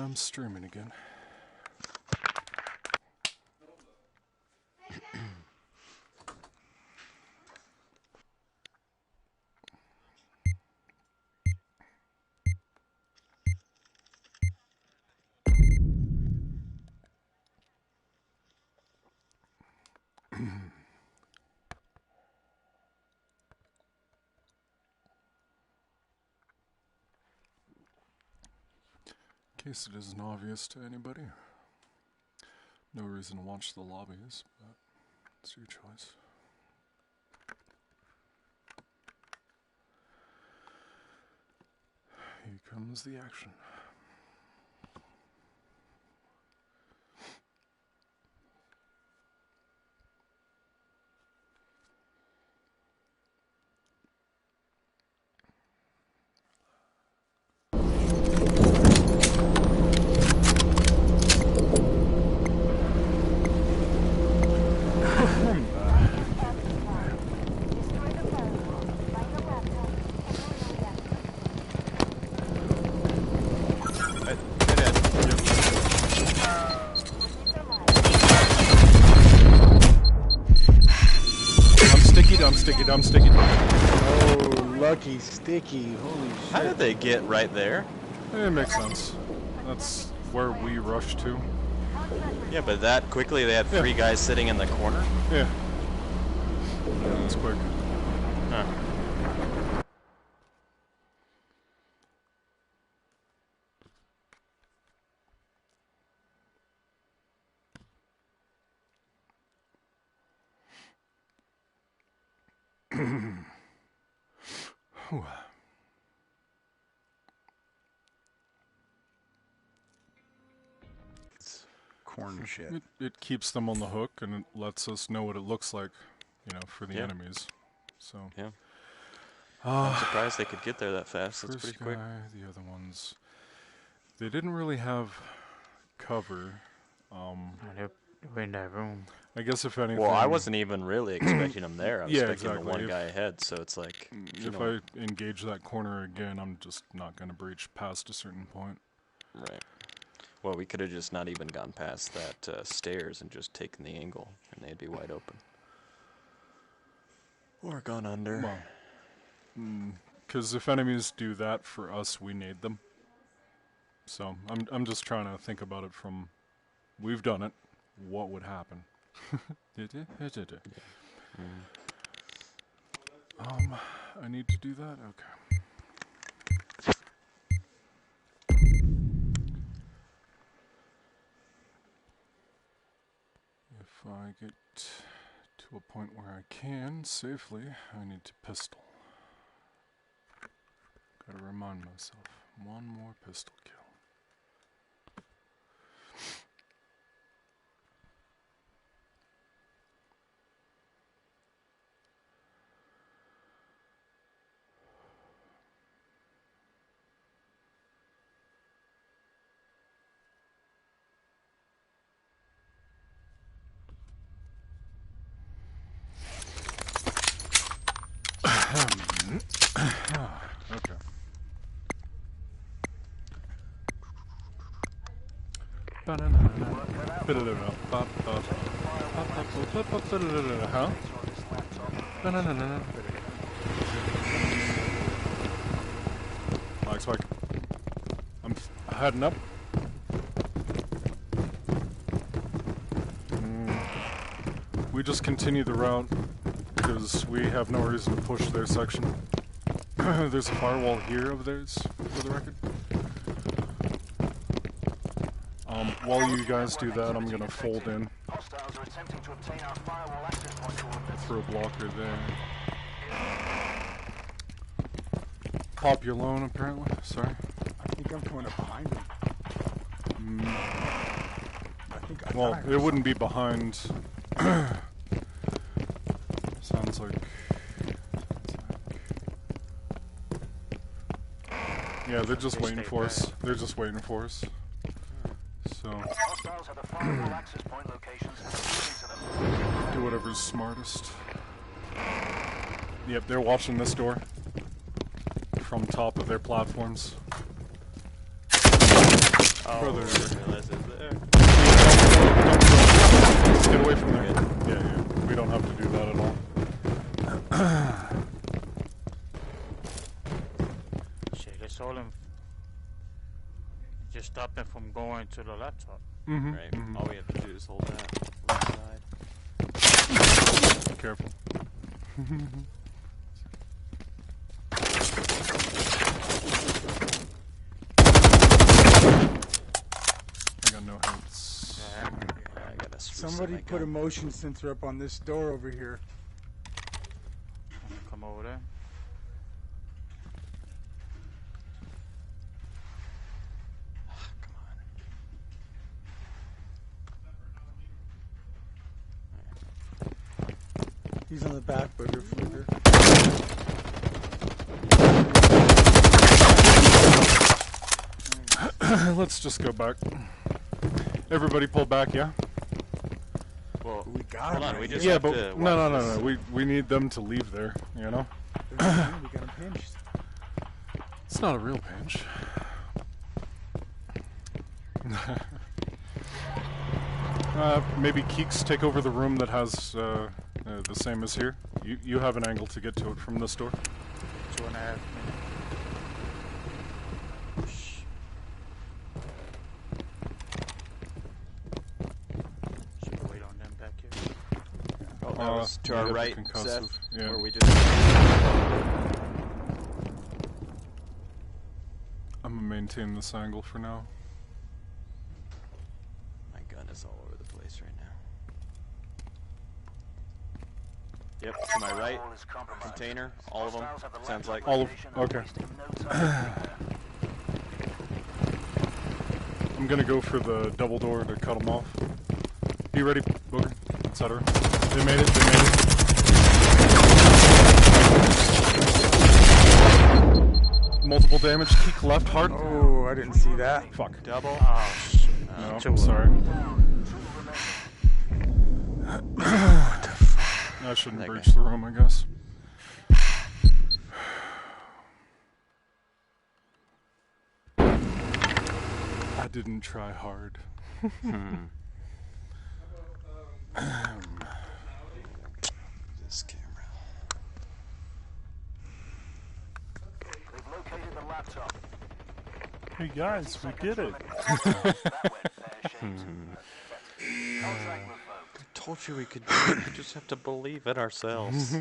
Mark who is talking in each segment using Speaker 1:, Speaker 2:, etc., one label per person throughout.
Speaker 1: I'm streaming again. In case it isn't obvious to anybody, no reason to watch the lobbies, but it's your choice. Here comes the action. I'm sticky.
Speaker 2: Oh, lucky sticky. Holy shit.
Speaker 3: How did they get right there?
Speaker 1: It makes sense. That's where we rushed to.
Speaker 3: Yeah, but that quickly they had three guys sitting in the corner?
Speaker 1: Yeah. Yeah, that's quick.
Speaker 3: Huh.
Speaker 2: It's corn shit.
Speaker 1: It keeps them on the hook and it lets us know what it looks like, you know, for the enemies. So
Speaker 3: yeah, I'm surprised they could get there that fast. That's pretty quick.
Speaker 1: The other ones, they didn't really have cover.
Speaker 2: In that room.
Speaker 1: I guess if anything.
Speaker 3: Well, I wasn't even really expecting them there. I was expecting
Speaker 1: exactly.
Speaker 3: the one guy ahead. So it's like,
Speaker 1: if I engage that corner again, I'm just not going to breach past a certain point.
Speaker 3: Right. Well, we could have just not even gone past that stairs and just taken the angle, and they'd be wide open. Or gone under.
Speaker 1: Well, because if enemies do that for us, we need them. So I'm just trying to think about it from, we've done it. What would happen? I need to do that? Okay. If I get to a point where I can safely, I need to pistol. Gotta remind myself. One more pistol kill. Okay. Huh? Black spike. I'm heading up. We just continue the route because we have no reason to push their section. There's a firewall here of theirs, for the record. While you guys do that, I'm gonna fold in. Throw a blocker there. Pop your loan, apparently. Sorry.
Speaker 2: I think I'm coming up behind him.
Speaker 1: Well, it wouldn't be behind. Sounds like. Yeah, they're just waiting for us. They're just waiting for us. So. Do whatever's smartest. Yep, they're watching this door. From top of their platforms.
Speaker 4: Oh,
Speaker 1: Brother.
Speaker 4: I didn't realize it was there.
Speaker 1: Let's get away from there. Yeah. We don't have to do that at all.
Speaker 5: Shit, let's all him. Just stop him from going to the laptop.
Speaker 3: Right. All we have to do is hold that left side.
Speaker 1: Be careful. I got no hits.
Speaker 3: I gotta spruce
Speaker 2: Somebody
Speaker 3: up my
Speaker 2: put a
Speaker 3: gun.
Speaker 2: motion sensor up on this door over here.
Speaker 5: I'm gonna come over there.
Speaker 3: Come on.
Speaker 2: He's on the back booger flicker.
Speaker 1: Let's just go back. Everybody pull back, yeah?
Speaker 3: Well,
Speaker 2: We got
Speaker 3: hold
Speaker 2: him.
Speaker 3: on.
Speaker 2: right
Speaker 3: We
Speaker 2: here.
Speaker 3: just
Speaker 1: Yeah,
Speaker 3: have
Speaker 1: but
Speaker 3: to
Speaker 1: no.
Speaker 3: watch this.
Speaker 1: We need them to leave there, you know?
Speaker 2: We got him pinched.
Speaker 1: It's not a real pinch. Maybe Keeks take over the room that has the same as here. You have an angle to get to it from this door.
Speaker 5: 2.5 minutes. Should we wait on them back here?
Speaker 3: Oh, that was to our
Speaker 1: yeah, the
Speaker 3: right,
Speaker 1: concussive,
Speaker 3: Seth.
Speaker 1: yeah.
Speaker 3: Where we just.
Speaker 1: I'm gonna maintain this angle for now.
Speaker 3: My gun is all over the place right now. Yep, to my right. Container, all of them. Sounds like.
Speaker 1: All of okay. I'm gonna go for the double door to cut them off. Be ready, Booger, etc. They made it. Multiple damage. Keek left hard.
Speaker 2: Oh, I didn't see that.
Speaker 1: Fuck.
Speaker 3: Double.
Speaker 5: Oh, shit.
Speaker 1: No,
Speaker 5: Two.
Speaker 1: sorry. I shouldn't
Speaker 3: That
Speaker 1: breach
Speaker 3: guy.
Speaker 1: the room, I guess. I didn't try hard.
Speaker 3: This camera.
Speaker 6: They've located the laptop.
Speaker 4: Hey guys, we did it.
Speaker 6: That went pear-shaped. Contract revoked.
Speaker 3: I told you we could. We just have to believe it ourselves.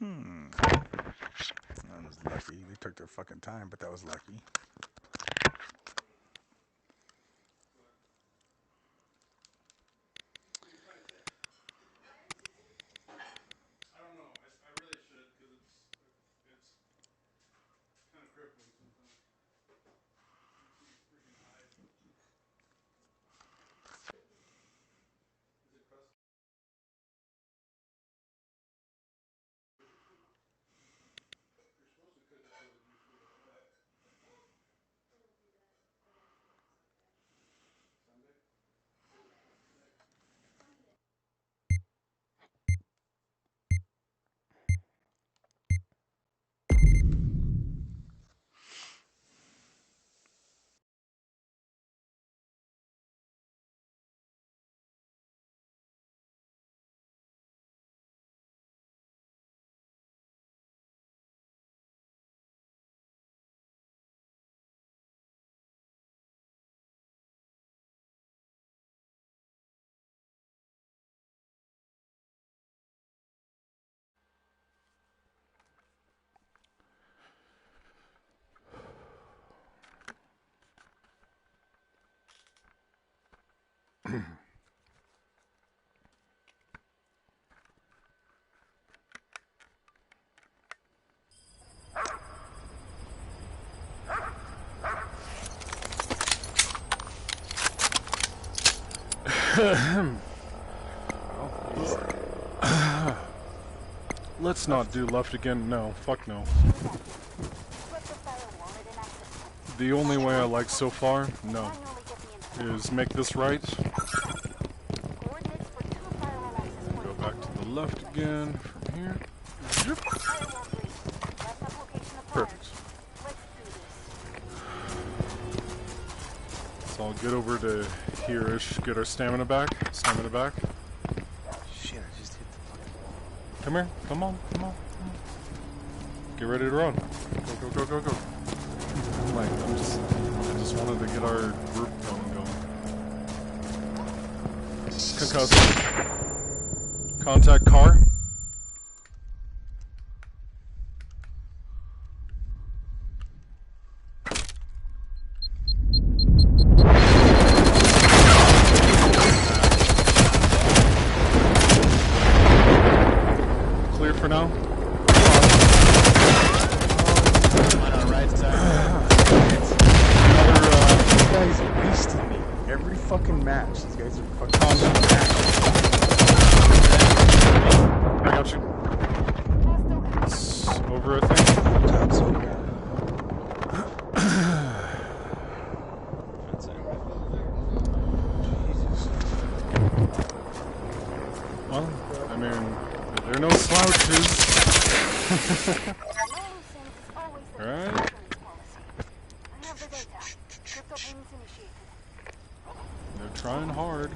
Speaker 2: That was lucky. They took their fucking time, but that was lucky.
Speaker 1: Let's not do left again. No, fuck no. The only way I like so far, no, is make this right. Go back to the left again from here. Zip. Perfect. So I'll get over to here-ish, get our stamina back. Stamina back.
Speaker 2: Shit, I just hit the fucking...
Speaker 1: Come here. Come on. Come on. Get ready to run. Go, go, go, go, go. Like, I just wanted to get our group going. Concussed. Contact car. Clear for now.
Speaker 2: These guys are beasting me every fucking match. These guys are fucking
Speaker 1: I got you. It's over, I think.
Speaker 2: That's over.
Speaker 3: That's it.
Speaker 2: Jesus.
Speaker 1: Well, I mean, there are no slouches. Alright. They're trying hard.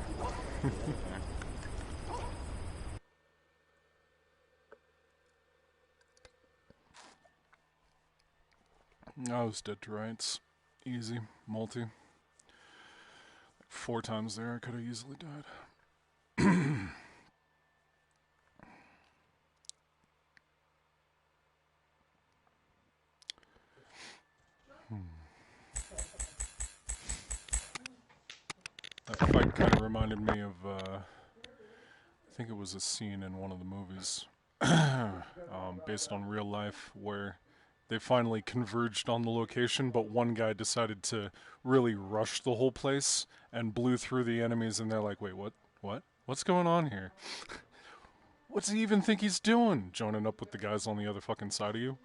Speaker 1: I was dead to rights. Easy. Multi. 4 times there, I could have easily died. That fight kind of reminded me of, I think it was a scene in one of the movies, based on real life, where they finally converged on the location, but one guy decided to really rush the whole place and blew through the enemies, and they're like, wait, what? What's going on here? What's he even think he's doing? Joining up with the guys on the other fucking side of you?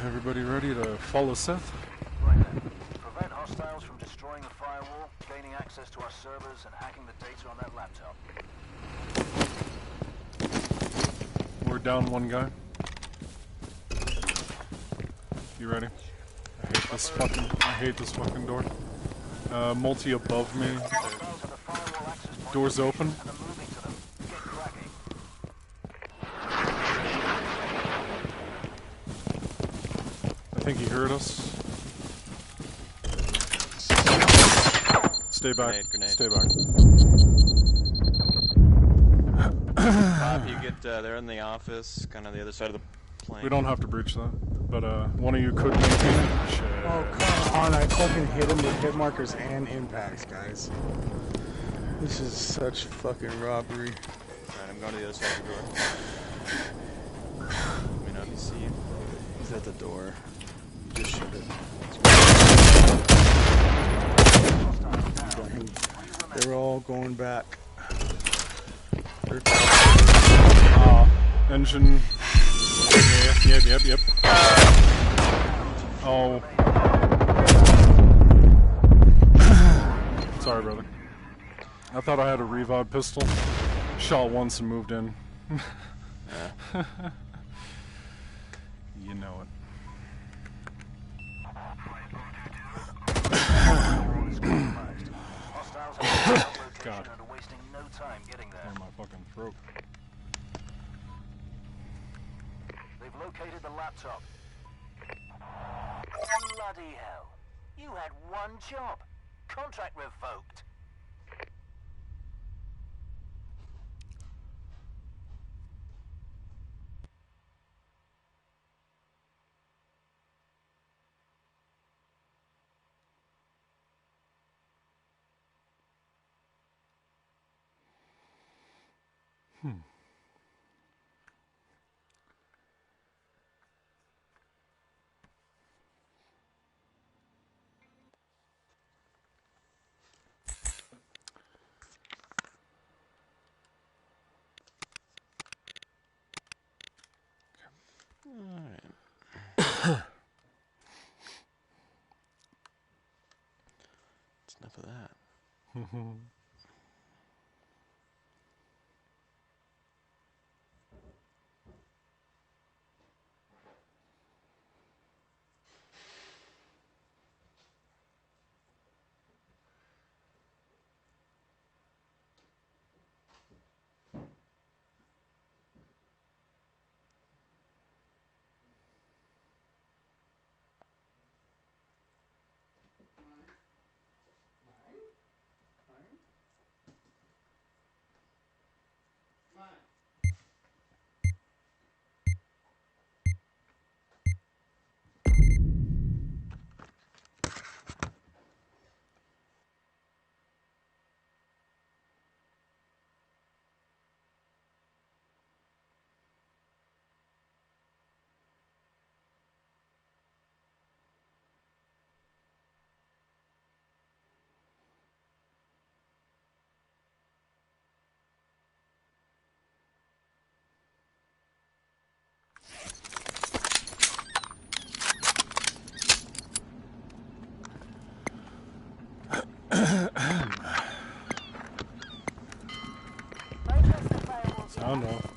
Speaker 1: Everybody ready to follow Seth?
Speaker 6: Right then. Prevent hostiles from destroying the firewall, gaining access to our servers, and hacking the data on that laptop.
Speaker 1: We're down one guy. You ready? I hate this fucking door. Multi above me.
Speaker 6: Hostiles have the firewall access point
Speaker 1: Doors open.
Speaker 6: and are moving to them. Get cracking.
Speaker 1: I think he heard us. Stay back.
Speaker 3: Grenade.
Speaker 1: Stay back.
Speaker 3: Bob, you get they're in the office, kind of the other side of the plane.
Speaker 1: We don't have to breach that, but one of you could make it. Shit.
Speaker 2: Oh, come on. I fucking hit him with hit markers and impacts, guys. This is such fucking robbery.
Speaker 3: Alright, I'm going to the other side of the door. Let me know if you see him.
Speaker 2: He's at the door. Just shoot it. They're all going back. They're
Speaker 1: Engine. Yep. Oh. Sorry, brother. I thought I had a revive pistol. Shot once and moved in. You know it. God.
Speaker 6: And are wasting no time getting there.
Speaker 1: In my fucking throat.
Speaker 6: They've located the laptop. Bloody hell. You had one job. Contract revoked.
Speaker 3: Alright. That's enough of that.
Speaker 1: Sound off.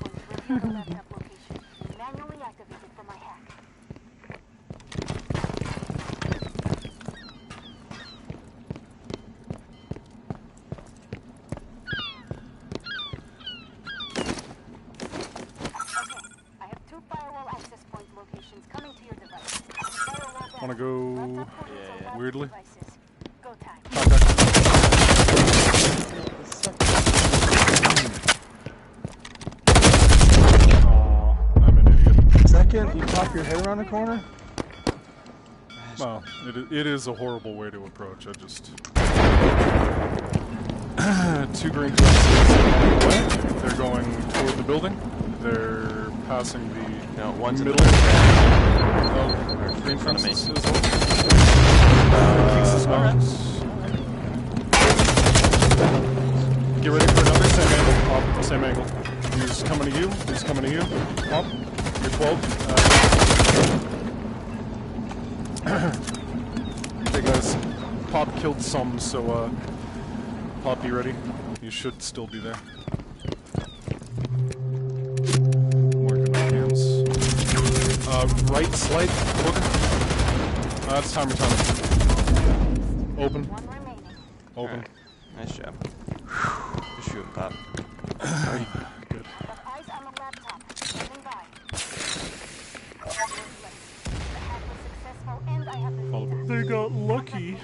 Speaker 7: Manually activated for my hack. I have 2 firewall access point locations coming to your device. Firewall
Speaker 1: Wanna go
Speaker 3: Yeah.
Speaker 1: weirdly?
Speaker 7: devices. Go time.
Speaker 1: Aw, I'm an idiot.
Speaker 2: Second, you pop your head around the corner.
Speaker 1: Well, it is a horrible way to approach. I just 2 green trucks. They're going toward the building. They're passing the
Speaker 3: One's
Speaker 1: middle
Speaker 3: in
Speaker 1: of green
Speaker 3: in front of me.
Speaker 1: fences as well.
Speaker 3: Alright.
Speaker 1: Get ready for another same angle. Pop, same angle. He's coming to you. He's coming to you. Pop. You're 12. Hey guys, Pop killed some, so Pop, be ready. You should still be there. Working my hands. Right slight, booger. That's timer. Open.
Speaker 7: One remaining.
Speaker 1: Open.
Speaker 3: Alright. Nice job. Good shooting, Pop.
Speaker 1: Good.
Speaker 7: Have eyes on the laptop. Standing by. The hack was successful and I have the data.
Speaker 4: They got lucky.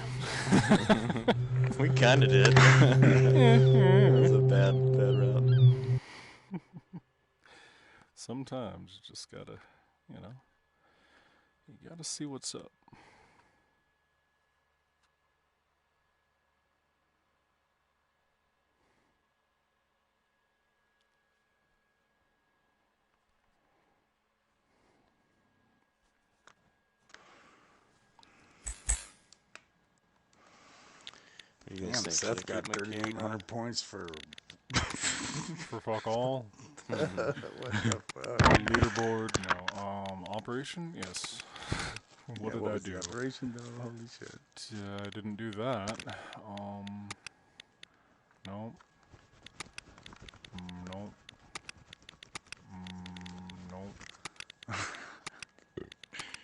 Speaker 3: We kinda did. That was a bad route.
Speaker 1: Sometimes you just gotta, you gotta see what's up.
Speaker 3: What do you guys
Speaker 2: Damn,
Speaker 3: think?
Speaker 2: Seth
Speaker 3: Should I
Speaker 2: got
Speaker 3: keep my
Speaker 2: 3,800 points for.
Speaker 1: For fuck all.
Speaker 2: What the fuck?
Speaker 1: Leaderboard, no. Operation, yes. What
Speaker 2: Yeah,
Speaker 1: did I
Speaker 2: was
Speaker 1: do?
Speaker 2: the operation though? Holy shit.
Speaker 1: I didn't do that. No. No. No.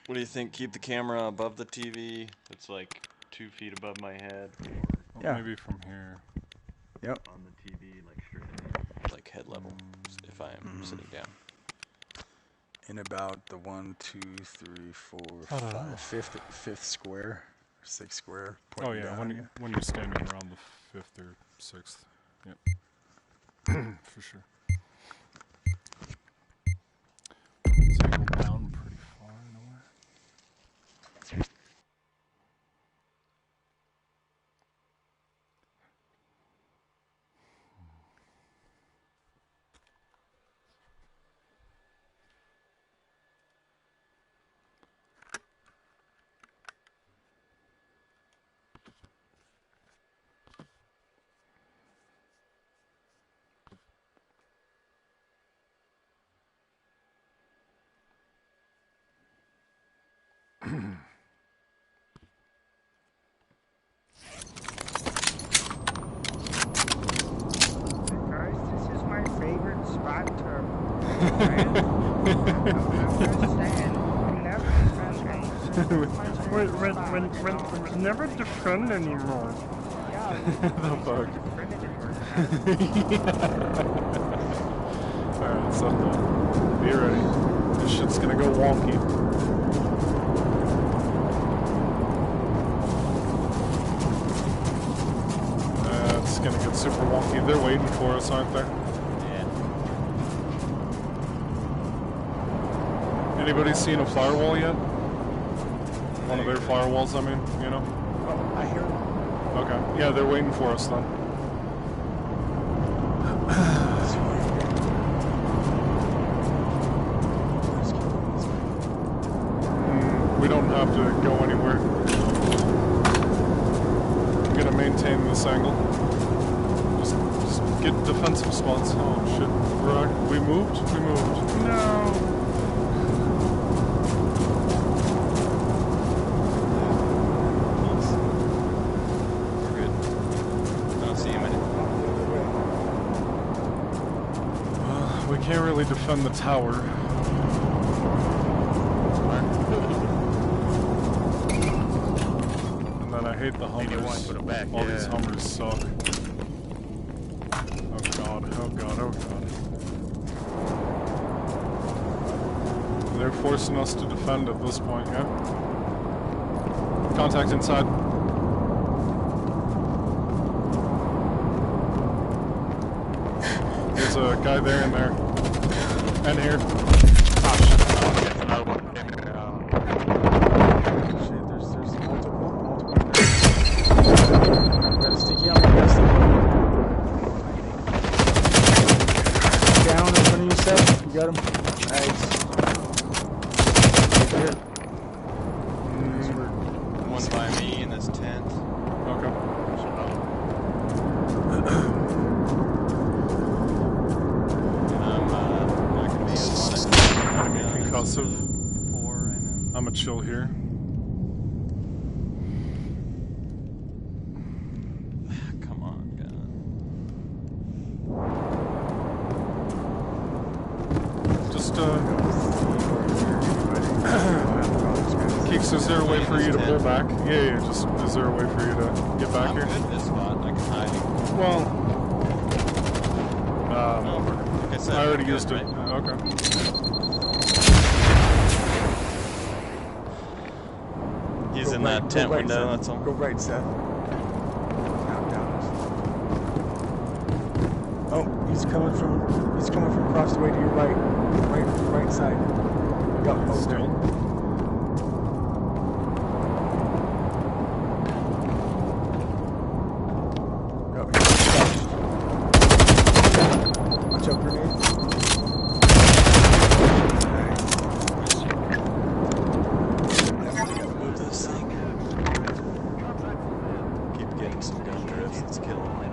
Speaker 3: What do you think? Keep the camera above the TV. It's like 2 feet above my head.
Speaker 1: Well,
Speaker 2: Yeah.
Speaker 1: maybe from here.
Speaker 2: Yep.
Speaker 3: On the TV, like straight like head level, if I am sitting down.
Speaker 2: In about the 1, 2, 3, 4,
Speaker 1: I don't know.
Speaker 2: 5, fifth square, 6th square.
Speaker 1: Oh
Speaker 2: pointing
Speaker 1: yeah,
Speaker 2: down,
Speaker 1: when you're standing around the 5th or 6th. Yep. For sure. Let's go down pretty far in a way.
Speaker 8: Guys, this is my favorite spot to rent. I'm just saying, we never defend anymore.
Speaker 1: The fuck? Alright, settle down. Be ready. This shit's gonna go wonky. It's gonna get super wonky. They're waiting for us, aren't they?
Speaker 3: Yeah.
Speaker 1: Anybody seen a firewall yet? One of their firewalls, I mean, you know?
Speaker 2: Oh, I hear them.
Speaker 1: Okay. Yeah, they're waiting for us then. We don't have to go anywhere. I'm gonna maintain this angle. Just get defensive spots. Oh shit. We moved? We moved.
Speaker 8: No.
Speaker 3: We're good. I don't see him anymore.
Speaker 1: We can't really defend the tower. And then I hate the Hummers.
Speaker 5: Put it back.
Speaker 1: All these Hummers suck. Oh god, oh god, oh god. They're forcing us to defend at this point, yeah? Contact inside. There's a guy there and there. And here.
Speaker 5: Oh shit, there's another one.
Speaker 2: Shit, there's multiple. Got a sticky on me, Down in front of you, Seth. You got him? Nice. Right here.
Speaker 3: One by me in this tent.
Speaker 1: Okay.
Speaker 3: Not gonna be as honest.
Speaker 1: Concussive.
Speaker 3: Poor right now.
Speaker 1: I'm a chill here.
Speaker 3: Come on, God.
Speaker 1: Just, Keeks, is there a way for you to pull back? Yeah, just, is there a way for you to get back
Speaker 3: I'm
Speaker 1: here?
Speaker 3: good this spot. I can hide.
Speaker 1: Well,
Speaker 3: Like I said,
Speaker 1: I already
Speaker 3: I'm good,
Speaker 1: used it.
Speaker 3: right?
Speaker 1: Okay.
Speaker 3: He's
Speaker 2: Go
Speaker 3: in
Speaker 2: right-
Speaker 3: that tent
Speaker 2: go right,
Speaker 3: window,
Speaker 2: Seth.
Speaker 3: that's all.
Speaker 2: Go right, Seth. Down. Oh, he's coming from across the way to your right side. Go. Oh,
Speaker 1: Still.
Speaker 2: Go. Watch out, grenade.
Speaker 3: Move this thing. Keep getting some gun drifts. It's killing me.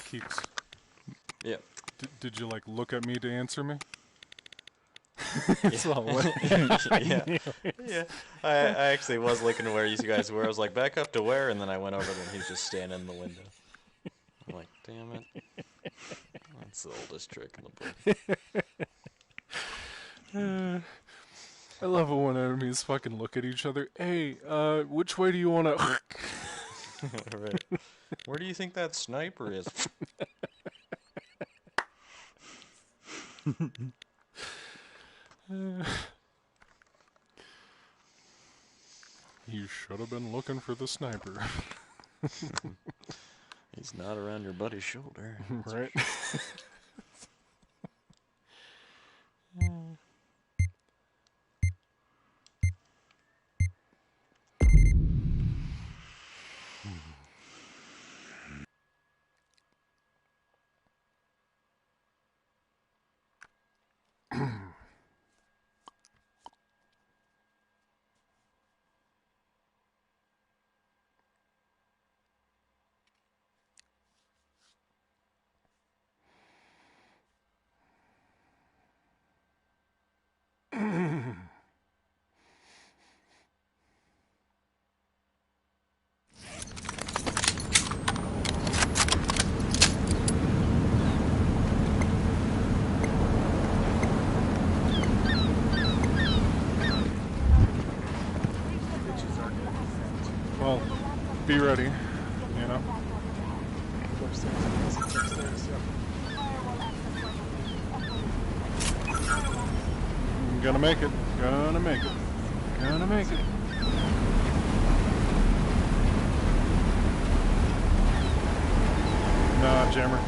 Speaker 1: Keeks,
Speaker 3: Yeah.
Speaker 1: did you like look at me to answer me?
Speaker 3: Yeah. Yeah. I actually was looking to where you guys were. I was like, back up to where? And then I went over and he was just standing in the window. I'm like, damn it. That's the oldest trick in the book.
Speaker 1: I love it when enemies fucking look at each other. Hey, which way do you want to...
Speaker 3: Right. Where do you think that sniper is?
Speaker 1: You should have been looking for the sniper.
Speaker 3: He's not around your buddy's shoulder.
Speaker 1: Right? Well, be ready, you know? Gonna make it. Gonna make it. Gonna make it. Nah, jammer.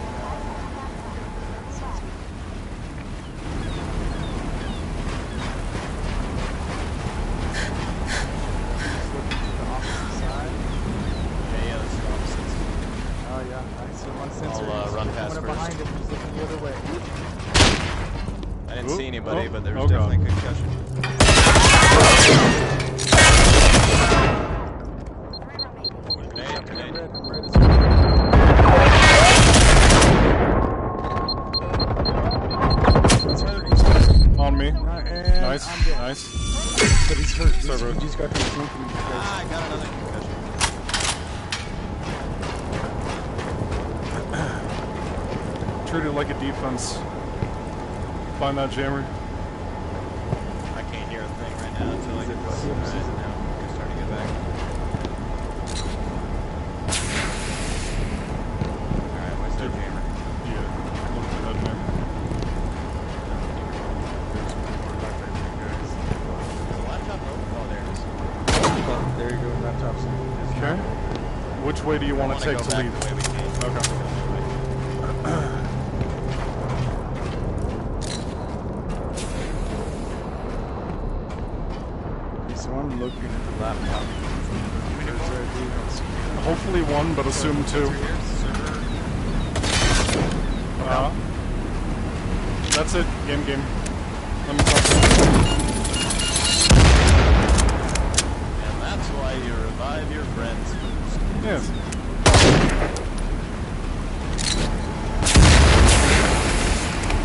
Speaker 2: Oh yeah, I see one sensor.
Speaker 3: I'll run past
Speaker 2: One
Speaker 3: first.
Speaker 2: behind him, he's looking the other way.
Speaker 3: I didn't see anybody,
Speaker 1: oh,
Speaker 3: but there
Speaker 1: oh
Speaker 3: was definitely
Speaker 1: God.
Speaker 3: concussion.
Speaker 2: Red is He's hurt, he's hurt.
Speaker 1: On me.
Speaker 2: And
Speaker 1: Nice.
Speaker 2: I'm dead.
Speaker 1: Nice.
Speaker 2: But he's hurt.
Speaker 1: Sorry, bro.
Speaker 2: He just got through smoking me.
Speaker 3: Ah, I got another concussion.
Speaker 1: Treat it like a defense. Find that jammer.
Speaker 3: I can't hear a thing right now until I get close. Alright, now I'm starting to get back. Alright, where's that jammer?
Speaker 1: Yeah. Look for that jammer.
Speaker 3: Is the laptop open? Oh, there it is.
Speaker 2: Oh, there you go, laptop's
Speaker 1: Okay. Which way do you want to take
Speaker 3: go
Speaker 1: to
Speaker 3: back
Speaker 1: leave?
Speaker 3: the way we came.
Speaker 1: Okay.
Speaker 2: So I'm looking at the laptop.
Speaker 1: Hopefully one, but assume two. That's it. Game. Let me talk.
Speaker 3: And that's why you revive your friends first.
Speaker 1: Yes.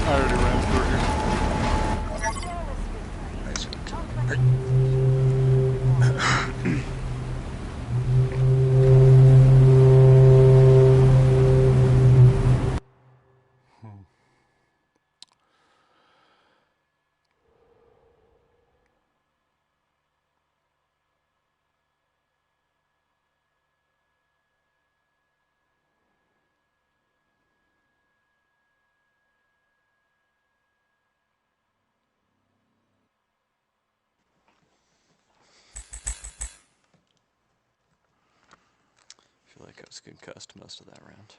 Speaker 1: I already ran through here.
Speaker 3: I feel like I was concussed most of that round.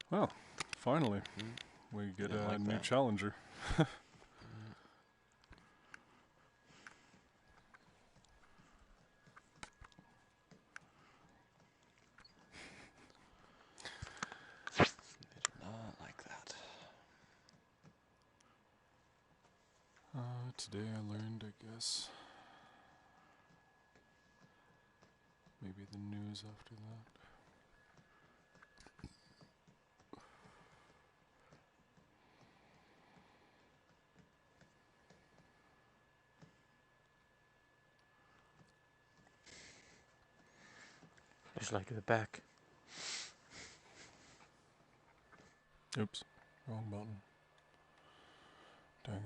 Speaker 1: Well, finally, we get
Speaker 3: Didn't
Speaker 1: a
Speaker 3: like
Speaker 1: new
Speaker 3: that.
Speaker 1: challenger. Today I learned, I guess. Maybe the news after that.
Speaker 5: Just like the back.
Speaker 1: Oops, wrong button. Dang it.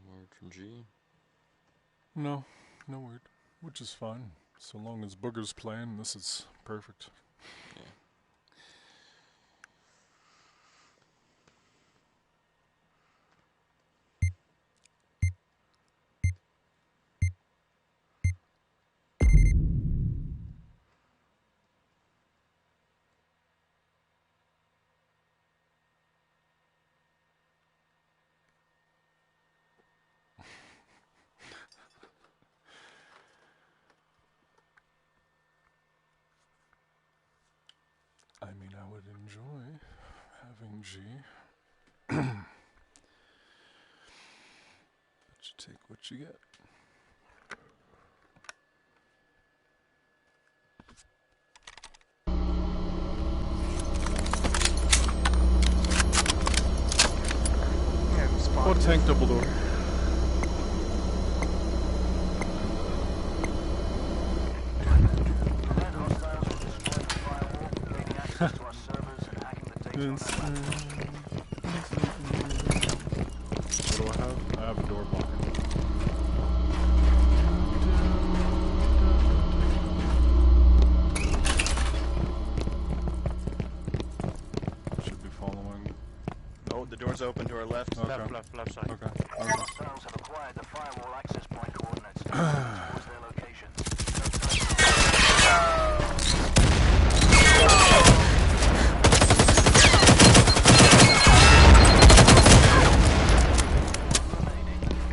Speaker 3: Word from G.
Speaker 1: No, no word. Which is fine. So long as Booger's playing, this is perfect.
Speaker 3: Yeah.
Speaker 1: I mean, I would enjoy having G. But you take what you get.
Speaker 2: Yeah, spawn.
Speaker 1: Or tank double door.
Speaker 6: Prevent hostiles from destroying the firewall, gaining access to our servers, and hacking the data on that
Speaker 1: What do I have? I have a door blocker. Should be following.
Speaker 9: Oh, the door's open to our left.
Speaker 1: Okay.
Speaker 5: Left side.
Speaker 1: Okay.
Speaker 6: Hostiles have acquired the firewall access point coordinates towards their location.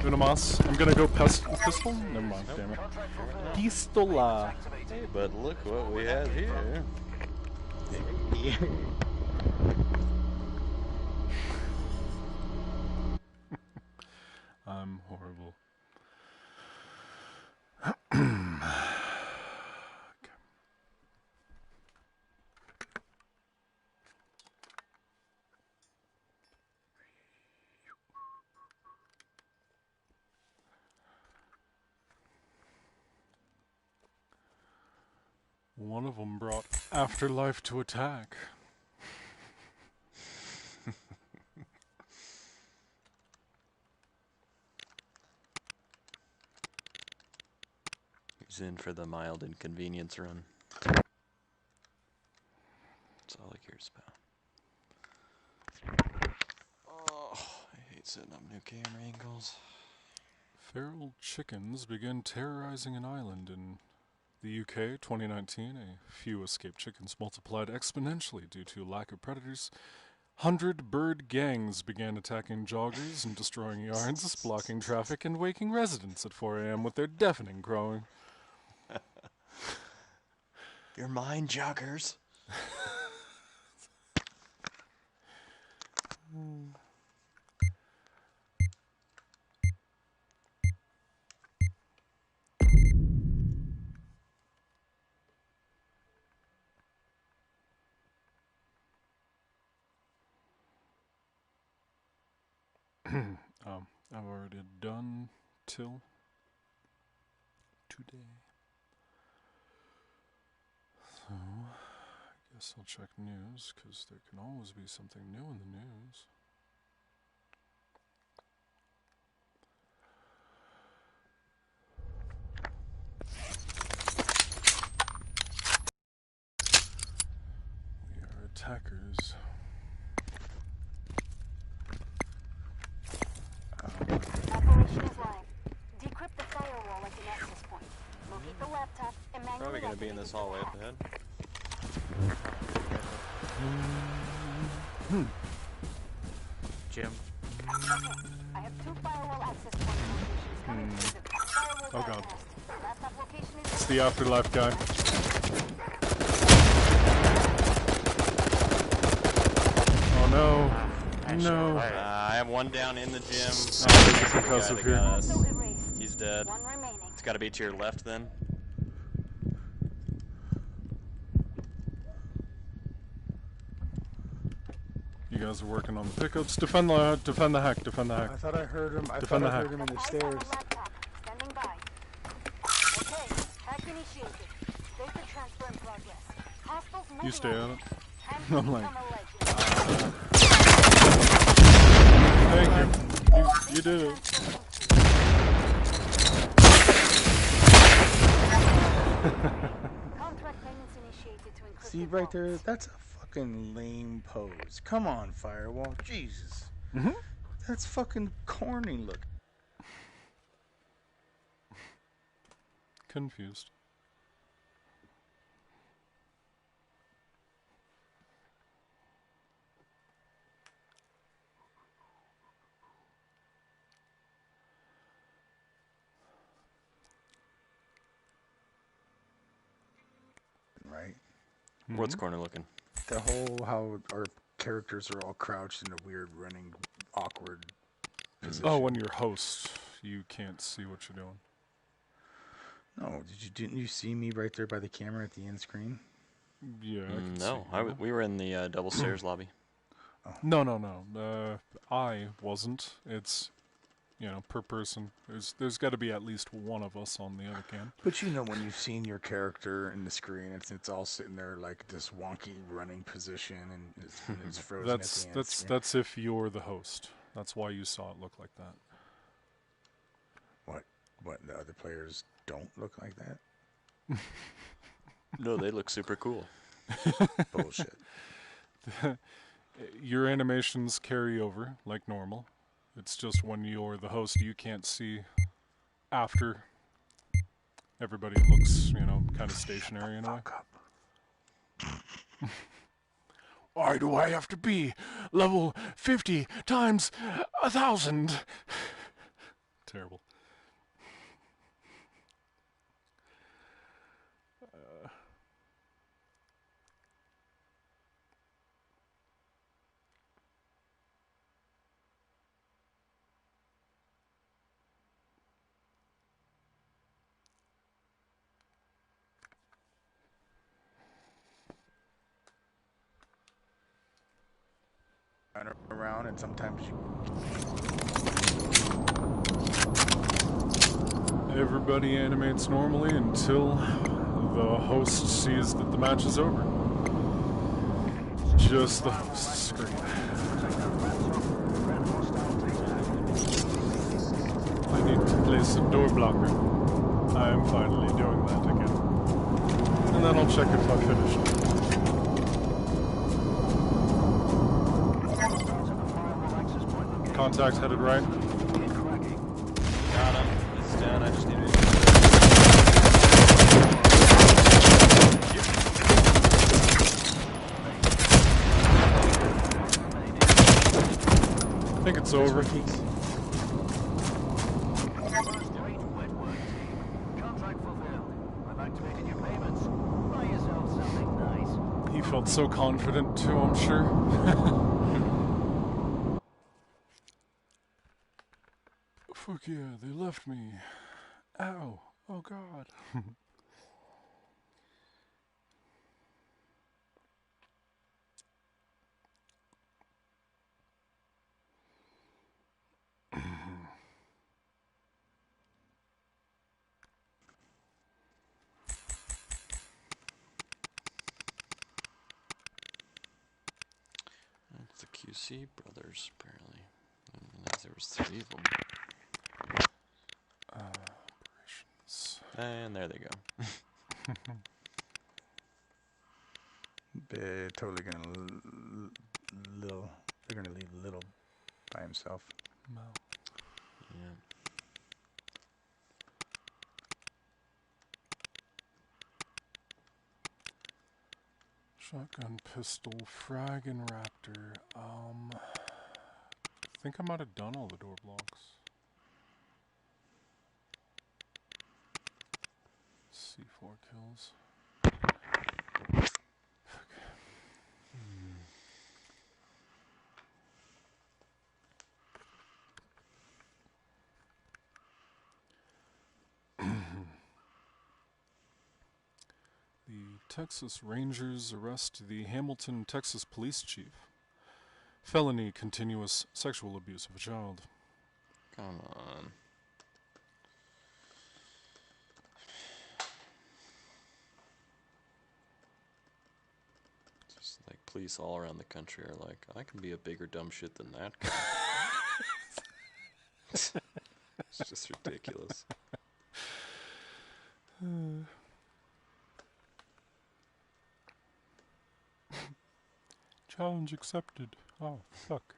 Speaker 1: Unamas. I'm gonna go pistol? Never mind, damn it. Pistola.
Speaker 3: Hey, but look what we have here.
Speaker 1: I'm horrible. One of them brought Afterlife to attack.
Speaker 3: He's in for the mild inconvenience run. That's all he cares about. Oh, I hate setting up new camera angles.
Speaker 1: Feral chickens began terrorizing an island in the UK, 2019. A few escaped chickens multiplied exponentially due to lack of predators. 100 bird gangs began attacking joggers and destroying yards, blocking traffic, and waking residents at 4 a.m. with their deafening crowing.
Speaker 3: You're mine, joggers.
Speaker 1: I've already done till today. So, I guess I'll check news, because there can always be something new in the news. hackers.
Speaker 7: Operation is live. Decrypt the firewall as an access point. Locate the laptop and manually
Speaker 9: Probably gonna be in this hallway up ahead.
Speaker 5: Jim.
Speaker 7: Okay, I have 2 firewall access point locations coming through the firewall.
Speaker 1: Oh god.
Speaker 7: bypass. Laptop location is
Speaker 1: It's the afterlife guy. Oh no. No.
Speaker 9: I have one down in the gym.
Speaker 1: Oh, this is impressive
Speaker 9: Guy that
Speaker 1: here.
Speaker 9: got us.
Speaker 7: also erased.
Speaker 9: He's dead.
Speaker 7: 1 remaining.
Speaker 9: It's got to be to your left then.
Speaker 1: You guys are working on the pickups. Defend the hack. Defend the
Speaker 2: I
Speaker 1: hack.
Speaker 2: thought I heard him. I
Speaker 1: Defend
Speaker 2: thought
Speaker 1: the
Speaker 2: I
Speaker 1: hack.
Speaker 2: heard him in the
Speaker 7: Eyes on
Speaker 2: stairs.
Speaker 7: the laptop. Standing by. Okay, hack initiated. Data transfer in progress. Hostiles moving
Speaker 1: You stay on it.
Speaker 7: Time
Speaker 1: I'm
Speaker 7: to
Speaker 1: like-
Speaker 7: become a legend.
Speaker 1: Thank you. You did it.
Speaker 7: Contract payments initiated to encrypt
Speaker 2: See
Speaker 7: the
Speaker 2: right there?
Speaker 7: vaults.
Speaker 2: That's a fucking lame pose. Come on, Firewall. Jesus.
Speaker 1: Mm-hmm.
Speaker 2: That's fucking corny look.
Speaker 1: Confused.
Speaker 2: Right?
Speaker 3: What's corner looking?
Speaker 2: The whole how our characters are all crouched in a weird running awkward position.
Speaker 1: Oh, when you're host, you can't see what you're doing.
Speaker 2: No, didn't you see me right there by the camera at the end screen?
Speaker 1: Yeah. I can
Speaker 3: No,
Speaker 1: see you.
Speaker 3: we were in the double stairs lobby.
Speaker 1: No. I wasn't. It's, per person. There's got to be at least one of us on the other cam.
Speaker 2: But when you've seen your character in the screen, it's all sitting there like this wonky running position, and it's frozen
Speaker 1: That's
Speaker 2: at the end.
Speaker 1: that's if you're the host. That's why you saw it look like that.
Speaker 2: What the other players don't look like that?
Speaker 3: No, they look super cool.
Speaker 2: Bullshit.
Speaker 1: Your animations carry over like normal. It's just when you're the host, you can't see after everybody looks, kind of stationary in a way. Why do I have to be level 50 times 1,000? Terrible.
Speaker 2: Around, and sometimes you.
Speaker 1: Everybody animates normally until the host sees that the match is over. Just the host screen. I need to place a door blocker. I am finally doing that again. And then I'll check if I finished. Contact headed right.
Speaker 9: Got him. It's down. I just need to.
Speaker 1: I think it's over. He felt so confident too, I'm sure. Fuck yeah, they left me. Ow. Oh god.
Speaker 3: That's the QC brothers, apparently. There was 3 of them.
Speaker 1: Operations.
Speaker 3: And there they go.
Speaker 2: They're totally gonna they're gonna leave Little by himself.
Speaker 1: No.
Speaker 3: Yeah.
Speaker 1: Shotgun, pistol, frag, and raptor. I think I might have done all the door blocks. C4 kills. The Texas Rangers arrest the Hamilton, Texas police chief. Felony continuous sexual abuse of a child.
Speaker 3: Come on. Just like police all around the country are like, I can be a bigger dumb shit than that guy. It's just ridiculous.
Speaker 1: Challenge accepted. Oh, fuck.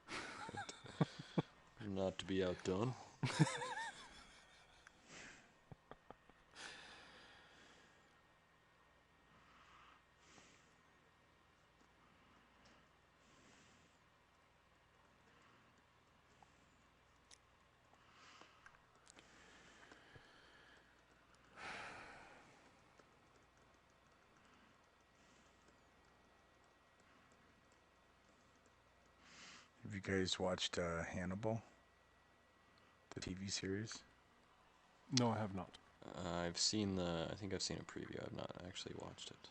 Speaker 3: Not to be outdone.
Speaker 2: Have you guys watched Hannibal? The TV series?
Speaker 1: No, I have not.
Speaker 3: I've seen I think I've seen a preview. I've not actually watched it.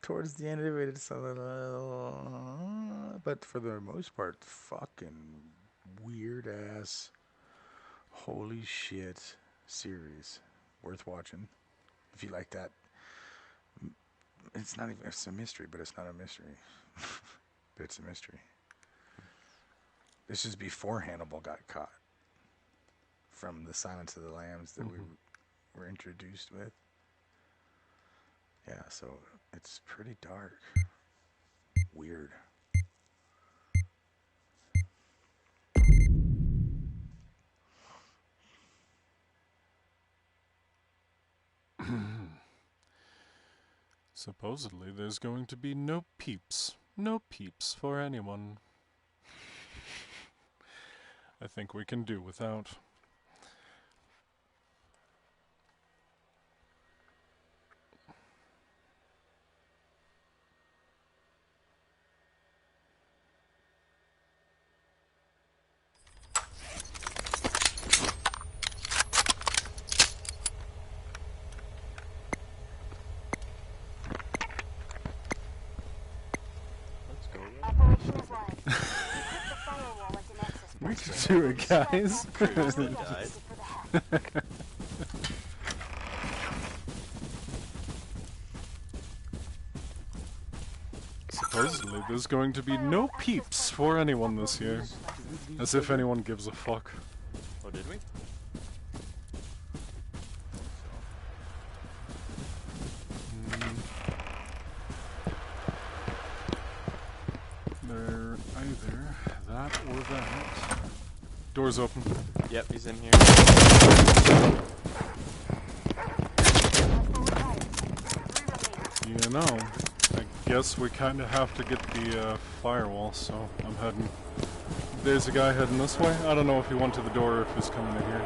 Speaker 2: Towards the end of it, it's a little... But for the most part, fucking weird-ass, holy shit series. Worth watching. If you like that. It's not even... It's a mystery, but it's not a mystery. But it's a mystery. This is before Hannibal got caught. From the Silence of the Lambs that we were introduced with. Yeah, so it's pretty dark. Weird.
Speaker 1: Supposedly there's going to be no peeps. No peeps for anyone. I think we can do without.
Speaker 7: Operation is live. Equip the firewall as an access
Speaker 1: We
Speaker 7: point.
Speaker 1: can do it, guys.
Speaker 3: Previously died.
Speaker 7: For the hack.
Speaker 1: Supposedly there's going to be no peeps for anyone this year. As if anyone gives a fuck.
Speaker 3: Oh, did we?
Speaker 1: They're either that or that. Door's open.
Speaker 3: Yep, he's in here.
Speaker 1: You know, I guess we kind of have to get the firewall, so I'm heading. There's a guy heading this way. I don't know if he went to the door or if he's coming in here.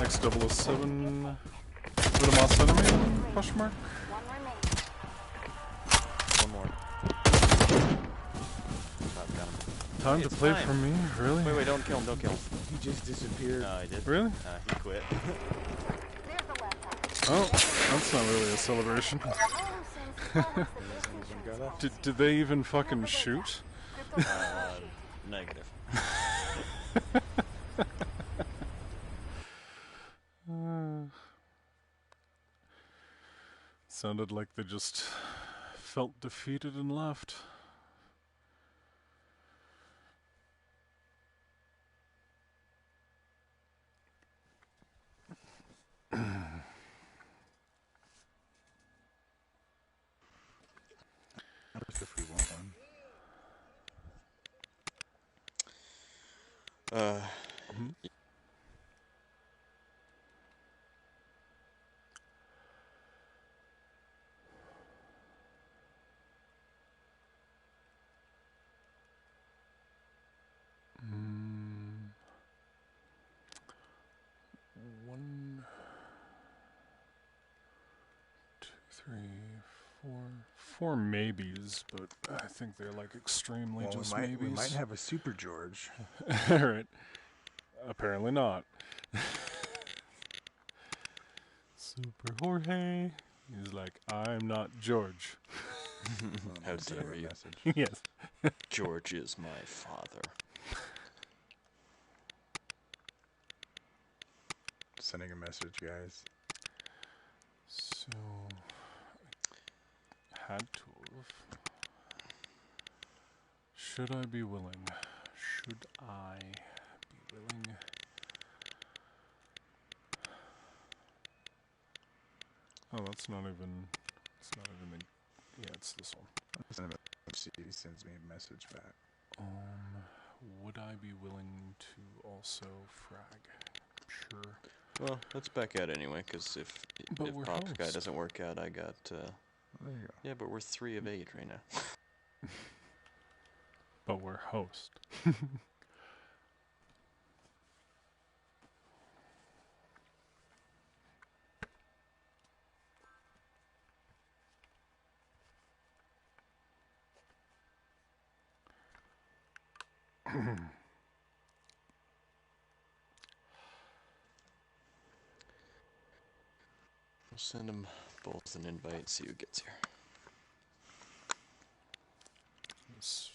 Speaker 1: Next 007. Little enemy? Question mark?
Speaker 3: One more. I've got him.
Speaker 1: Time to
Speaker 3: It's
Speaker 1: play
Speaker 3: time.
Speaker 1: for me? Really?
Speaker 3: Wait, don't kill him, don't kill him.
Speaker 2: He just disappeared.
Speaker 3: No, he did.
Speaker 1: Really?
Speaker 3: He quit.
Speaker 1: Oh, that's not really a celebration. Did they even fucking shoot?
Speaker 3: Negative.
Speaker 1: Sounded like they just felt defeated and left. One, two, three, four maybes, but I think they're like extremely
Speaker 2: Well,
Speaker 1: just
Speaker 2: we might
Speaker 1: maybes.
Speaker 2: have a Super George.
Speaker 1: Alright. Apparently not. Super Jorge. He's like, I'm not George.
Speaker 3: How dare you?
Speaker 1: Yes.
Speaker 3: George is my father.
Speaker 2: Sending a message, guys.
Speaker 1: So, had to have. Should I be willing? Should I be willing? Oh, that's not even. It's not even the. Yeah, it's this one.
Speaker 2: He sends me a message back.
Speaker 1: Would I be willing to also frag? Sure.
Speaker 3: Well, let's back out anyway, because if
Speaker 1: we're
Speaker 3: Pop's guy
Speaker 1: host.
Speaker 3: doesn't work out, I got.
Speaker 2: There you go.
Speaker 3: Yeah, but we're 3 of 8 right now.
Speaker 1: But we're host.
Speaker 3: We'll send them both an invite, see who gets here.
Speaker 1: Yes.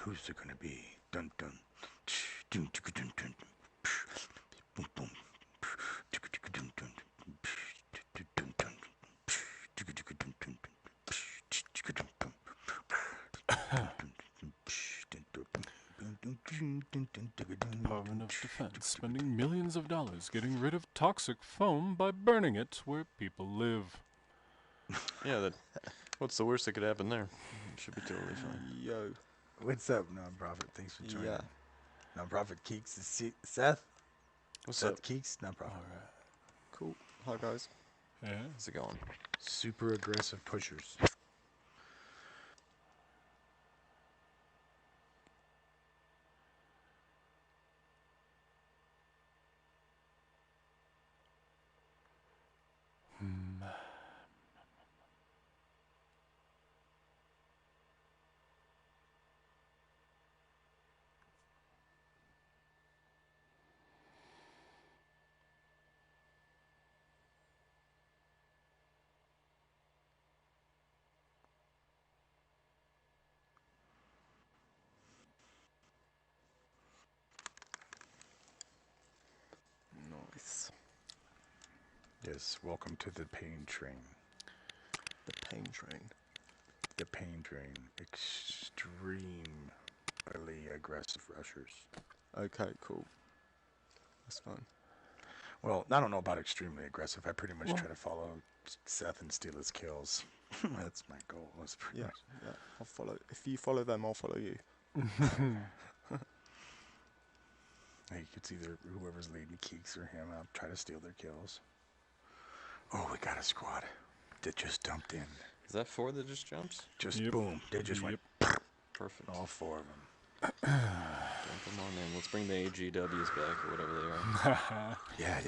Speaker 2: Who's it gonna be? Dun dun. Dun dun dun dun. Boom boom. Dun dun. Dun dun.
Speaker 1: Department of Defense spending millions of dollars getting rid of toxic foam by burning it where people live.
Speaker 3: Yeah, what's the worst that could happen there? Should be totally fine.
Speaker 2: Yo. What's up, Nonprofit? Thanks for joining.
Speaker 10: Yeah.
Speaker 2: Nonprofit Keeks is Seth.
Speaker 3: What's
Speaker 2: Seth
Speaker 3: up?
Speaker 2: Keeks, Nonprofit.
Speaker 1: Alright.
Speaker 10: Cool. Hi, guys.
Speaker 1: Yeah.
Speaker 3: How's it going?
Speaker 2: Super aggressive pushers.
Speaker 10: Nice.
Speaker 2: Yes, welcome to the pain train.
Speaker 10: The pain train.
Speaker 2: The pain train. Extremely aggressive rushers.
Speaker 10: Okay, cool. That's fine.
Speaker 2: Well, I don't know about extremely aggressive. I pretty much try to follow Seth and steal his kills. That's my goal. That's pretty much.
Speaker 10: Yeah. I'll follow. If you follow them, I'll follow you.
Speaker 2: Like, it's either whoever's leading Keeks or him. I'll try to steal their kills. Oh, we got a squad that just dumped in.
Speaker 3: Is that 4 that just jumps?
Speaker 2: Just
Speaker 1: Yep.
Speaker 2: boom. They just went.
Speaker 3: Perfect.
Speaker 2: All 4 of them.
Speaker 3: Dump them on in. Let's bring the AGWs back or whatever they are.
Speaker 2: Yeah.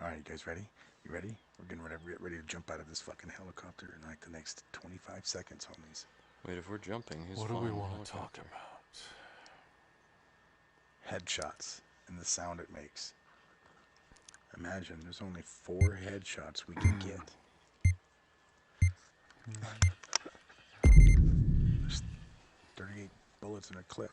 Speaker 2: All right, you guys ready? You ready? We're getting ready to jump out of this fucking helicopter in like the next 25 seconds, homies.
Speaker 3: Wait, if we're jumping, who's
Speaker 1: What do we
Speaker 3: flying the
Speaker 1: want to talk
Speaker 3: helicopter?
Speaker 1: about?
Speaker 2: Headshots and the sound it makes. Imagine there's only 4 headshots we can get. There's 38 bullets in a clip.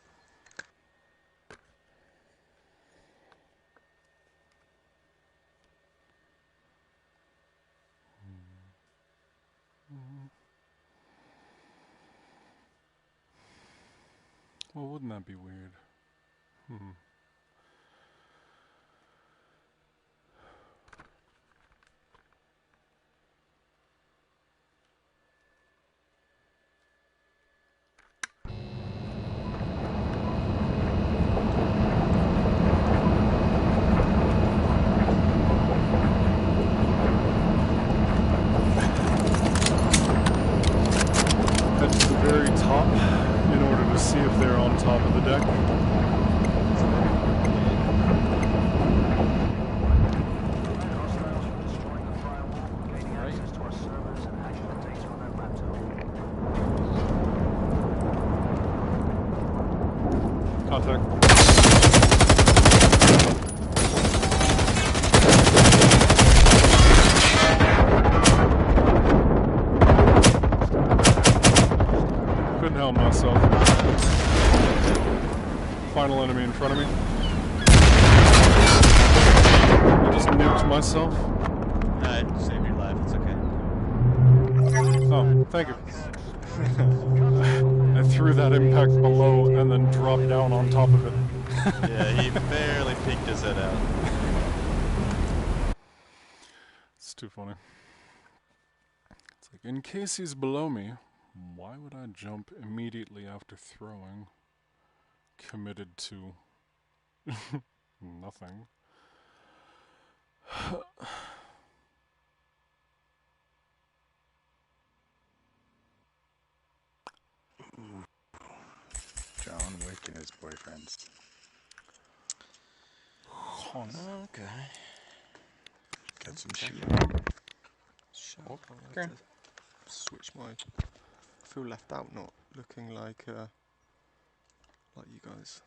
Speaker 1: Wouldn't that be weird? Head to the very top in order to see if they're on top of the deck.
Speaker 6: Prevent hostiles from destroying the firewall, gaining access to our servers, and hacking the data on that laptop.
Speaker 1: Contact. Couldn't help myself. Final enemy in front of me. I just nuked myself.
Speaker 9: Save your life, it's okay.
Speaker 1: Oh, thank you. I threw that impact below and then dropped down on top of it.
Speaker 9: Yeah, he barely peeked his head out.
Speaker 1: It's too funny. It's like, in case he's below me, why would I jump immediately after throwing? Committed to nothing.
Speaker 2: John Wick and his boyfriends.
Speaker 3: Okay.
Speaker 2: Get some shit.
Speaker 10: Okay. Switch my. I feel left out, not looking like you guys.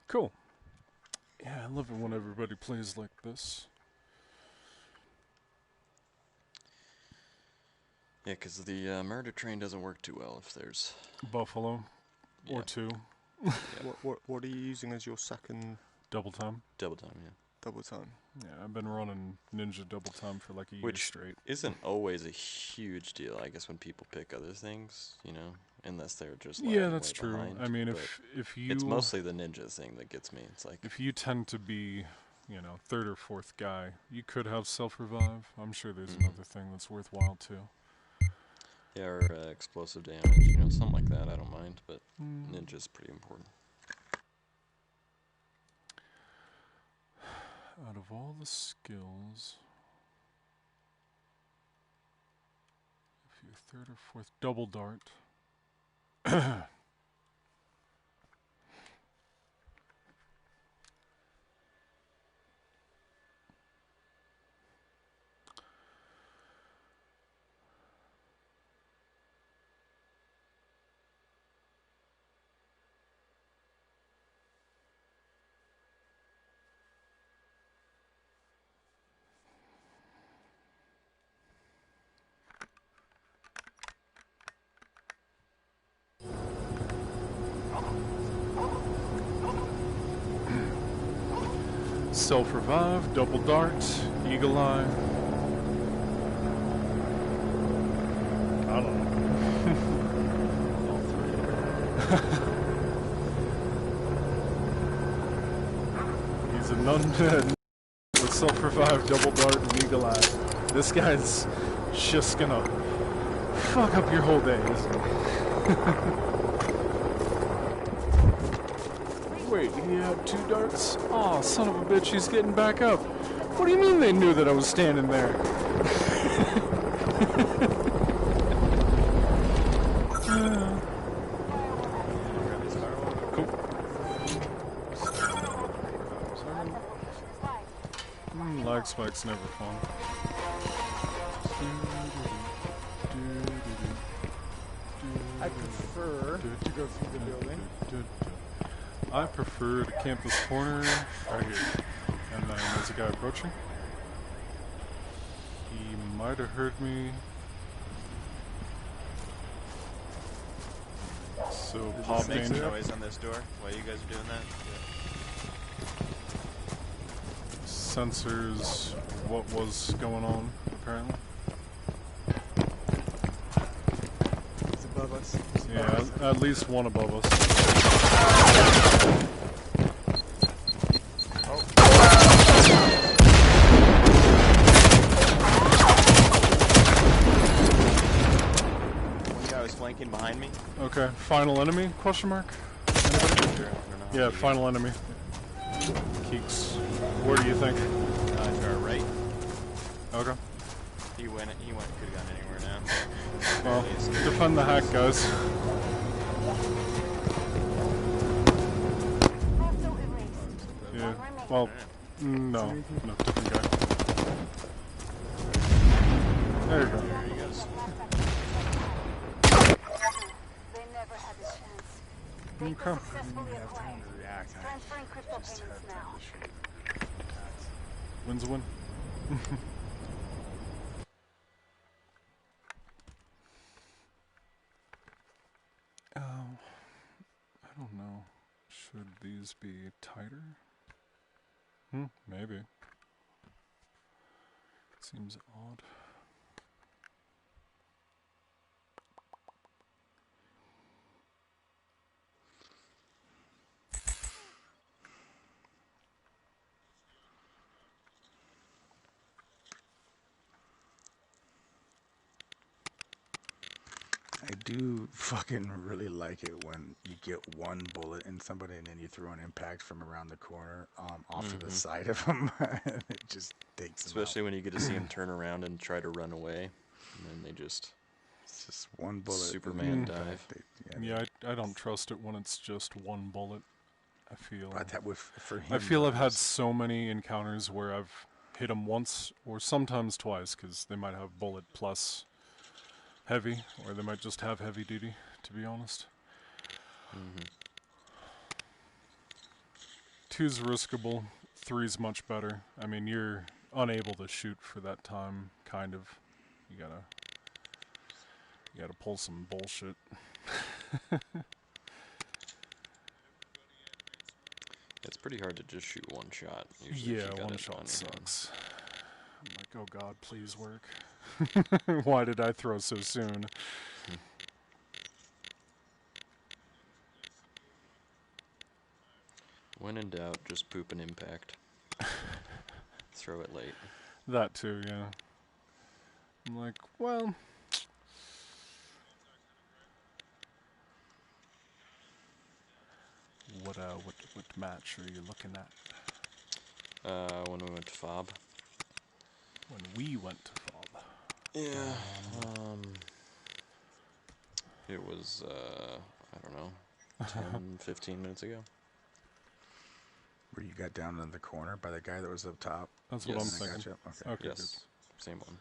Speaker 1: Cool. Yeah, I love it when everybody plays like this.
Speaker 3: Yeah, because the murder train doesn't work too well if there's
Speaker 1: Buffalo. Or two.
Speaker 3: Yeah.
Speaker 10: What are you using as your second
Speaker 1: Double time.
Speaker 3: Double time, yeah.
Speaker 10: double time?
Speaker 1: Yeah, I've been running Ninja double time for like a year straight.
Speaker 3: Isn't always a huge deal, I guess, when people pick other things, you know, unless they're just like
Speaker 1: yeah, that's
Speaker 3: way
Speaker 1: true.
Speaker 3: behind,
Speaker 1: I mean, if you
Speaker 3: it's mostly the ninja thing that gets me. It's like
Speaker 1: if you tend to be, you know, third or fourth guy, you could have self-revive. I'm sure there's another thing that's worthwhile too.
Speaker 3: yeah, or explosive damage, you know, something like that. I don't mind, but ninja's pretty important.
Speaker 1: Out of all the skills, if you're third or fourth, double dart. Self-revive, double dart, eagle eye. I don't know. All three. He's a nun with self-revive, double dart, and eagle eye. This guy's just gonna fuck up your whole day, isn't he? Wait, he had two darts? Aw, son of a bitch, he's getting back up. What do you mean they knew that I was standing there? Cool. Lag spike's never fun.
Speaker 2: I prefer to go through the building.
Speaker 1: I prefer to camp this corner right here. And then there's a guy approaching. He might have heard me. So pop
Speaker 9: Makes
Speaker 1: danger.
Speaker 9: noise on this door while you guys are doing that.
Speaker 1: Sensors, what was going on, apparently.
Speaker 10: It's above us.
Speaker 1: Yeah, At least one above us.
Speaker 9: One guy was flanking behind me.
Speaker 1: Okay, final enemy? Question mark? Anybody?
Speaker 9: Sure.
Speaker 1: Yeah, final enemy. Keeks. Where do you think?
Speaker 9: To our right.
Speaker 1: Okay.
Speaker 9: He went. Could have gone anywhere now.
Speaker 1: Well, defend the hack, guys. Yeah. Well, no, different guy. There you go.
Speaker 9: There he goes.
Speaker 7: They never had a chance.
Speaker 1: Okay.
Speaker 7: Successfully acquired. Transferring crypto payments now.
Speaker 1: Win's a win. I don't know. Should these be tighter? Maybe. Seems odd.
Speaker 2: I do fucking really like it when you get one bullet in somebody and then you throw an impact from around the corner off to the side of them. It just takes them
Speaker 3: Especially when you get to see them turn around and try to run away, and then they just...
Speaker 2: It's just one bullet.
Speaker 3: Superman dive.
Speaker 1: Yeah, I don't trust it when it's just one bullet. I feel...
Speaker 2: But that would, for him,
Speaker 1: I feel I've had so many encounters where I've hit them once or sometimes twice, because they might have bullet plus heavy, or they might just have heavy duty, to be honest. 2's riskable, 3's much better. I mean, you're unable to shoot for that time, kind of. You gotta pull some bullshit.
Speaker 3: It's pretty hard to just shoot one shot. Usually if you
Speaker 1: Yeah,
Speaker 3: got
Speaker 1: one
Speaker 3: it
Speaker 1: shot
Speaker 3: on your
Speaker 1: sucks. I'm like, oh god, please work. Why did I throw so soon?
Speaker 3: When in doubt, just poop an impact. Throw it late.
Speaker 1: That too, yeah. I'm like, well... What match are you looking at?
Speaker 3: When we went to FOB.
Speaker 1: When we went to FOB.
Speaker 3: Yeah. It was, I don't know, 10, 15 minutes ago.
Speaker 2: Where you got down in the corner by the guy that was up top?
Speaker 1: That's what I'm thinking.
Speaker 2: Gotcha.
Speaker 1: Okay,
Speaker 3: Yes,
Speaker 1: good.
Speaker 3: same one.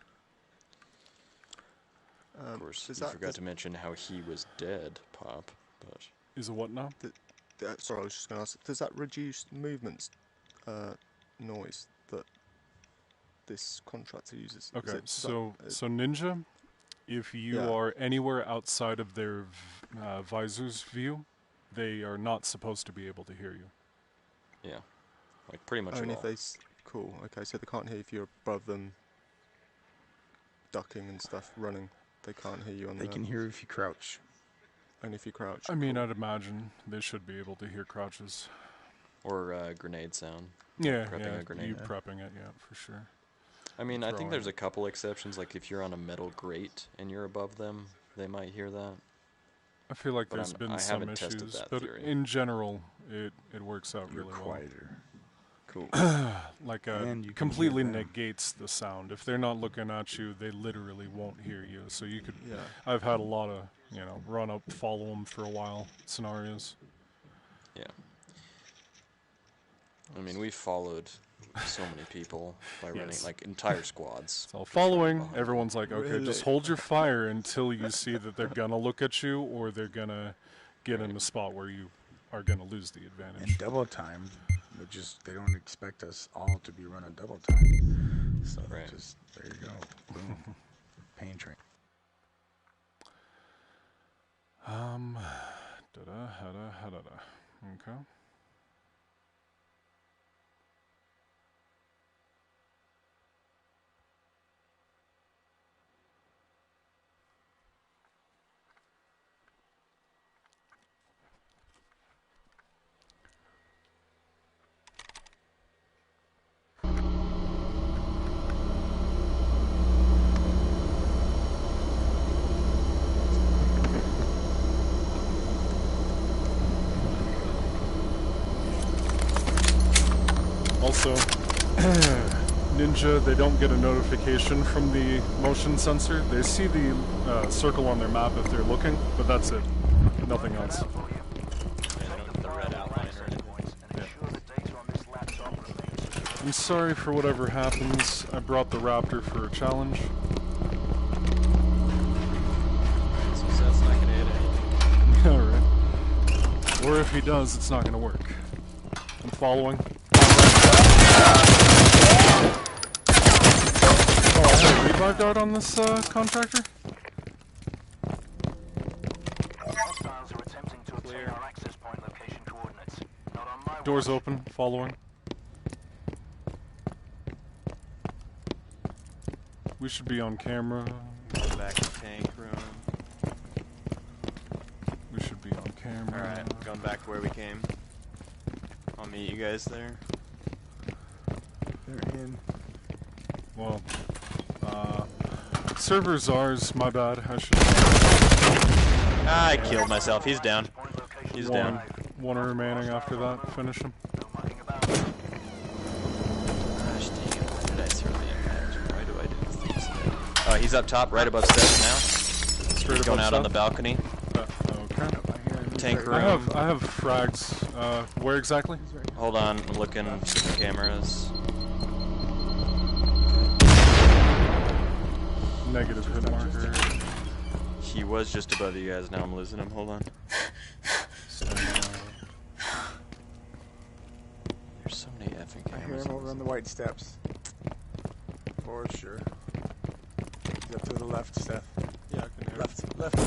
Speaker 3: Of course,
Speaker 10: Does
Speaker 3: you
Speaker 10: that-
Speaker 3: forgot
Speaker 10: does-
Speaker 3: to mention how he was dead, Pop, but...
Speaker 1: Is it what now?
Speaker 10: Sorry, I was just going to ask. Does that reduce movement noise that this contractor uses?
Speaker 1: Okay, so Ninja, if you
Speaker 10: Yeah.
Speaker 1: are anywhere outside of their visor's view, they are not supposed to be able to hear you.
Speaker 3: Yeah, like pretty much
Speaker 10: only
Speaker 3: at
Speaker 10: if
Speaker 3: all.
Speaker 10: they cool. Okay, so they can't hear if you're above them, ducking and stuff, running. They can't hear you on.
Speaker 2: They can hear if you crouch.
Speaker 10: Only if you crouch.
Speaker 1: I mean, I'd imagine they should be able to hear crouches.
Speaker 3: Or grenade sound.
Speaker 1: Yeah,
Speaker 3: Prepping
Speaker 1: yeah,
Speaker 3: a grenade.
Speaker 1: you prepping it, yeah, for sure.
Speaker 3: I mean, I think
Speaker 1: Throwing
Speaker 3: there's
Speaker 1: it.
Speaker 3: a couple exceptions, like if you're on a metal grate and you're above them, they might hear that.
Speaker 1: I feel like
Speaker 3: But
Speaker 1: there's been
Speaker 3: I
Speaker 1: some
Speaker 3: haven't tested
Speaker 1: issues,
Speaker 3: that
Speaker 1: but
Speaker 3: theory.
Speaker 1: in general, it works out
Speaker 2: You're
Speaker 1: really well.
Speaker 2: quieter.
Speaker 10: Cool.
Speaker 1: Like,
Speaker 2: And you can
Speaker 1: completely
Speaker 2: hear them.
Speaker 1: negates the sound. If they're not looking at you, they literally won't hear you. So you could...
Speaker 10: Yeah.
Speaker 1: I've had a lot of, run up, follow them for a while scenarios.
Speaker 3: Yeah. I mean, we followed so many people by running,
Speaker 1: Yes.
Speaker 3: like, entire squads.
Speaker 1: So following,
Speaker 3: behind
Speaker 1: everyone's like, okay, just hold your fire until you see that they're going to look at you or they're going to get in a spot where you are going to lose the advantage.
Speaker 2: And double time, they don't expect us all to be running double time. So
Speaker 3: Right.
Speaker 2: just, there you go. Boom. Pain train.
Speaker 1: Okay. Also, Ninja, they don't get a notification from the motion sensor. They see the circle on their map if they're looking, but that's it. Nothing else.
Speaker 9: The red outline or anything.
Speaker 1: I'm sorry for whatever happens. I brought the Raptor for a challenge.
Speaker 9: So that's not gonna hit anything.
Speaker 1: Alright. Or if he does, it's not gonna work. I'm following. Oh, I had a revive dart on this contractor?
Speaker 9: Clear.
Speaker 1: Doors open, following. We should be on camera.
Speaker 9: Back to tank room.
Speaker 1: We should be on camera.
Speaker 9: Alright, going back to where we came. I'll meet you guys there.
Speaker 2: They're in.
Speaker 1: Well, server's ours, my bad. I should.
Speaker 9: Ah, I killed myself. He's down. He's down.
Speaker 1: One remaining after that. Finish him.
Speaker 9: Gosh dang it, why did I throw the impact? Why do I do things today? Oh, he's up top, right above steps now.
Speaker 1: Straight
Speaker 9: He's going
Speaker 1: above
Speaker 9: out on the
Speaker 1: step?
Speaker 9: balcony.
Speaker 1: Okay.
Speaker 9: Tank room.
Speaker 1: I have frags. Where exactly?
Speaker 9: Hold on, I'm looking at the cameras.
Speaker 1: Negative hit marker.
Speaker 9: He was just above you guys, now I'm losing him. Hold on. There's so many effing
Speaker 2: I hear
Speaker 9: cameras.
Speaker 2: him over on the white steps. For sure. He's up to the left, Seth.
Speaker 10: Yeah, I can hear
Speaker 2: Left.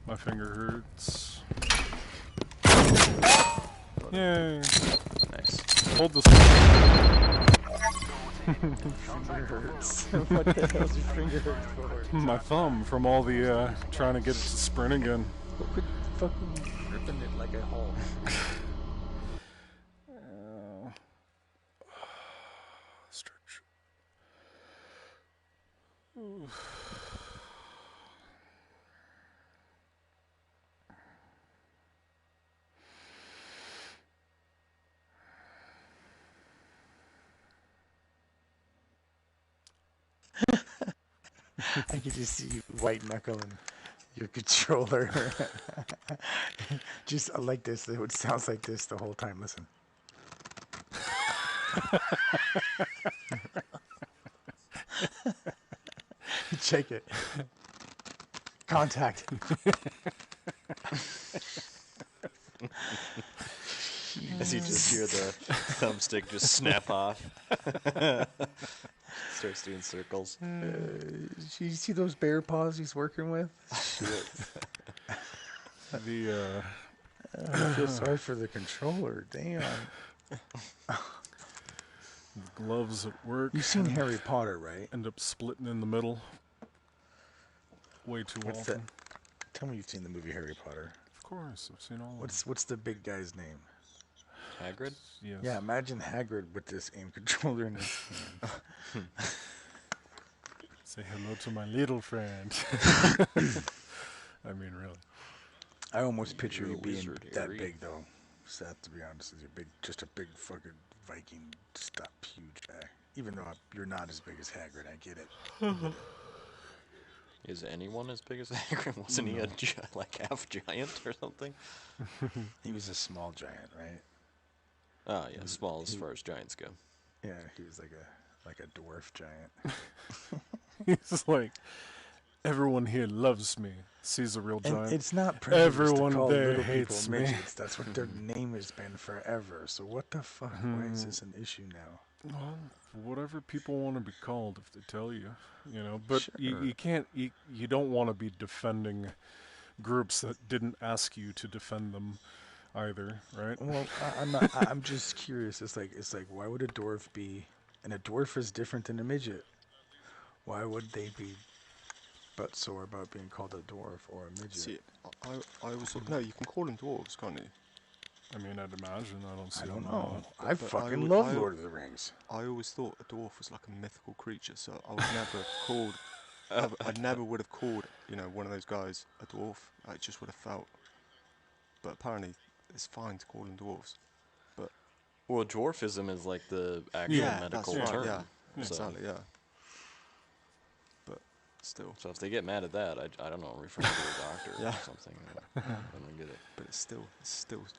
Speaker 1: My finger hurts. Yay.
Speaker 9: Nice.
Speaker 1: Hold this
Speaker 2: Finger hurts. What the hell's your finger hurt for?
Speaker 1: My thumb from all the trying to get it to sprint again.
Speaker 2: Quit fucking ripping it like a hole.
Speaker 1: Stretch.
Speaker 2: I can just see you white knuckling your controller. Just like this. It sounds like this the whole time. Listen. Check it. Contact.
Speaker 3: As you just hear the thumbstick just snap off. Starts doing circles.
Speaker 2: You see those bear paws he's working with? Shit. I feel sorry for the controller. Damn.
Speaker 1: The gloves at work.
Speaker 2: You've seen Harry Potter, right?
Speaker 1: End up splitting in the middle. Way too
Speaker 2: What's
Speaker 1: often.
Speaker 2: that? Tell me you've seen the movie Harry Potter.
Speaker 1: Of course, I've seen all of them.
Speaker 2: What's the big guy's name?
Speaker 3: Hagrid?
Speaker 1: Yes.
Speaker 2: Yeah, imagine Hagrid with this aim controller in his hand.
Speaker 1: Say hello to my little friend. I mean, really.
Speaker 2: I almost picture
Speaker 3: You're
Speaker 2: you
Speaker 3: a
Speaker 2: being
Speaker 3: wizard,
Speaker 2: that
Speaker 3: Harry.
Speaker 2: big, though. Seth, to be honest with you, just a big fucking Viking stuff, huge guy. Even though you're not as big as Hagrid, I get it.
Speaker 3: Is anyone as big as Hagrid? Wasn't he a like half giant or something?
Speaker 2: He was a small giant, right?
Speaker 3: Oh yeah, small as far as giants go.
Speaker 2: Yeah, he was like a dwarf giant.
Speaker 1: He's like, everyone here loves me. Sees a real giant.
Speaker 2: And it's not prejudice
Speaker 1: Everyone
Speaker 2: to call
Speaker 1: there
Speaker 2: little
Speaker 1: hates
Speaker 2: people
Speaker 1: me.
Speaker 2: midgets. That's what their name has been forever. So what the fuck? Why is this an issue now?
Speaker 1: Well, whatever people want to be called, if they tell you, you know. But you can't. You don't want to be defending groups that didn't ask you to defend them, either, right?
Speaker 2: Well, I'm not. I'm just curious. It's like why would a dwarf be? And a dwarf is different than a midget. Why would they be butt sore about being called a dwarf or a midget?
Speaker 10: See, I always thought, no, you can call them dwarves, can't you?
Speaker 1: I mean, I'd imagine. I don't see.
Speaker 2: I don't
Speaker 1: them
Speaker 2: know.
Speaker 1: not.
Speaker 2: I
Speaker 10: But
Speaker 2: fucking
Speaker 10: I-
Speaker 2: love
Speaker 10: I-
Speaker 2: Lord of the Rings.
Speaker 10: I always thought a dwarf was like a mythical creature, so I would never have called. I never would have called, one of those guys a dwarf. I just would have felt. But apparently, it's fine to call them dwarves. But
Speaker 3: Well, dwarfism is like the actual
Speaker 10: yeah,
Speaker 3: medical
Speaker 10: that's right.
Speaker 3: term.
Speaker 10: Yeah,
Speaker 3: So,
Speaker 10: exactly. Yeah. But still,
Speaker 3: so if they get mad at that, I don't know, refer to a doctor
Speaker 10: Yeah.
Speaker 3: or something. I don't get it.
Speaker 10: but it still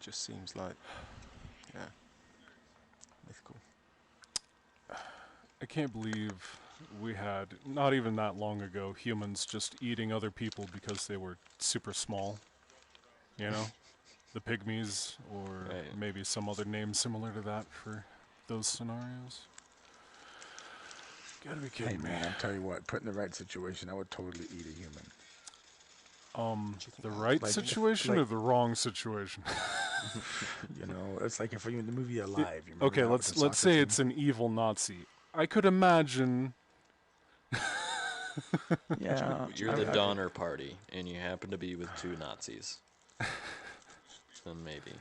Speaker 10: just seems like, yeah, mythical.
Speaker 1: I can't believe we had, not even that long ago, humans just eating other people because they were super small. You know? The pygmies, or
Speaker 3: Right.
Speaker 1: maybe some other name similar to that for those scenarios. Gotta be
Speaker 2: Hey
Speaker 1: kidding me.
Speaker 2: man, I'll tell you what. Put in the right situation, I would totally eat a human.
Speaker 1: The right
Speaker 2: Like,
Speaker 1: situation
Speaker 2: like-
Speaker 1: or the wrong situation?
Speaker 2: You know, it's like if you're in the movie Alive. You remember
Speaker 1: Okay,
Speaker 2: that with the
Speaker 1: let's
Speaker 2: soccer
Speaker 1: say
Speaker 2: team?
Speaker 1: it's an evil Nazi. I could imagine.
Speaker 2: Yeah.
Speaker 3: You're the Donner Party, and you happen to be with two Nazis. Then maybe.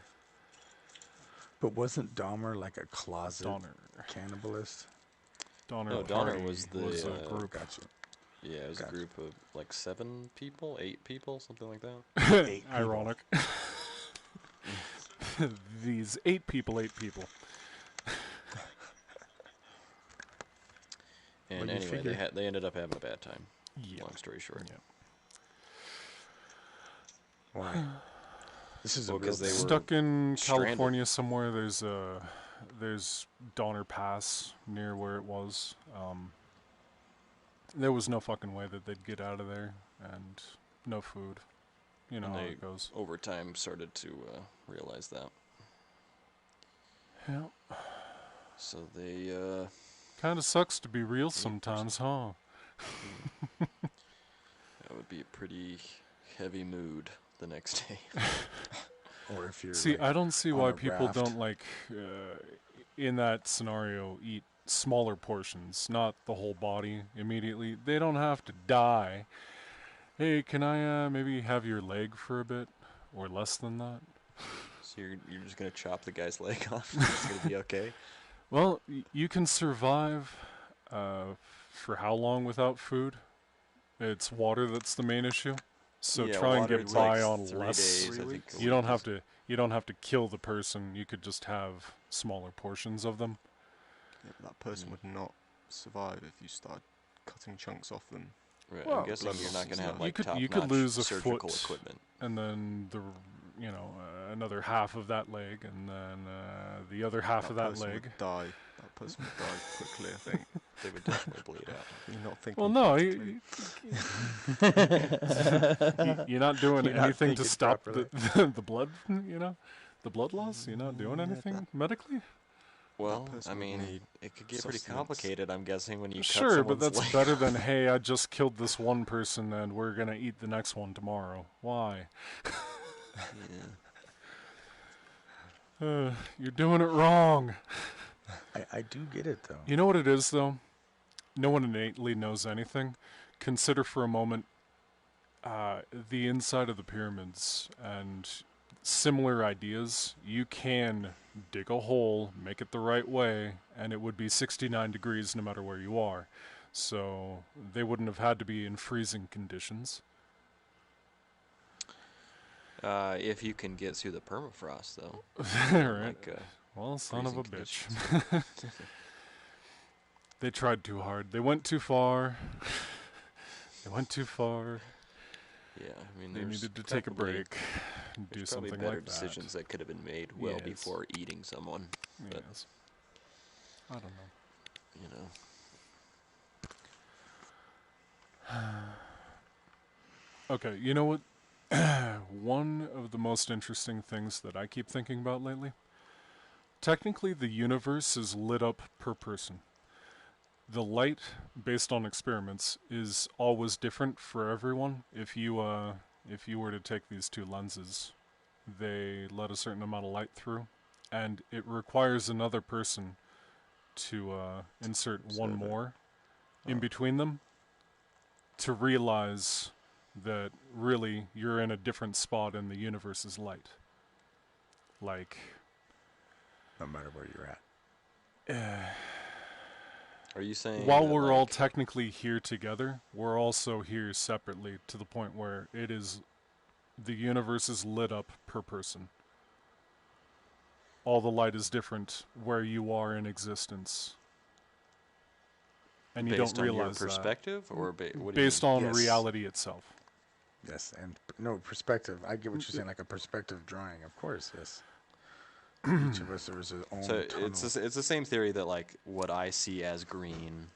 Speaker 2: But wasn't Dahmer like a closet
Speaker 1: Donner.
Speaker 2: cannibalist?
Speaker 1: Donner
Speaker 3: No, Donner
Speaker 1: Party
Speaker 3: was the
Speaker 1: a group.
Speaker 2: Gotcha.
Speaker 3: Yeah, it was
Speaker 2: Gotcha.
Speaker 3: a group of like 7 people, 8 people, something like that.
Speaker 2: 8 people.
Speaker 1: Ironic. These 8 people.
Speaker 3: And
Speaker 2: Well, you
Speaker 3: anyway,
Speaker 2: figure-
Speaker 3: they ended up having a bad time.
Speaker 1: Yeah.
Speaker 3: Long story short.
Speaker 1: Yeah.
Speaker 2: Why? This is
Speaker 3: Well,
Speaker 2: a real
Speaker 3: 'cause they
Speaker 2: thing.
Speaker 3: were
Speaker 1: Stuck in
Speaker 3: stranded.
Speaker 1: California somewhere. There's Donner Pass near where it was. There was no fucking way that they'd get out of there, and no food. You know
Speaker 3: And
Speaker 1: how
Speaker 3: they,
Speaker 1: it goes.
Speaker 3: over time, started to realize that.
Speaker 1: Yeah.
Speaker 3: So they,
Speaker 1: Kind of sucks to be real sometimes, huh?
Speaker 3: that would be a pretty heavy mood the next day.
Speaker 2: Or if you're
Speaker 1: See,
Speaker 2: like,
Speaker 1: I don't see
Speaker 2: on
Speaker 1: why
Speaker 2: a
Speaker 1: people
Speaker 2: raft.
Speaker 1: don't in that scenario, eat smaller portions, not the whole body immediately. They don't have to die. Hey, can I maybe have your leg for a bit, or less than that?
Speaker 3: So you're just gonna chop the guy's leg off? It's gonna be okay?
Speaker 1: Well, you can survive for how long without food? It's water that's the main issue. So
Speaker 3: Yeah,
Speaker 1: try and
Speaker 3: water,
Speaker 1: get
Speaker 3: it's
Speaker 1: by
Speaker 3: like
Speaker 1: on
Speaker 3: 3
Speaker 1: less.
Speaker 3: days, I think, a
Speaker 1: You don't
Speaker 3: week
Speaker 1: have
Speaker 3: is-
Speaker 1: to. You don't have to kill the person. You could just have smaller portions of them.
Speaker 10: Yeah, but that person would not survive if you started cutting chunks off them.
Speaker 3: Right,
Speaker 1: Well,
Speaker 3: I'm guessing you're not gonna have
Speaker 1: you
Speaker 3: like
Speaker 1: could
Speaker 3: top-notch
Speaker 1: lose a
Speaker 3: surgical
Speaker 1: foot,
Speaker 3: equipment.
Speaker 1: and then another half of that leg, and then the other half of that
Speaker 10: person
Speaker 1: leg.
Speaker 10: would die. That person would die quickly, I think.
Speaker 3: They would definitely bleed out.
Speaker 10: You're not thinking
Speaker 1: Well, no,
Speaker 10: practically.
Speaker 1: you're not doing
Speaker 2: You're not
Speaker 1: anything to
Speaker 2: thinking
Speaker 1: stop
Speaker 2: properly.
Speaker 1: the blood. The blood loss. You're not doing anything medically.
Speaker 3: Well,
Speaker 10: person
Speaker 3: I
Speaker 10: would
Speaker 3: mean,
Speaker 10: need
Speaker 3: it could get pretty
Speaker 10: sustenance.
Speaker 3: complicated, I'm guessing, when you cut
Speaker 1: Sure, but
Speaker 3: someone's
Speaker 1: that's
Speaker 3: leg
Speaker 1: better
Speaker 3: off.
Speaker 1: than, hey, I just killed this one person and we're gonna eat the next one tomorrow. Why? You're doing it wrong.
Speaker 2: I do get it though.
Speaker 1: You know what it is, though? No one innately knows anything. Consider for a moment the inside of the pyramids and similar ideas. You can dig a hole, make it the right way, and it would be 69 degrees no matter where you are. So they wouldn't have had to be in freezing conditions.
Speaker 3: If you can get through the permafrost, though.
Speaker 1: Right.
Speaker 3: Like,
Speaker 1: Well, son of a
Speaker 3: freezing
Speaker 1: bitch. They tried too hard. They went too far. They went too far.
Speaker 3: yeah, I mean,
Speaker 1: They
Speaker 3: there's
Speaker 1: needed to take a
Speaker 3: probably-
Speaker 1: break and do
Speaker 3: there's probably
Speaker 1: something
Speaker 3: better
Speaker 1: like that.
Speaker 3: decisions that could have been made well
Speaker 1: Yes.
Speaker 3: before eating someone. But,
Speaker 1: Yes. I don't know.
Speaker 3: you know.
Speaker 1: Okay, you know what? One of the most interesting things that I keep thinking about lately. Technically, the universe is lit up per person. The light, based on experiments, is always different for everyone. If you were to take these two lenses, they let a certain amount of light through, and it requires another person to insert one
Speaker 10: Observe it.
Speaker 1: more in between them to realize that really you're in a different spot in the universe's light. Like,
Speaker 2: No matter where you're at.
Speaker 3: Are you saying
Speaker 1: while
Speaker 3: that,
Speaker 1: we're all
Speaker 3: like,
Speaker 1: technically here together, we're also here separately to the point where it is the universe is lit up per person. all the light is different where you are in existence. And you
Speaker 3: Based
Speaker 1: don't
Speaker 3: on your
Speaker 1: realize
Speaker 3: perspective, or what do you
Speaker 1: based
Speaker 3: mean?
Speaker 1: on
Speaker 2: Yes.
Speaker 1: reality itself.
Speaker 2: Yes, and no perspective. I get what you're saying, like a perspective drawing. Of course, yes. Each of us has his own
Speaker 3: So
Speaker 2: tunnel.
Speaker 3: it's the same theory that like what I see as green,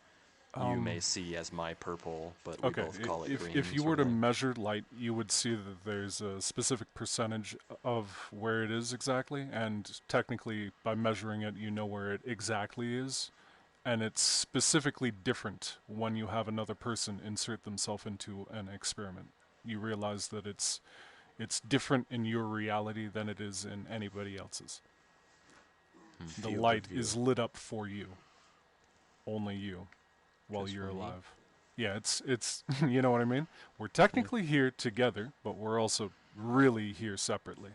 Speaker 3: you may see as my purple, but we
Speaker 1: Okay,
Speaker 3: both call it green.
Speaker 1: if you
Speaker 3: sort
Speaker 1: were
Speaker 3: of
Speaker 1: to
Speaker 3: thing.
Speaker 1: measure light, you would see that there's a specific percentage of where it is exactly, and technically by measuring it, you know where it exactly is, and it's specifically different when you have another person insert themselves into an experiment. You realize that it's different in your reality than it is in anybody else's. The
Speaker 2: Field of
Speaker 1: light
Speaker 2: view.
Speaker 1: is lit up for you, only you, while
Speaker 3: Just
Speaker 1: you're
Speaker 3: for me?
Speaker 1: alive. Yeah, it's you know what I mean? We're technically here together, but we're also really here separately.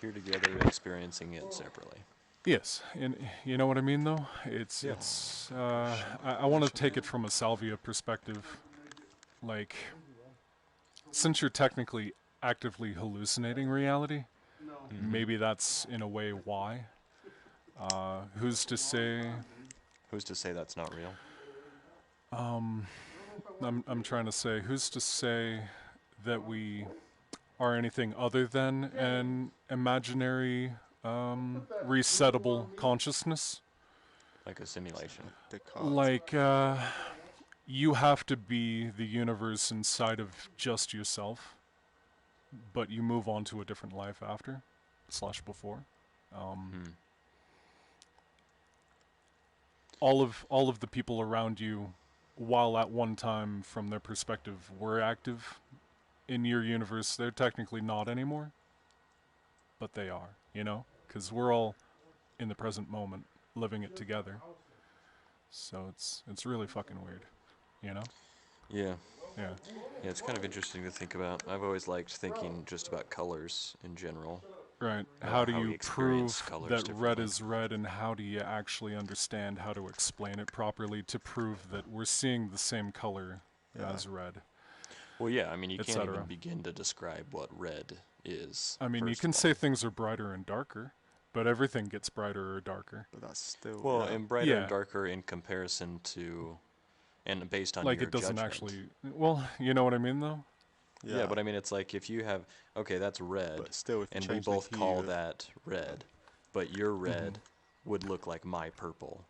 Speaker 3: Here together, experiencing it separately.
Speaker 1: Yes, and you know what I mean though?
Speaker 3: Yeah.
Speaker 1: I want to take it from a salvia perspective. Like, since you're technically actively hallucinating reality, maybe that's in a way why. Who's to say?
Speaker 3: Who's to say that's not real?
Speaker 1: I'm trying to say, who's to say that we are anything other than an imaginary, resettable consciousness?
Speaker 3: Like a simulation.
Speaker 10: Descartes.
Speaker 1: Like, you have to be the universe inside of just yourself, but you move on to a different life after, / before. All of the people around you, while at one time, from their perspective, were active in your universe, they're technically not anymore, but they are, you know? Because we're all in the present moment, living it together. So it's really fucking weird, you know?
Speaker 3: Yeah.
Speaker 1: Yeah.
Speaker 3: Yeah, it's kind of interesting to think about. I've always liked thinking just about colors in general.
Speaker 1: Right. How do
Speaker 3: how we
Speaker 1: you
Speaker 3: experience
Speaker 1: prove
Speaker 3: colors
Speaker 1: that red
Speaker 3: differently.
Speaker 1: is red, and how do you actually understand how to explain it properly to prove that we're seeing the same color as red?
Speaker 3: Well, yeah, I mean, you
Speaker 1: Et
Speaker 3: can't even
Speaker 1: cetera.
Speaker 3: begin to describe what red is.
Speaker 1: I mean, you
Speaker 3: first
Speaker 1: can
Speaker 3: of
Speaker 1: say
Speaker 3: all.
Speaker 1: things are brighter and darker, but everything gets brighter or darker.
Speaker 10: But that's still.
Speaker 3: Well,
Speaker 10: yeah.
Speaker 3: and brighter
Speaker 1: Yeah.
Speaker 3: and darker in comparison to, and based on
Speaker 1: Like,
Speaker 3: your
Speaker 1: it doesn't
Speaker 3: judgment.
Speaker 1: actually... Well, you know what I mean, though?
Speaker 3: Yeah, but I mean, it's like if you have, okay, that's red,
Speaker 10: But still, if you
Speaker 3: and we
Speaker 10: change the
Speaker 3: both
Speaker 10: hue
Speaker 3: call
Speaker 10: of-
Speaker 3: that red, but your red would look like my purple.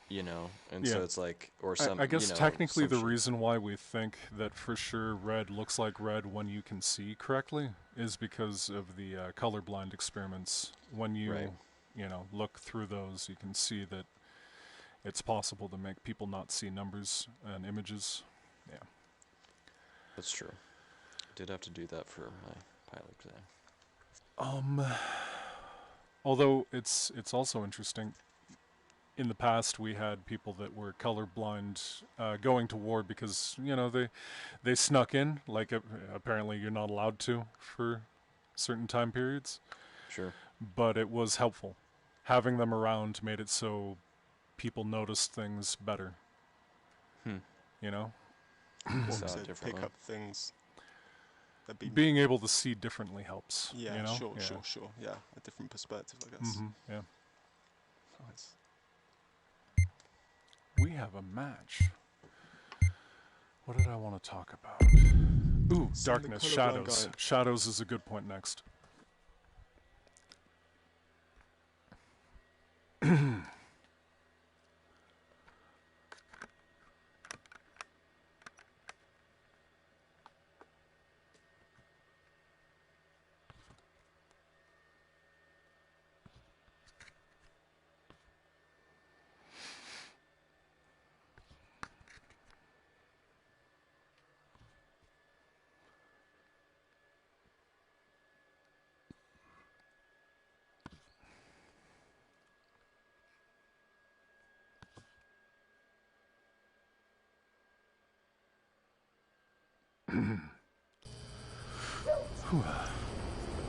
Speaker 3: You know, and so
Speaker 1: Yeah.
Speaker 3: it's like, or some.
Speaker 1: I guess
Speaker 3: you know,
Speaker 1: technically
Speaker 3: some
Speaker 1: the
Speaker 3: shit.
Speaker 1: reason why we think that for sure red looks like red when you can see correctly is because of the colorblind experiments. When you,
Speaker 3: Right.
Speaker 1: you know, look through those, you can see that it's possible to make people not see numbers and images. Yeah.
Speaker 3: That's true. I did have to do that for my pilot exam.
Speaker 1: Although it's also interesting. In the past, we had people that were colorblind going to war because, you know, they snuck in. Like, apparently you're not allowed to for certain time periods.
Speaker 3: Sure.
Speaker 1: But it was helpful. Having them around made it so people noticed things better. You know?
Speaker 10: What
Speaker 3: Saw
Speaker 10: was
Speaker 3: it
Speaker 10: it?
Speaker 3: differently.
Speaker 10: Pick up things. That'd be.
Speaker 1: Being able to see differently helps.
Speaker 10: Yeah,
Speaker 1: you know?
Speaker 10: sure. Yeah, a different perspective, I guess.
Speaker 1: Yeah.
Speaker 10: Nice.
Speaker 1: We have a match. What did I want to talk about? Ooh,
Speaker 10: Send the
Speaker 1: darkness,
Speaker 10: colourblind
Speaker 1: shadows.
Speaker 10: guy.
Speaker 1: Shadows is a good point next.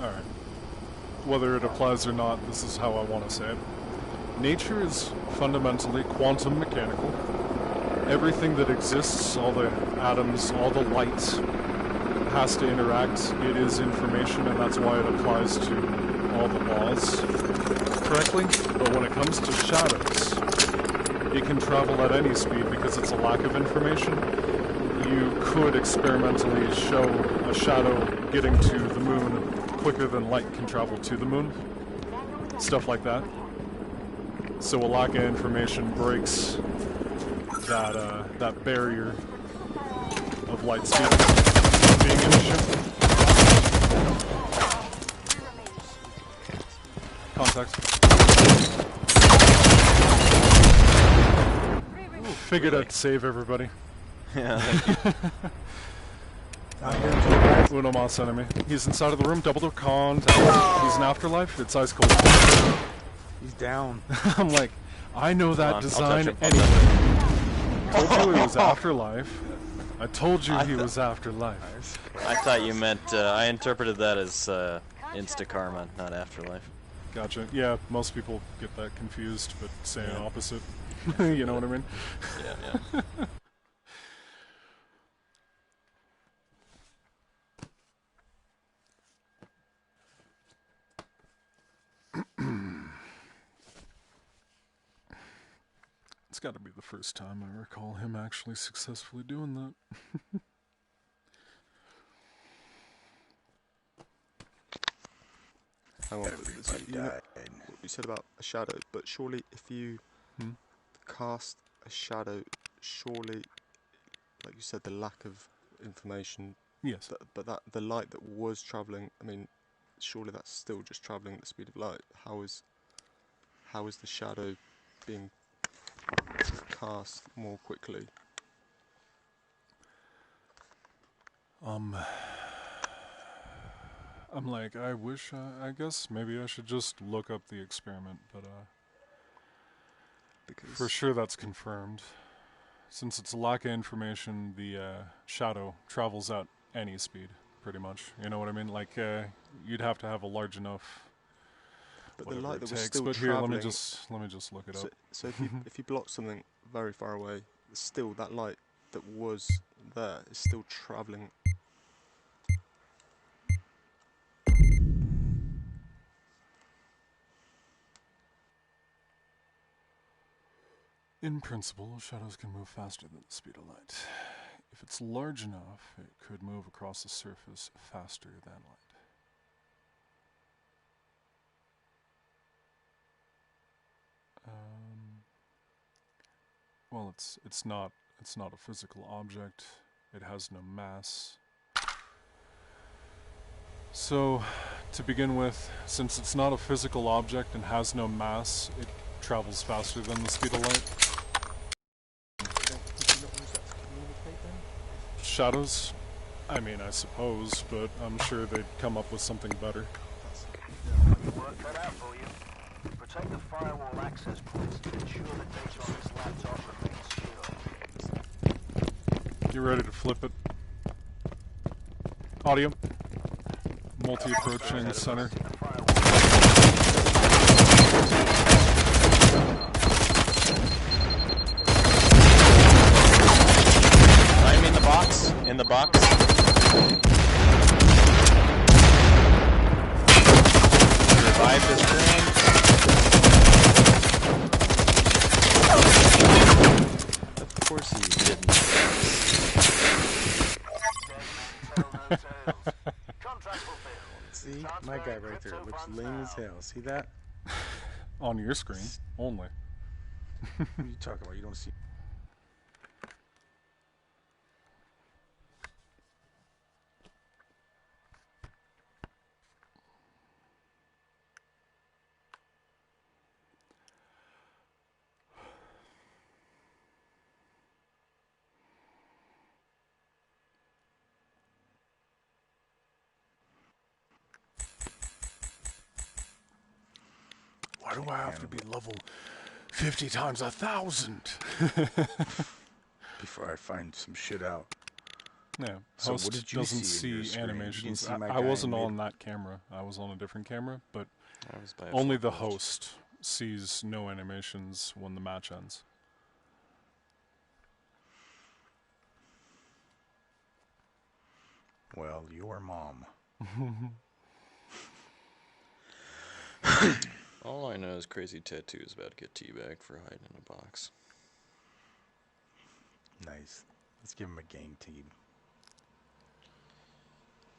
Speaker 1: Alright. Whether it applies or not, this is how I want to say it. Nature is fundamentally quantum mechanical. Everything that exists, all the atoms, all the light, has to interact. It is information, and that's why it applies to all the laws correctly, but when it comes to shadows, it can travel at any speed because it's a lack of information. You could experimentally show a shadow getting to the moon quicker than light can travel to the moon. Stuff like that. So a lack of information breaks that barrier of light speed being an issue. Contact. Figured I'd save everybody.
Speaker 9: Yeah.
Speaker 1: Uno mas enemy. He's inside of the room, double door contact. He's an afterlife, it's ice cold.
Speaker 2: He's down.
Speaker 1: I'm like, I know that
Speaker 9: I'll
Speaker 1: design
Speaker 9: touch him.
Speaker 1: anyway. Told you he was afterlife. I told you he was afterlife.
Speaker 9: I thought you meant, I interpreted that as insta-karma, not afterlife.
Speaker 1: Gotcha. Yeah, most people get that confused, but say an opposite. You know what I mean?
Speaker 9: Yeah, yeah.
Speaker 1: It's got to be the first time I recall him actually successfully doing that.
Speaker 10: Hang on, so you know what you said about a shadow, but surely if you cast a shadow, surely, like you said, the lack of information.
Speaker 1: Yes.
Speaker 10: But the light that was travelling, I mean, surely that's still just travelling at the speed of light. How is the shadow being cast more quickly?
Speaker 1: I'm like, I wish, I guess maybe I should just look up the experiment, but
Speaker 10: Because
Speaker 1: for sure that's confirmed. Since it's a lack of information, the shadow travels at any speed, pretty much. You know what I mean? Like, you'd have to have a large enough.
Speaker 10: But the
Speaker 1: whatever
Speaker 10: light
Speaker 1: it
Speaker 10: that was
Speaker 1: takes.
Speaker 10: still
Speaker 1: But here,
Speaker 10: travelling.
Speaker 1: let me just look it up.
Speaker 10: So if you block something very far away, still that light that was there is still travelling.
Speaker 1: In principle, shadows can move faster than the speed of light. If it's large enough, it could move across the surface faster than light. Well, it's not a physical object. It has no mass. So, to begin with, since it's not a physical object and has no mass, it travels faster than the speed of light. Shadows? I mean, I suppose, but I'm sure they'd come up with something better.
Speaker 6: Work cut out for you. Protect the firewall access points to ensure the data on this laptop remains secure.
Speaker 1: You ready to flip it? Audio. Multi-approaching center.
Speaker 9: I'm in the box. In the box. Revived his friend. Of course he didn't.
Speaker 2: See? My guy right there looks lame as hell. See that?
Speaker 1: On your screen, only.
Speaker 2: What are you talking about? You don't see...
Speaker 1: Why do I have to be level 50 times 1,000?
Speaker 2: Before I find some shit out.
Speaker 1: Yeah,
Speaker 2: So
Speaker 1: host
Speaker 2: what did you
Speaker 1: doesn't
Speaker 2: see in your
Speaker 1: see
Speaker 2: screen? You didn't
Speaker 1: animations.
Speaker 2: see my
Speaker 1: I
Speaker 2: guy
Speaker 1: wasn't
Speaker 2: in
Speaker 1: on
Speaker 2: mid-
Speaker 1: that camera. I was on a different camera, but
Speaker 9: I was by a
Speaker 1: only the
Speaker 9: forklift.
Speaker 1: host sees no animations when the match ends.
Speaker 2: Well, your mom.
Speaker 3: All I know is Crazy Tattoo is about to get teabagged for hiding in a box.
Speaker 2: Nice. Let's give him a gang team.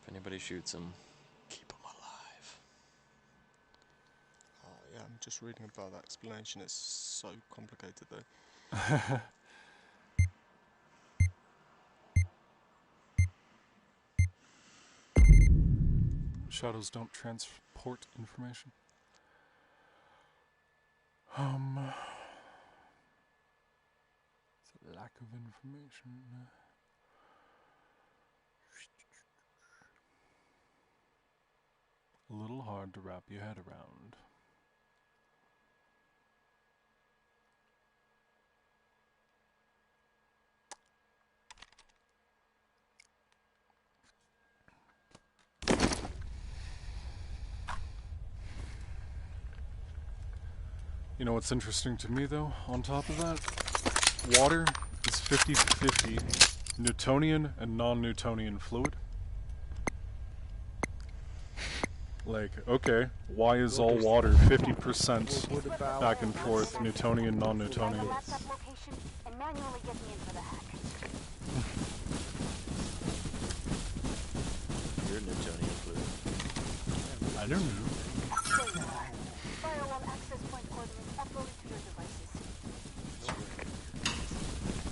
Speaker 3: If anybody shoots him, keep him alive.
Speaker 10: Oh, yeah, I'm just reading about that explanation. It's so complicated, though.
Speaker 1: Shadows don't transport information. It's a lack of information. A little hard to wrap your head around. You know what's interesting to me, though, on top of that? Water is 50-50 Newtonian and non-Newtonian fluid. Like, okay, why is all water 50% back and forth, Newtonian, non-Newtonian?
Speaker 3: You're Newtonian fluid.
Speaker 1: I don't know.
Speaker 7: Firewall access point coordinates uploaded to your devices.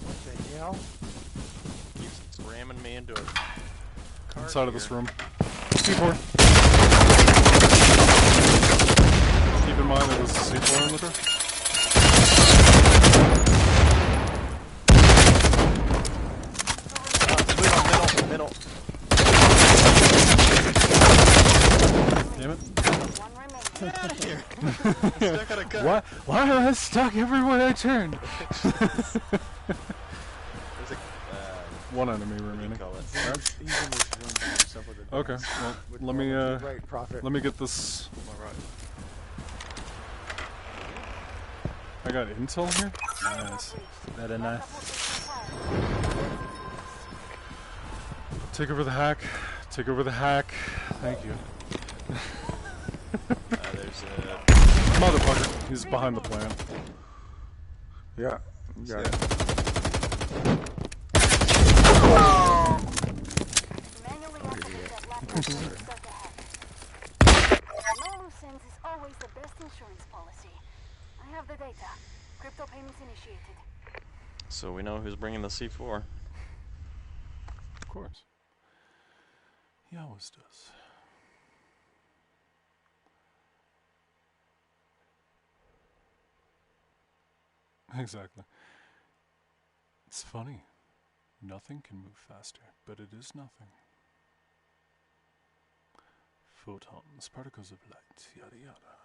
Speaker 8: What the hell?
Speaker 9: Keeps ramming me into a car.
Speaker 1: Inside of this room. C4. Keep in mind there was a C4 in the door.
Speaker 9: Middle.
Speaker 1: Damn it.
Speaker 9: Get out of here. Stuck on a car.
Speaker 1: Why am I stuck everywhere I turn?
Speaker 9: There's a
Speaker 1: One enemy remaining.
Speaker 9: call it.
Speaker 1: Okay, well, let me get this.
Speaker 9: Alright.
Speaker 1: I got intel here. Nice.
Speaker 2: That a nice.
Speaker 1: Take over the hack. Take over the hack. Thank you.
Speaker 9: There's a
Speaker 1: Motherfucker. He's behind the plant.
Speaker 2: Yeah, you got it.
Speaker 7: Manually activate that laptop. No loose ends is always the best insurance policy. I have the data. Crypto payments initiated.
Speaker 3: So we know who's bringing the C4.
Speaker 1: Of course. He always does. Exactly. It's funny. Nothing can move faster, but it is nothing. Photons, particles of light, yada yada.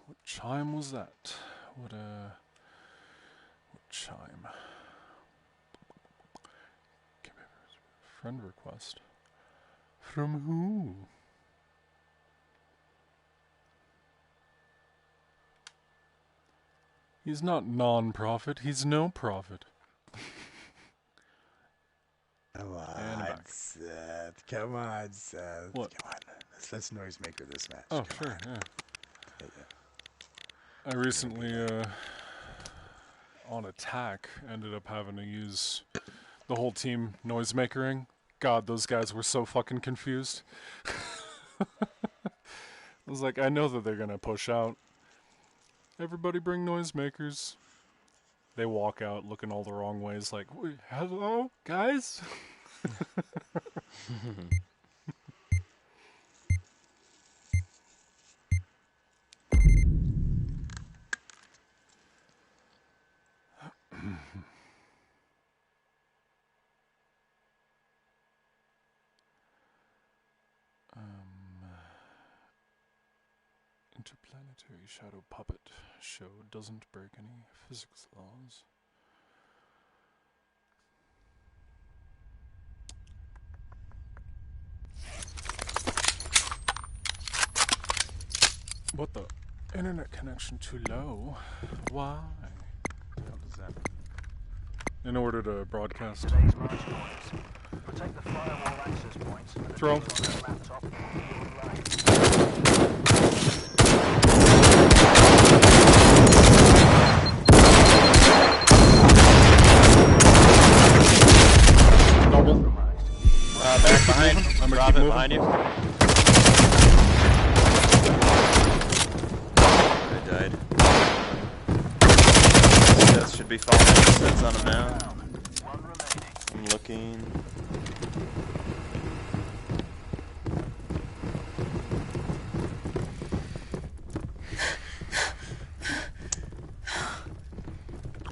Speaker 1: What chime was that? What chime? Friend request. From who? He's not non-profit, he's no profit.
Speaker 2: Come
Speaker 1: And
Speaker 2: on,
Speaker 1: back.
Speaker 2: Seth. Come on, Seth.
Speaker 1: What?
Speaker 2: Come on. Let's noisemaker this match.
Speaker 1: Oh,
Speaker 2: Come
Speaker 1: sure,
Speaker 2: on.
Speaker 1: yeah.
Speaker 2: Yeah.
Speaker 1: I recently, on attack, ended up having to use the whole team noisemakering. God, those guys were so fucking confused. I was like, I know that they're gonna push out. Everybody bring noisemakers. They walk out looking all the wrong ways, like, "Wait, hello, guys?" Interplanetary shadow puppet show doesn't break any physics laws. What the? Internet connection too low? Why?
Speaker 2: How does that?
Speaker 1: In order to broadcast.
Speaker 6: Today's march orders. Protect the firewall access points and the
Speaker 1: Throw.
Speaker 6: data on that laptop. You would like.
Speaker 9: Behind you. I died. That should be falling. That's on him now. I'm looking.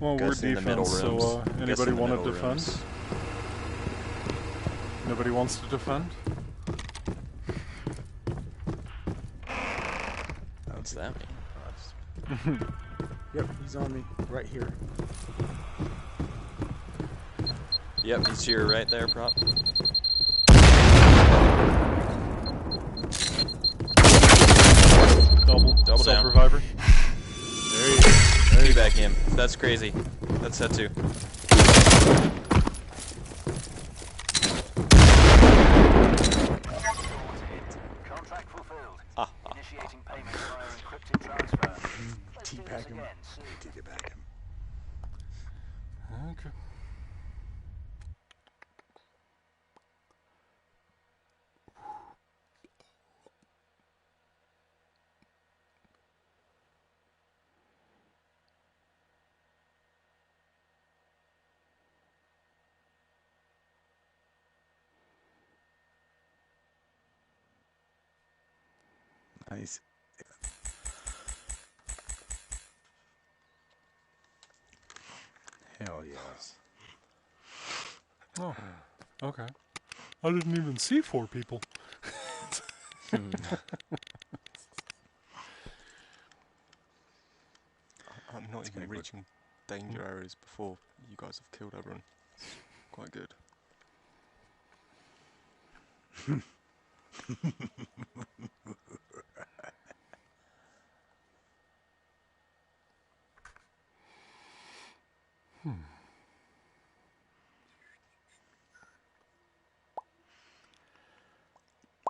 Speaker 1: Well, we're
Speaker 9: Guessing the middle
Speaker 1: defense, so
Speaker 9: rooms.
Speaker 1: anybody
Speaker 9: Guessing the
Speaker 1: want to
Speaker 9: middle
Speaker 1: defend?
Speaker 9: rooms.
Speaker 1: Nobody wants to defend?
Speaker 9: What's that mean?
Speaker 2: Yep, he's on me right here.
Speaker 9: Yep, he's to your right there, prop.
Speaker 1: Double
Speaker 9: down.
Speaker 1: Self-reviver.
Speaker 9: There you go. Back him. That's crazy. That's set two.
Speaker 6: Contract fulfilled. Initiating payment via encrypted transfer.
Speaker 2: T-pack him. Take it back him.
Speaker 1: Okay.
Speaker 2: Nice. Hell yes.
Speaker 1: Oh, okay. I didn't even see 4 people.
Speaker 10: I'm not even reaching danger areas before you guys have killed everyone. It's quite good.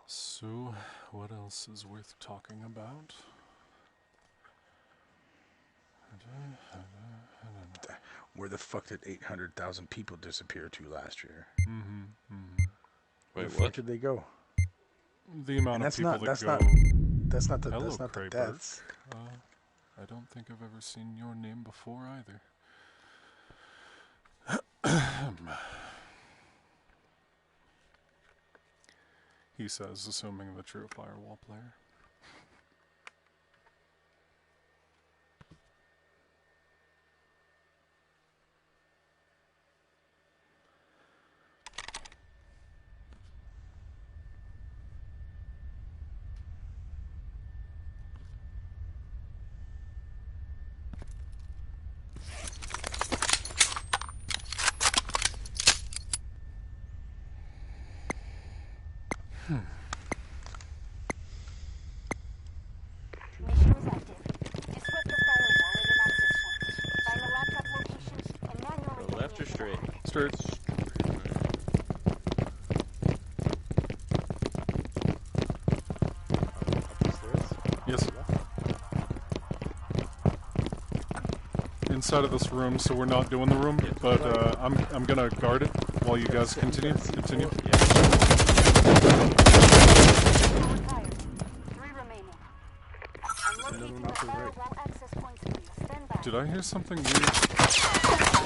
Speaker 1: So, what else is worth talking about?
Speaker 2: Where the fuck did 800,000 people disappear to last year?
Speaker 9: Wait,
Speaker 2: Where the
Speaker 9: what?
Speaker 2: fuck did they go?
Speaker 1: The amount
Speaker 2: And
Speaker 1: of
Speaker 2: that's
Speaker 1: people
Speaker 2: not.
Speaker 1: that
Speaker 2: That's
Speaker 1: go.
Speaker 2: not. That's not the.
Speaker 1: Hello,
Speaker 2: That's not the
Speaker 1: Crayberg.
Speaker 2: deaths.
Speaker 1: I don't think I've ever seen your name before either. He says, assuming the true Firewall player.
Speaker 7: Mission is active. Disrupt the firewall at an access point. Find the laptop locations and manually
Speaker 9: Go left or straight?
Speaker 1: Straight. Yes. Inside of this room, so we're not doing the room, but I'm gonna guard it while you guys continue. Continue.
Speaker 7: Tired. 3 remaining. I'm locating the firewall access points for you. Stand by.
Speaker 1: Did I hear something weird?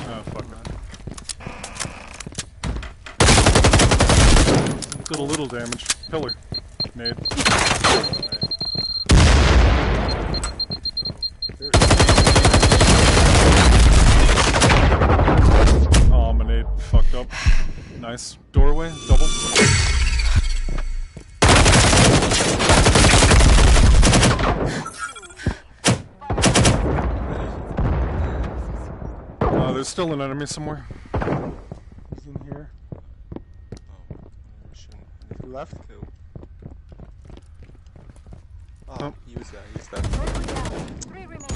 Speaker 1: Oh, fuck that. Did a little damage. Pillar. Nade. Oh, my nade fucked up. Nice. Doorway. Double. There's still an enemy somewhere.
Speaker 2: He's in here. Left.
Speaker 10: Oh, he was there. He's there.
Speaker 7: 3 remaining.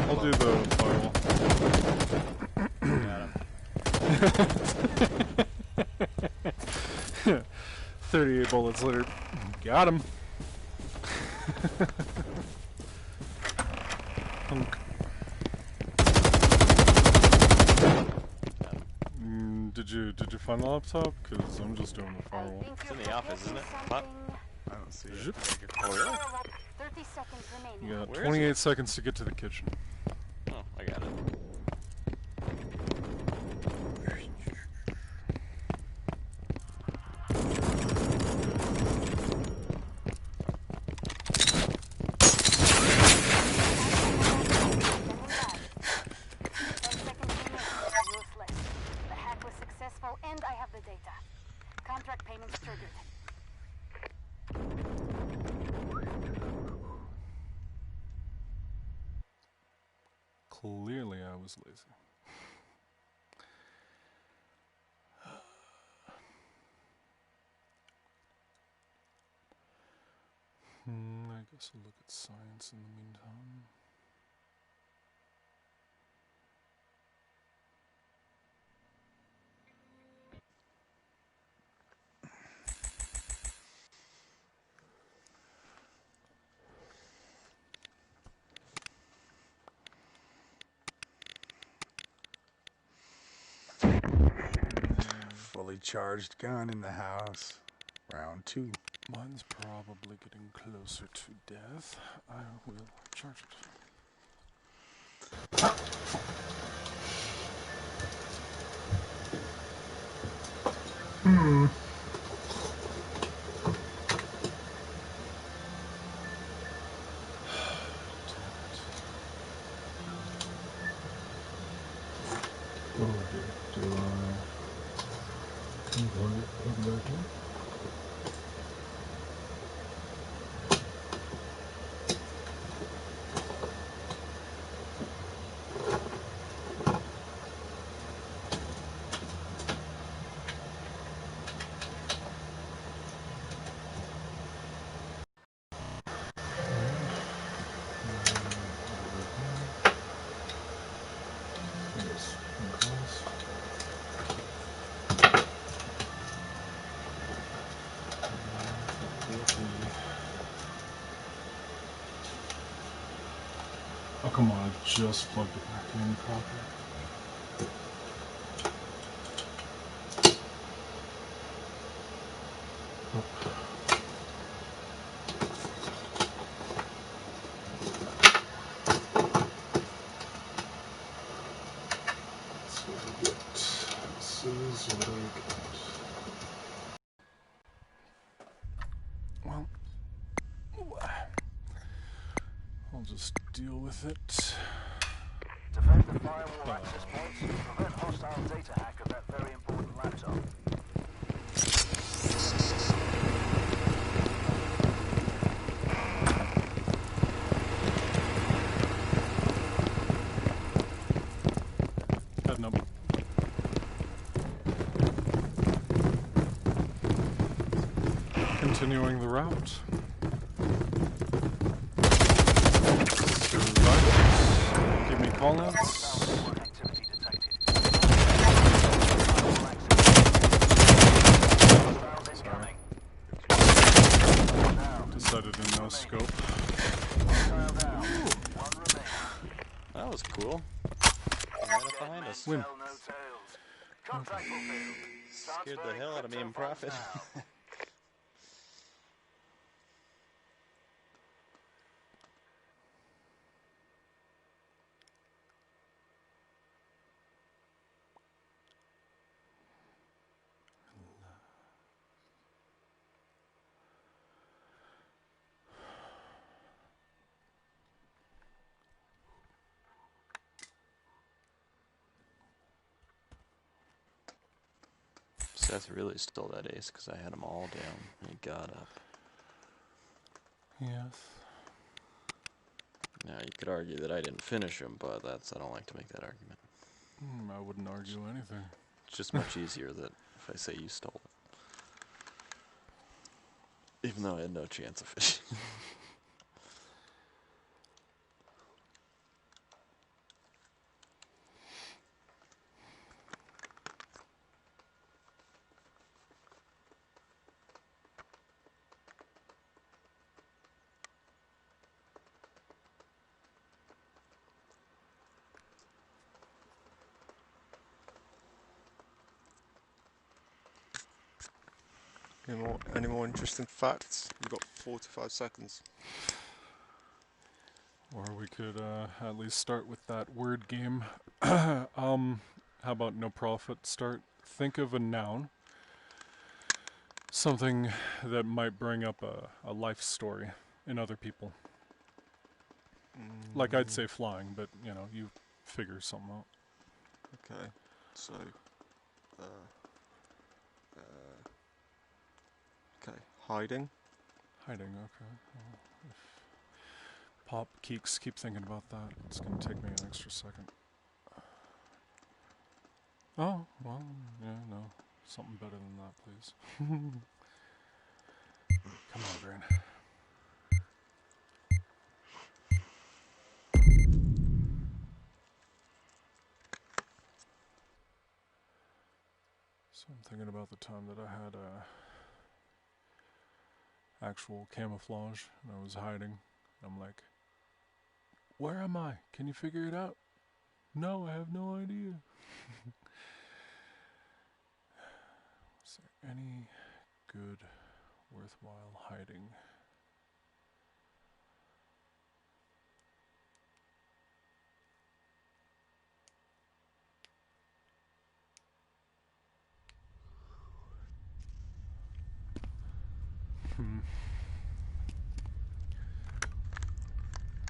Speaker 1: I'll do the firewall. Got him. 38 bullets later. Got him. Hunk. Did did you find the laptop? Because I'm just doing the firewall.
Speaker 3: It's in the office, isn't it? What?
Speaker 10: I don't see it.
Speaker 1: Zip.
Speaker 3: Oh, really?
Speaker 7: 30 seconds remaining.
Speaker 1: You got
Speaker 3: Where is
Speaker 1: 28 seconds to get to the kitchen.
Speaker 3: Oh, I got it.
Speaker 7: And I have the data. Contract payments triggered.
Speaker 1: Clearly, I was lazy. I guess I'll look at science in the meantime.
Speaker 2: Fully charged gun in the house. Round 2.
Speaker 1: Mine's probably getting closer to death. I will charge it. Oh, come on, I just plugged it back in properly. This is what I get. Well, I'll just deal with it.
Speaker 6: Defend the firewall access points and prevent hostile data hack of that very important laptop.
Speaker 1: Heading up. Continuing the route. Give me call-outs. Sorry. Decided in no scope.
Speaker 3: That was cool. Right up behind us.
Speaker 1: Win.
Speaker 3: Scared the hell out of me in profit. Seth really stole that ace because I had them all down. He got up.
Speaker 1: Yes.
Speaker 3: Now you could argue that I didn't finish him, but I don't like to make that argument.
Speaker 1: I wouldn't argue anything.
Speaker 3: It's just much easier that if I say you stole it. Even though I had no chance of finishing.
Speaker 10: Any more interesting facts? You've got 45 seconds.
Speaker 1: Or we could at least start with that word game. How about no profit start? Think of a noun. Something that might bring up a life story in other people. Like I'd say flying, but you know, you figure something out.
Speaker 10: Okay, so, okay, hiding.
Speaker 1: Hiding, okay. Well, if Pop Keeks keep thinking about that, it's gonna take me an extra second. Oh, well, yeah, no. Something better than that, please. Come on, Brain. So I'm thinking about the time that I had actual camouflage and I was hiding. I'm like, where am I? Can you figure it out? No, I have no idea. Is there any good, worthwhile hiding?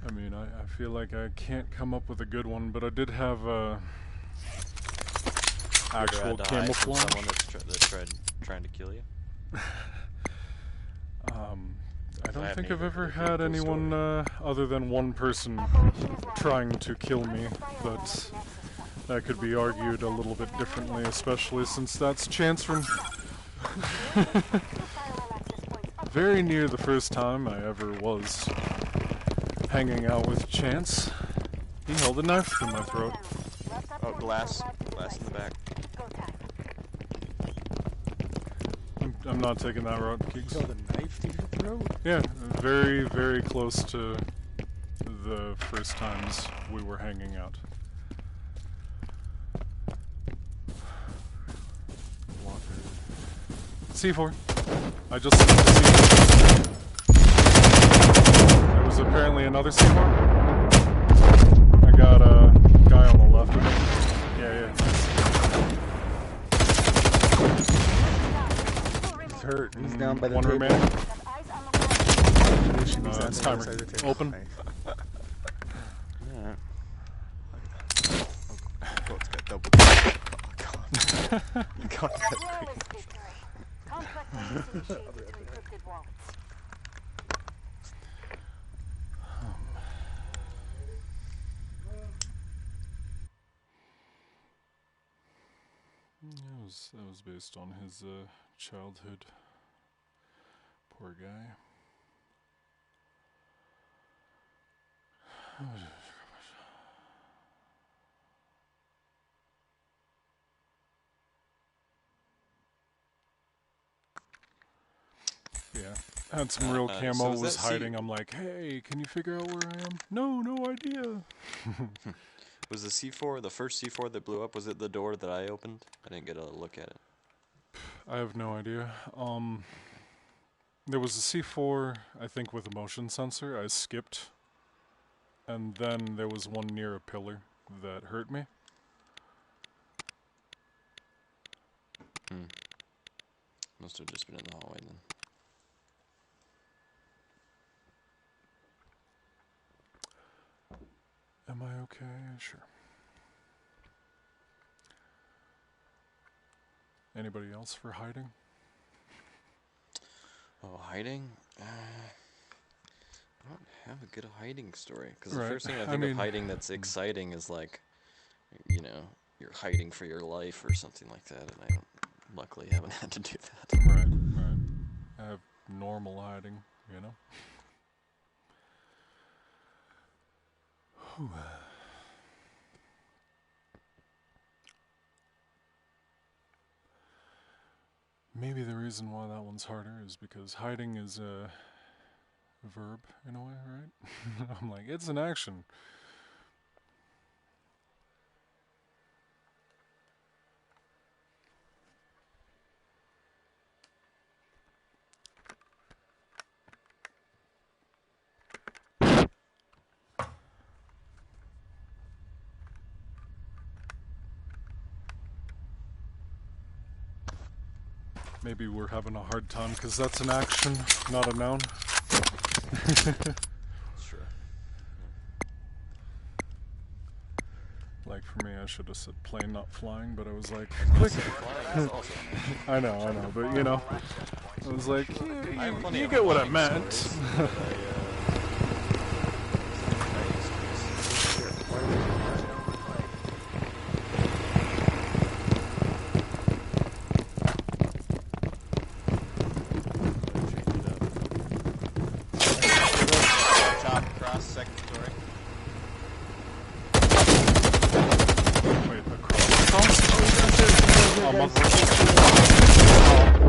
Speaker 1: I mean, I feel like I can't come up with a good one, but I did have actual camouflage.
Speaker 9: Someone that's trying to kill you.
Speaker 1: I don't think I've ever had anyone other than one person trying to kill me, but that could be argued a little bit differently, especially since that's Chance from very near the first time I ever was hanging out with Chance. He held a knife to my throat.
Speaker 9: Oh, glass in the back.
Speaker 1: I'm not taking that route, Keeks.
Speaker 2: Held a knife to your throat?
Speaker 1: Yeah, very, very close to the first times we were hanging out. C4. I just saw C4. There was apparently another C4. I got a guy on the left. Yeah.
Speaker 2: He's hurt. He's down by the
Speaker 1: one
Speaker 2: table.
Speaker 1: remaining.
Speaker 2: It's
Speaker 1: timer. Open.
Speaker 9: Yeah.
Speaker 10: I've got to get double. I can't. You can't get
Speaker 7: Flawless victory. Complex initiated to encrypted wallets.
Speaker 1: That was based on his childhood. Poor guy. Yeah, had some real camo,
Speaker 9: so
Speaker 1: was hiding. I'm like, hey, can you figure out where I am? No idea.
Speaker 9: Was the C4, the first C4 that blew up, was it the door that I opened? I didn't get a look at it.
Speaker 1: I have no idea. There was a C4, I think, with a motion sensor. I skipped. And then there was one near a pillar that hurt me.
Speaker 9: Must have just been in the hallway then.
Speaker 1: Am I okay? Sure. Anybody else for hiding?
Speaker 9: Oh, hiding? I don't have a good hiding story. Because the
Speaker 1: Right.
Speaker 9: first thing I think of hiding that's exciting is like, you're hiding for your life or something like that. And I luckily haven't had to do that.
Speaker 1: Right. I have normal hiding, Whew. Maybe the reason why that one's harder is because hiding is a verb in a way, right? I'm like, it's an action. Maybe we're having a hard time because that's an action, not a noun.
Speaker 9: Sure.
Speaker 1: Like for me, I should have said plane, not flying, but I was like,
Speaker 9: Click.
Speaker 1: quick. I know, but you know, I was like, you get what I meant.
Speaker 3: Chop across second story.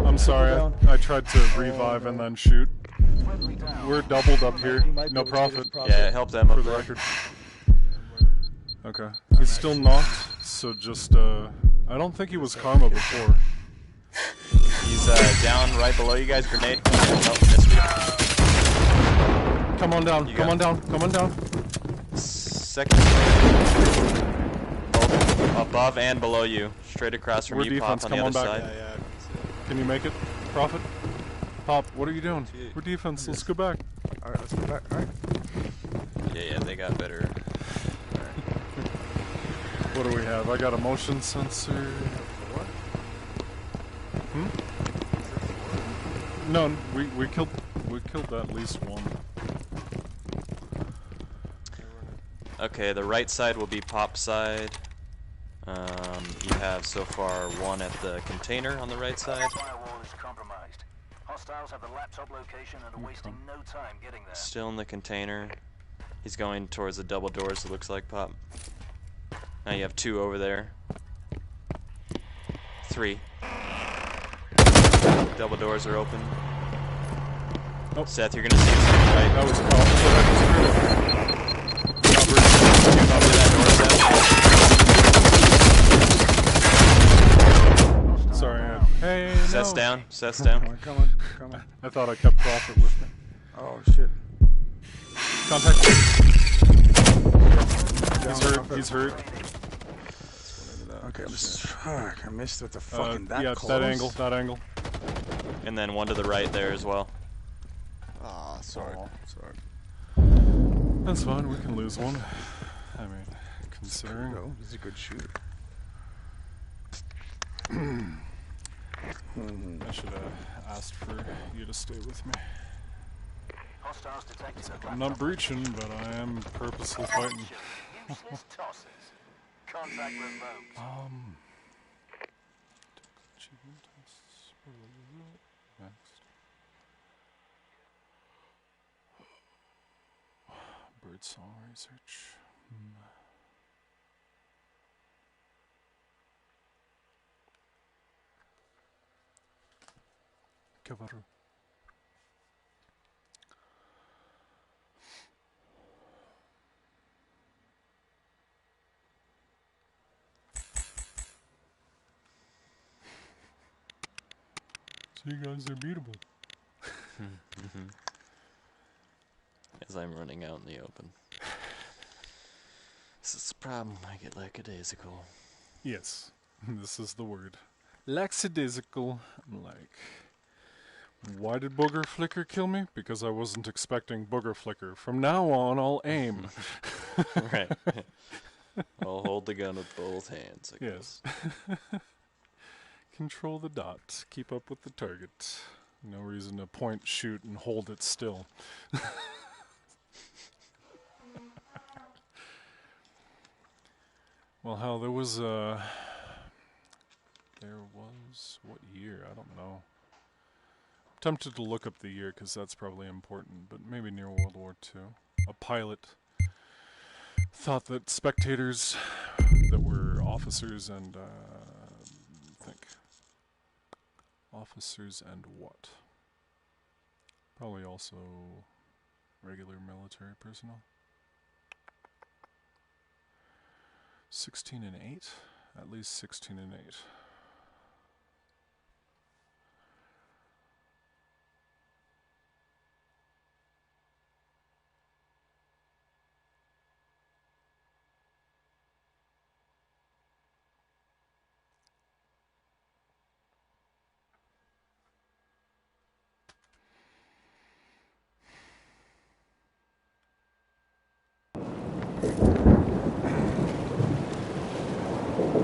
Speaker 1: I'm sorry, I tried to revive and then shoot. We're doubled up here, no profit.
Speaker 3: Yeah, help them up
Speaker 1: for the
Speaker 3: there.
Speaker 1: record. Okay, he's still knocked, so just, I don't think he was Karma before.
Speaker 3: He's down right below you guys. Grenade. Oh, missed you.
Speaker 1: Come on down, come on down, come on down.
Speaker 3: Second story. Both above and below you. Straight across from
Speaker 1: We're
Speaker 3: you,
Speaker 1: defense,
Speaker 3: Pop, on
Speaker 1: come
Speaker 3: the
Speaker 1: on
Speaker 3: other
Speaker 1: back.
Speaker 3: side.
Speaker 1: Can you make it? Profit? Pop, what are you doing? We're defense, let's go back.
Speaker 2: Alright, let's go back. Alright.
Speaker 9: Yeah, they got better.
Speaker 1: What do we have? I got a motion sensor.
Speaker 2: What?
Speaker 1: Hmm? No, we killed at least one.
Speaker 3: Okay, the right side will be Pop side. You have so far one at the container on the right side.
Speaker 6: Firewall is compromised. Hostiles have the laptop location and are wasting no time getting there.
Speaker 3: Still in the container. He's going towards the double doors, it looks like, Pop. Now you have two over there. Three. Double doors are open.
Speaker 1: Oh.
Speaker 3: Seth, you're gonna see him right.
Speaker 1: That was
Speaker 3: Cover that door, Seth.
Speaker 1: Sorry. Hey,
Speaker 3: Seth's
Speaker 1: no.
Speaker 3: down. Seth's down.
Speaker 2: Come on.
Speaker 1: I thought I kept profit with me.
Speaker 2: Oh shit.
Speaker 1: Contact. He's hurt.
Speaker 2: Okay, fuck, I missed it. The fucking that
Speaker 1: yeah,
Speaker 2: close.
Speaker 1: that angle.
Speaker 3: And then one to the right there as well.
Speaker 10: Ah, sorry. Sorry.
Speaker 1: That's fine, we can lose one. I mean, considering.
Speaker 2: No, he's a good shooter.
Speaker 1: I should have asked for you to stay with me.
Speaker 6: Hostiles detected.
Speaker 1: I'm not breaching, but I am purposely fighting.
Speaker 6: Useless tosses. Contract revoked.
Speaker 1: Achievement tests. Next. Bird song research. Cavaru. So you guys are beatable.
Speaker 9: As I'm running out in the open. This is the problem. I get lackadaisical.
Speaker 1: Yes, this is the word. Lackadaisical. I'm like, why did Booger Flicker kill me? Because I wasn't expecting Booger Flicker. From now on, I'll aim.
Speaker 9: Right. I'll hold the gun with both hands, I guess.
Speaker 1: Control the dot. Keep up with the target. No reason to point, shoot, and hold it still. Well, hell, there was, what year? I don't know. I'm tempted to look up the year, because that's probably important, but maybe near World War II. A pilot thought that spectators that were officers and, officers and what? Probably also regular military personnel. 16 and 8? At least 16 and 8.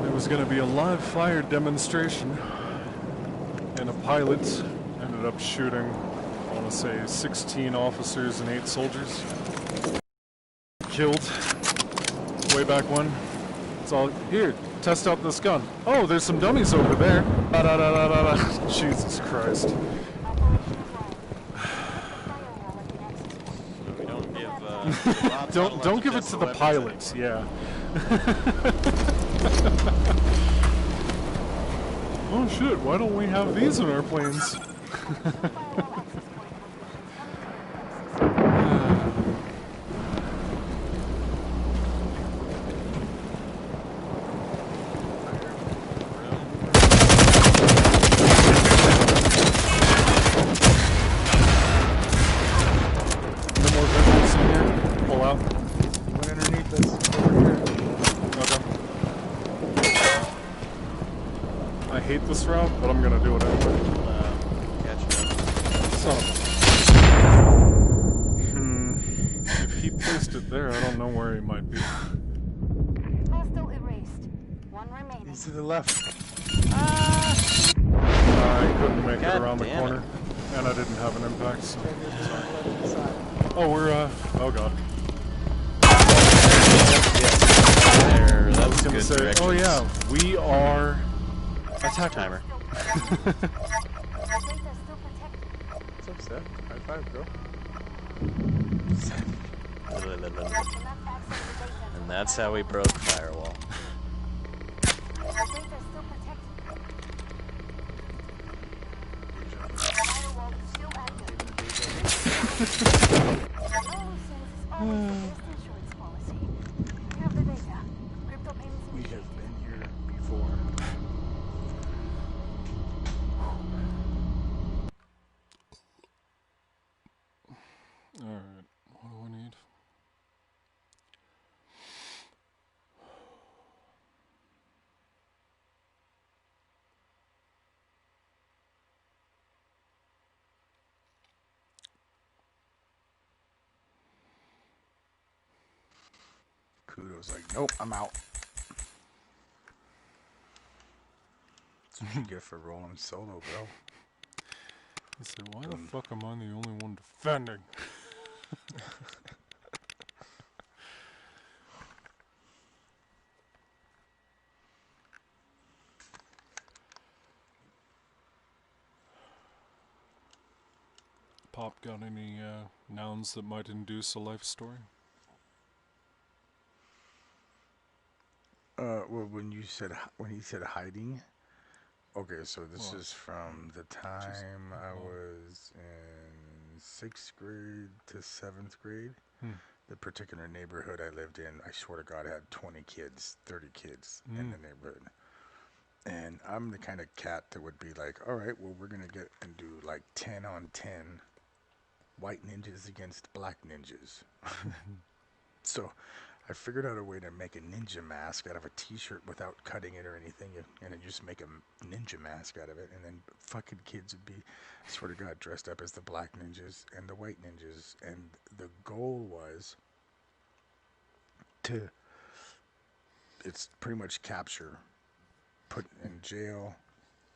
Speaker 1: There was going to be a live fire demonstration, and a pilot ended up shooting, I want to say, 16 officers and 8 soldiers. Killed. Way back when. It's all, here, test out this gun. Oh, there's some dummies over there. Ba-da-da-da-da-da. Jesus Christ.
Speaker 3: So we don't give.
Speaker 1: Don't give it to the pilots. Yeah. Oh shit! Why don't we have these in our planes? This route, but I'm gonna do it anyway. So, if he placed it there, I don't know where he might be.
Speaker 7: Hostile erased. One remaining.
Speaker 2: He's to the left.
Speaker 1: I couldn't make it around the corner, and I didn't have an impact. So. Oh, we're oh god.
Speaker 3: There, that was
Speaker 1: gonna
Speaker 3: good
Speaker 1: say,
Speaker 3: directions.
Speaker 1: oh yeah, we are. Attack
Speaker 3: timer.
Speaker 2: What's up, Seth? High five, bro.
Speaker 3: And that's how we broke Firewall.
Speaker 2: We have been here before.
Speaker 1: Alright, what do I need?
Speaker 2: Kudo's like, nope, I'm out. That's what you get for rolling solo, bro.
Speaker 1: I said, why the fuck am I the only one defending? Pop got any nouns that might induce a life story?
Speaker 2: Well, when he said hiding, okay, so this is from the time I was in 6th grade to 7th grade. The particular neighborhood I lived in, I swear to God, had 20 kids, 30 kids in the neighborhood. And I'm the kind of cat that would be like, all right, well, we're going to get and do like 10 on 10 white ninjas against black ninjas. So I figured out a way to make a ninja mask out of a t-shirt without cutting it or anything, and then just make a ninja mask out of it, and then fucking kids would be, I swear to God, dressed up as the black ninjas and the white ninjas, and the goal was to, it's pretty much capture, put in jail,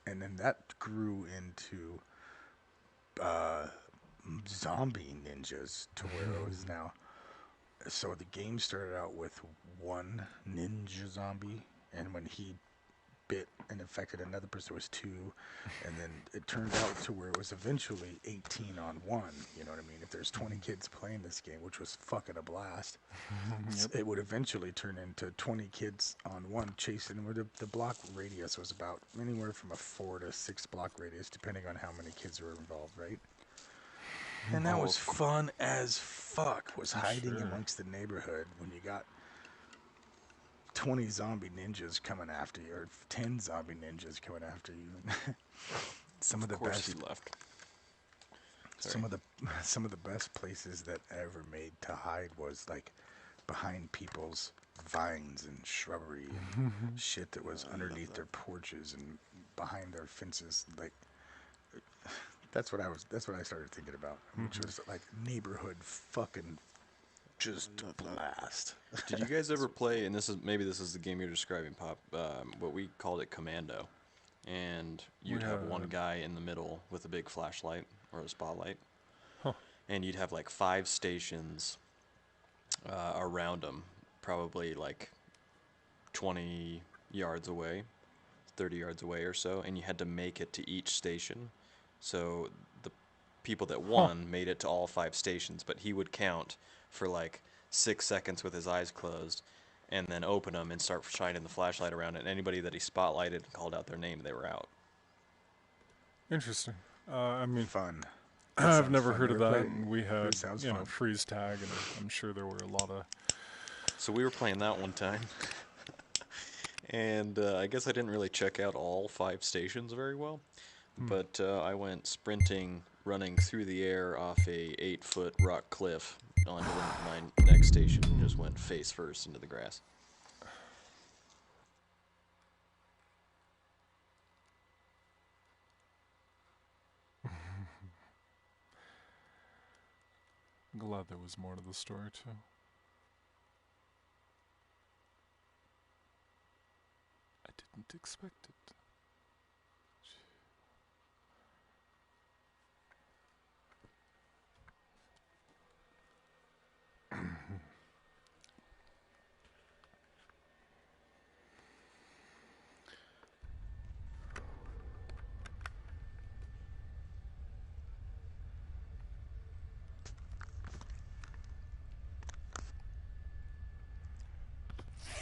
Speaker 2: and then that grew into zombie ninjas to where it was now. So the game started out with one ninja zombie, and when he bit and infected another person, it was 2, and then it turned out to where it was eventually 18 on 1. You know what I mean? If there's 20 kids playing this game, which was fucking a blast, it would eventually turn into 20 kids on 1 chasing, where the block radius was about anywhere from a 4 to 6 block radius, depending on how many kids were involved, right? And that was fun as fuck, was hiding amongst the neighborhood when you got 20 zombie ninjas coming after you, or 10 zombie ninjas coming after you. Some of the best.
Speaker 9: Left.
Speaker 2: Some of the best places that I ever made to hide was like behind people's vines and shrubbery and shit that was underneath their porches and behind their fences. Like that's what I started thinking about, which was like neighborhood fucking just blast.
Speaker 9: Did you guys ever play? And this is the game you're describing, Pop. What we called it Commando, and you'd have one guy in the middle with a big flashlight or a spotlight, and you'd have like 5 stations around him, probably like 20 yards away, 30 yards away or so, and you had to make it to each station. So the people that won made it to all 5 stations, but he would count for like 6 seconds with his eyes closed, and then open them and start shining the flashlight around it. And anybody that he spotlighted and called out their name, they were out.
Speaker 1: Interesting. I mean,
Speaker 2: Fun.
Speaker 1: I've never heard of that.
Speaker 2: Played.
Speaker 1: And we had, you know,
Speaker 2: fun.
Speaker 1: freeze tag, and I'm sure there were a lot of.
Speaker 9: So we were playing that one time, and I guess I didn't really check out all 5 stations very well, but I went sprinting, running through the air off a 8-foot rock cliff onto my next station, and just went face first into the grass.
Speaker 1: I'm glad there was more to the story too. I didn't expect it.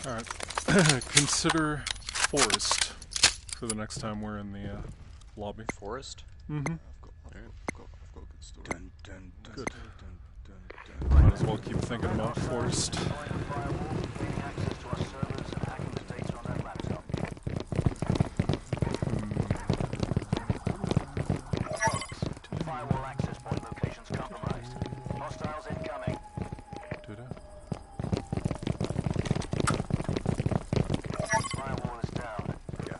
Speaker 1: Alright. Consider forest for the next time we're in the lobby.
Speaker 9: Forest?
Speaker 1: Mm-hmm.
Speaker 10: I've got a good story.
Speaker 2: Dun, dun, dun,
Speaker 1: Good.
Speaker 2: dun, dun, dun,
Speaker 1: Might as well keep thinking about forest.
Speaker 6: Deploying the firewall, gaining access to our servers, and hacking the data on that laptop. Firewall access point locations compromised. Hostiles incoming.
Speaker 1: Did I?
Speaker 6: Firewall is down.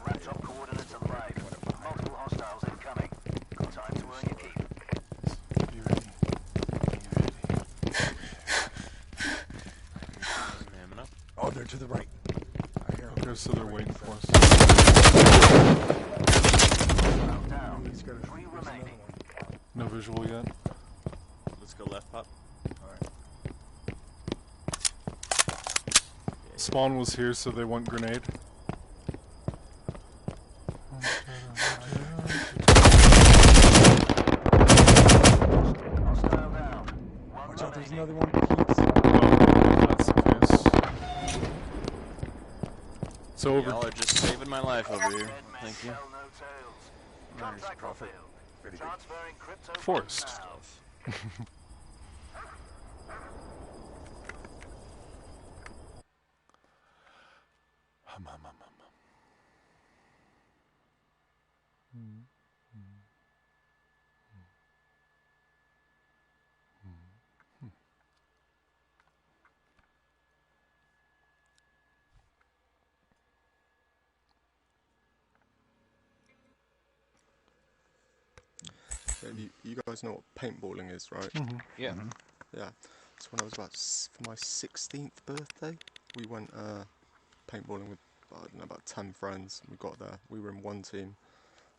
Speaker 6: Laptop coordinates are live. Multiple hostiles incoming. Got time to earn your keep.
Speaker 1: You ready?
Speaker 2: Oh, they're to the right. I hear 'em.
Speaker 1: Okay, so they're waiting for us.
Speaker 6: Down.
Speaker 2: He's got
Speaker 6: 3 remaining.
Speaker 1: No visual yet?
Speaker 3: Let's go left, Pop.
Speaker 1: Spawn was here, so they went grenade.
Speaker 6: Hostile down. One
Speaker 2: Watch out, there's
Speaker 6: remaining.
Speaker 2: another one. Keeps.
Speaker 1: Oh, that's the case. It's over.
Speaker 3: Y'all are just saving my life over here.
Speaker 6: Dead men
Speaker 3: Thank you.
Speaker 6: tell no tales.
Speaker 2: Nice,
Speaker 6: Contact
Speaker 2: Prophet.
Speaker 6: fulfilled.
Speaker 2: Very good.
Speaker 6: Transferring crypto
Speaker 1: Forest.
Speaker 6: funds now.
Speaker 1: Hum, hum, hum, hum.
Speaker 10: Yeah, you guys know what paintballing is, right?
Speaker 9: Yeah.
Speaker 10: Yeah. So when I was for my 16th birthday, we went paintballing with I don't know, about 10 friends. We got there. We were in one team,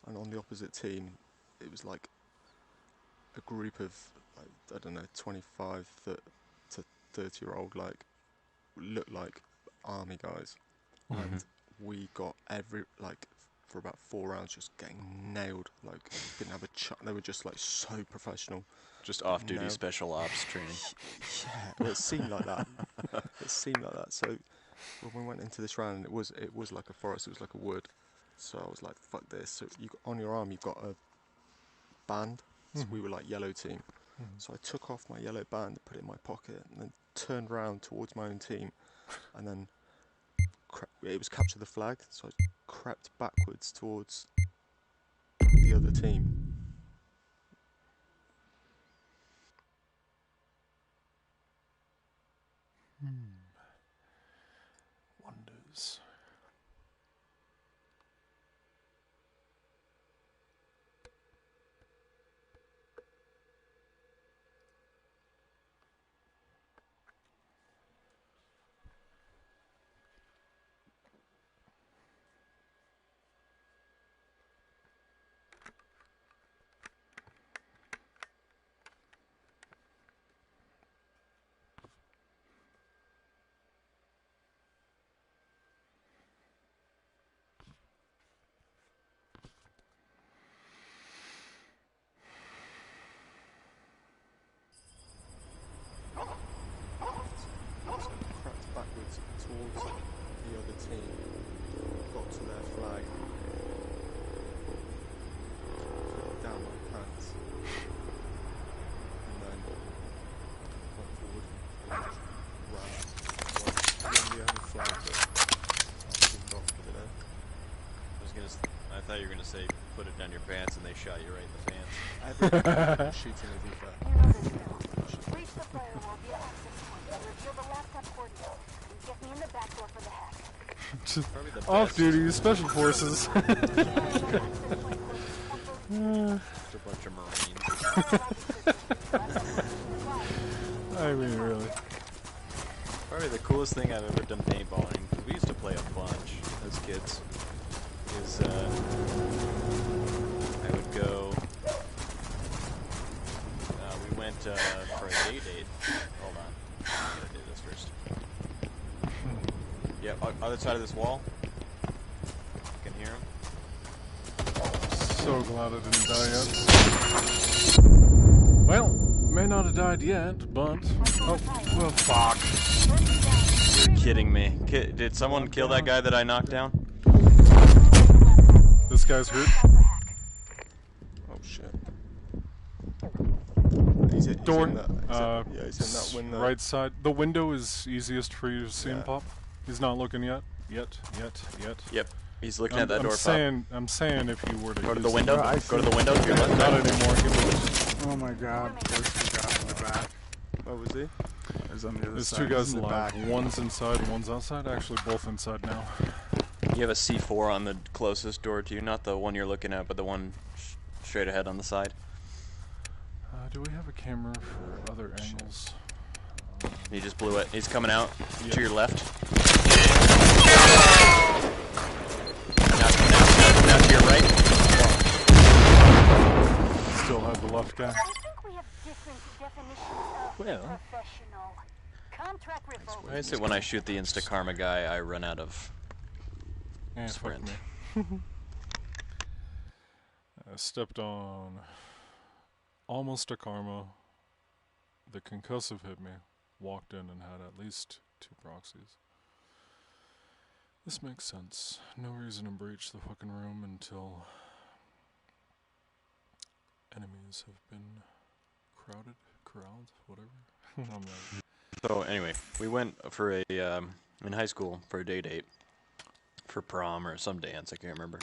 Speaker 10: and on the opposite team, it was like a group of like, I don't know, 25 to 30-year-old looked like army guys, and we got for about 4 rounds just getting nailed. Like didn't have a they were just like so professional.
Speaker 9: Just off-duty
Speaker 10: No.
Speaker 9: special ops training.
Speaker 10: Yeah, well, it seemed like that. It seemed like that. So when we went into this round, it was like a forest. It was like a wood. So I was like, "Fuck this!" So on your arm, you've got a band. So we were like yellow team. So I took off my yellow band, put it in my pocket, and then turned around towards my own team, and then it was capture the flag. So I crept backwards towards the other team.
Speaker 1: Wonders.
Speaker 9: shit down your pants and they shot you right in the pants.
Speaker 10: Everyone shoots in a deeper.
Speaker 7: Reach the firewall via access point and reveal the laptop coordinates. And get me in the back door for the hack.
Speaker 1: Just off-duty special forces.
Speaker 9: Just a bunch of Marines.
Speaker 1: I mean, really.
Speaker 9: Probably the coolest thing I've ever done paintballing, because we used to play a bunch as kids, is I would go, we went for a day date. Hold on, I gotta do this first. Yeah, other side of this wall. You can hear him.
Speaker 1: So glad I didn't die yet. Well, may not have died yet, but... Oh, well, fuck.
Speaker 9: You're kidding me. Did someone kill that guy that I knocked down?
Speaker 1: This guy's hurt.
Speaker 10: Oh shit.
Speaker 1: Door.
Speaker 10: Yeah, he's in that window.
Speaker 1: Right side. The window is easiest for you to see him pop. He's not looking yet. Yet.
Speaker 9: Yep. He's looking at that door.
Speaker 1: I'm saying if you were to
Speaker 9: go to the window. Go to the window. To your left.
Speaker 1: Not anymore.
Speaker 2: Oh my god. There's two guys in the back.
Speaker 10: Where was he?
Speaker 1: There's two guys alive. One's inside, one's outside. Actually, both inside now.
Speaker 9: You have a C4 on the closest door to you, not the one you're looking at, but the one straight ahead on the side.
Speaker 1: Do we have a camera for other angles?
Speaker 9: He just blew it. He's coming out to your left. Now to your right.
Speaker 1: Still have the left guy.
Speaker 7: I think we have different definitions of professional. Contract revoked.
Speaker 9: Why is it when I shoot the Insta-Karma guy, I run out of sprint?
Speaker 1: I stepped on almost a karma. The concussive hit me. Walked in and had at least 2 proxies. This makes sense. No reason to breach the fucking room until enemies have been corralled, whatever. I'm like...
Speaker 9: So anyway, we went for a in high school for a day date for prom or some dance, I can't remember.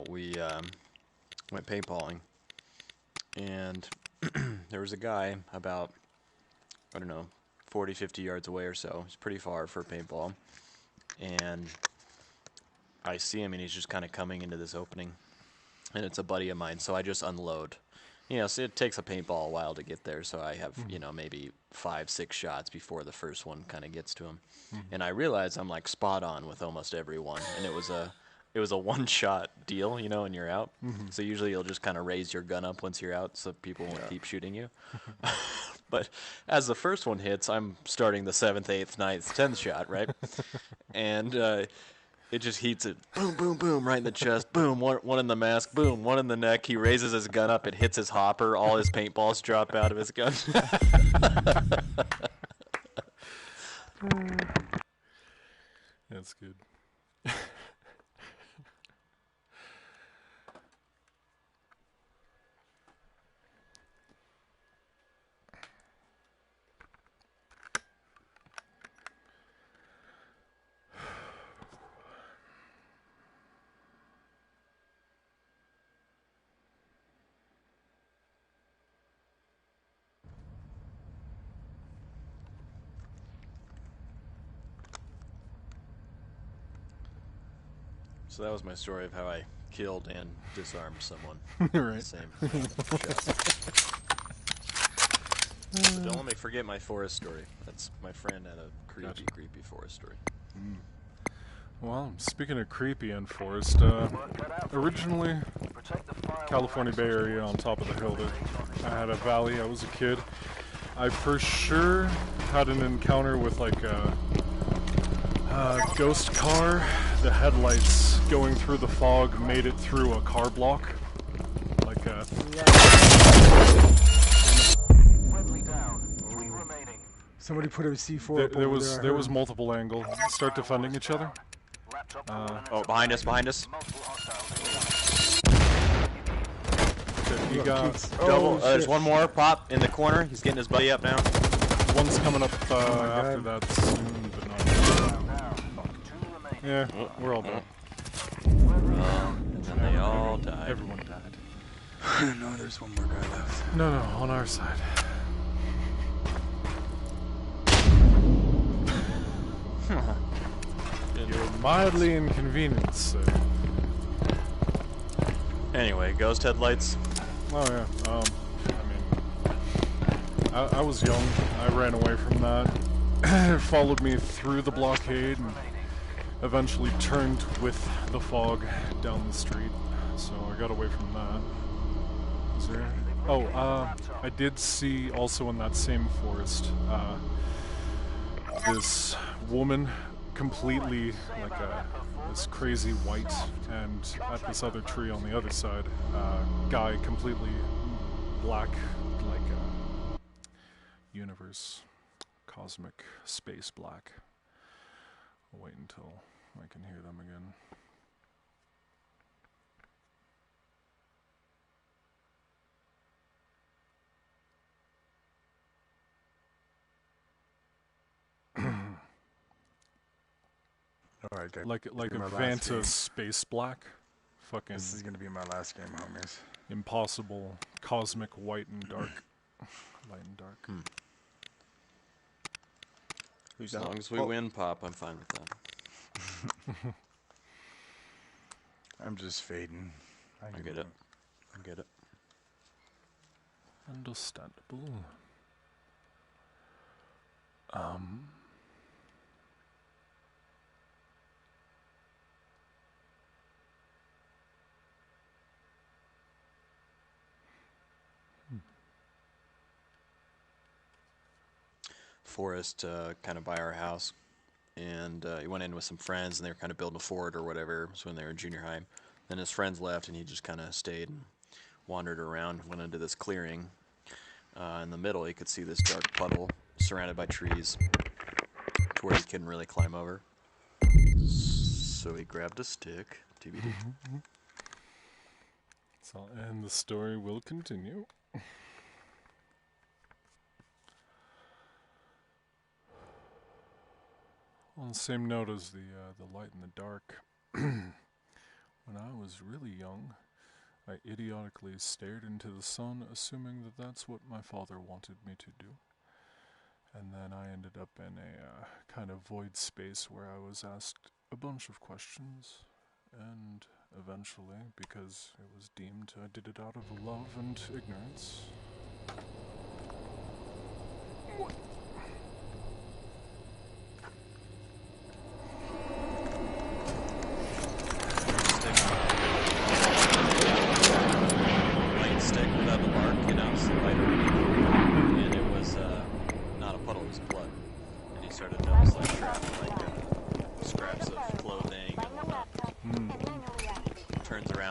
Speaker 9: We went paintballing, and there was a guy about, I don't know, 40, 50 yards away or so. It's pretty far for paintball. And I see him, and he's just kind of coming into this opening. And it's a buddy of mine, so I just unload. You know, so it takes a paintball a while to get there, so I have, you know, maybe 5, 6 shots before the first one kind of gets to him. And I realize I'm, like, spot on with almost every one. And it was a one-shot deal, you know, and you're out. So usually you'll just kind of raise your gun up once you're out so people won't keep shooting you. But as the first one hits, I'm starting the 7th, 8th, 9th, 10th shot, right? And it just heats it. Boom, boom, boom, right in the chest. Boom, one in the mask. Boom, one in the neck. He raises his gun up. It hits his hopper. All his paintballs drop out of his gun.
Speaker 1: That's good.
Speaker 9: So that was my story of how I killed and disarmed someone.
Speaker 1: Right.
Speaker 9: Same. But don't let me forget my forest story. That's my friend had a creepy, creepy forest story.
Speaker 1: Well, speaking of creepy and forest, originally California Bay Area on top of the hill. I had a valley. I was a kid. I for sure had an encounter with like a ghost car. The headlights going through the fog made it through a car block. Like a...
Speaker 2: Somebody put a C4
Speaker 1: There was multiple angles. Start defending each other.
Speaker 9: Oh, behind us, behind us.
Speaker 1: He got
Speaker 9: double. There's one more pop in the corner. He's getting his buddy up now.
Speaker 1: One's coming up after that soon, but not. Yeah, we're all done.
Speaker 3: They all died.
Speaker 1: Everyone died.
Speaker 2: No, there's one more guy left.
Speaker 1: No, on our side. You're mildly inconvenienced, sir.
Speaker 3: Anyway, ghost headlights.
Speaker 1: Oh yeah. I was young. I ran away from that. It followed me through the blockade and eventually turned with the fog down the street. So I got away from that. Is there? Oh, I did see also in that same forest this woman completely like this crazy white, and at this other tree on the other side, guy completely black, like universe, cosmic, space black. I'll wait until I can hear them again.
Speaker 2: All right, guys.
Speaker 1: Like a Vanta space black. Fucking.
Speaker 2: This is gonna be my last game, homies.
Speaker 1: Impossible, cosmic, white and dark. Light and dark.
Speaker 3: As long as we win, Pop, I'm fine with that.
Speaker 2: I'm just fading.
Speaker 3: I get it. I get it.
Speaker 1: Understandable.
Speaker 3: Forest kind of by our house, and he went in with some friends, and they were kind of building a fort or whatever. It was when they were in junior high. Then his friends left, and he just kind of stayed and wandered around, went into this clearing. In the middle, you could see this dark puddle surrounded by trees to where he couldn't really climb over. So he grabbed a stick. TBD.
Speaker 1: And the story will continue. On the same note as the light and the dark, when I was really young, I idiotically stared into the sun, assuming that that's what my father wanted me to do. And then I ended up in a kind of void space where I was asked a bunch of questions, and eventually, because it was deemed I did it out of love and ignorance.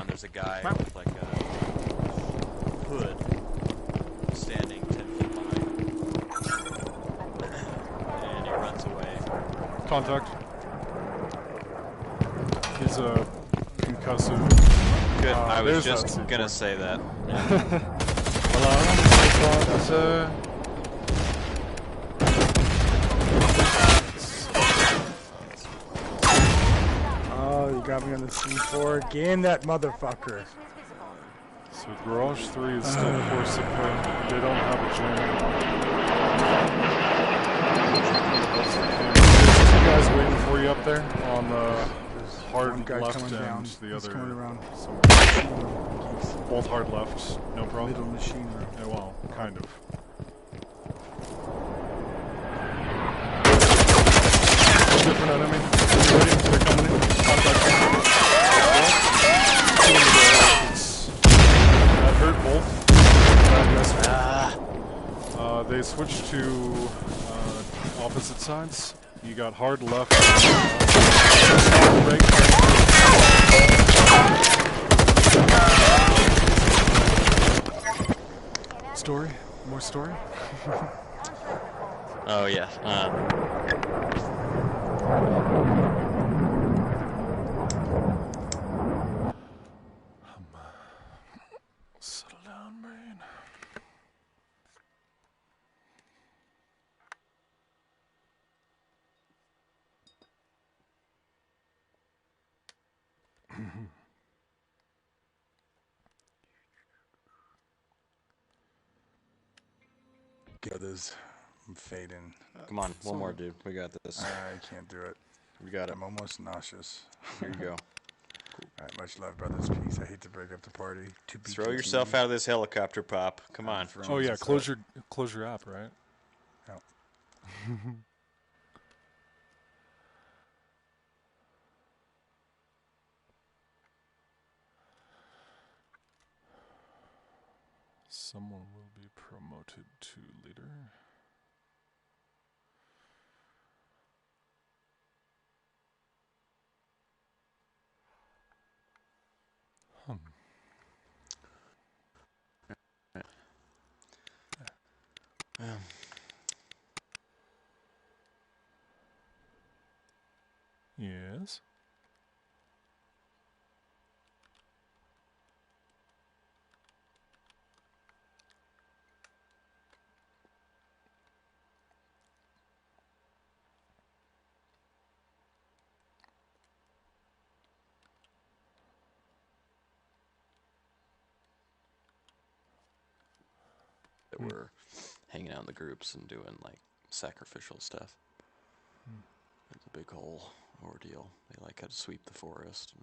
Speaker 3: There's a guy with like a hood standing 10 feet behind him. And he runs away.
Speaker 1: Contact. He's a concussive.
Speaker 3: Good. I was just gonna say that.
Speaker 1: Hello, officer.
Speaker 2: Oh, you got me on the C4 again, that motherfucker.
Speaker 1: So Garage 3 is still forced to play. They don't have a generator. There's two guys waiting for you up there on the hard left and
Speaker 2: down.
Speaker 1: the other.
Speaker 2: Coming around.
Speaker 1: Both hard left, no problem.
Speaker 2: Middle machine room.
Speaker 1: Yeah, well, kind of. Different enemy. Ready? They're coming in. Contact. That hurt both. They switched to opposite sides. You got hard left. Right. Story? More story?
Speaker 3: Oh, yeah.
Speaker 1: Settle down, brain.
Speaker 2: Okay, others. I'm fading.
Speaker 9: Come on, one more, dude. We got this.
Speaker 2: I can't do it.
Speaker 9: We got it.
Speaker 2: I'm almost nauseous.
Speaker 9: Here you go.
Speaker 2: All right, much love, brothers. Peace. I hate to break up the party. To be
Speaker 9: Throw yourself out of this helicopter, Pop. Come on.
Speaker 1: Oh yeah, close your app, right?
Speaker 2: Yeah.
Speaker 1: Someone will be promoted to leader. Yes.
Speaker 9: That we're hanging out in the groups and doing like sacrificial stuff. It's a big whole ordeal. They like had to sweep the forest.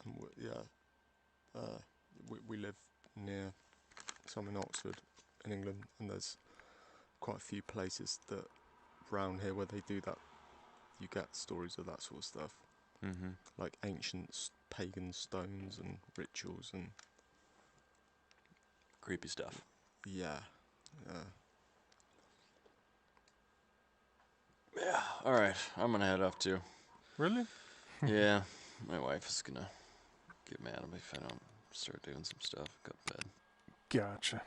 Speaker 10: And we live near some in Oxford, in England, and there's quite a few places that round here where they do that. You get stories of that sort of stuff, like ancient pagan stones and rituals and
Speaker 9: creepy stuff.
Speaker 10: Yeah.
Speaker 9: Yeah. All right. I'm gonna head off too.
Speaker 1: Really?
Speaker 9: Yeah. My wife is gonna get mad at me if I don't start doing some stuff. Go to bed.
Speaker 1: Gotcha.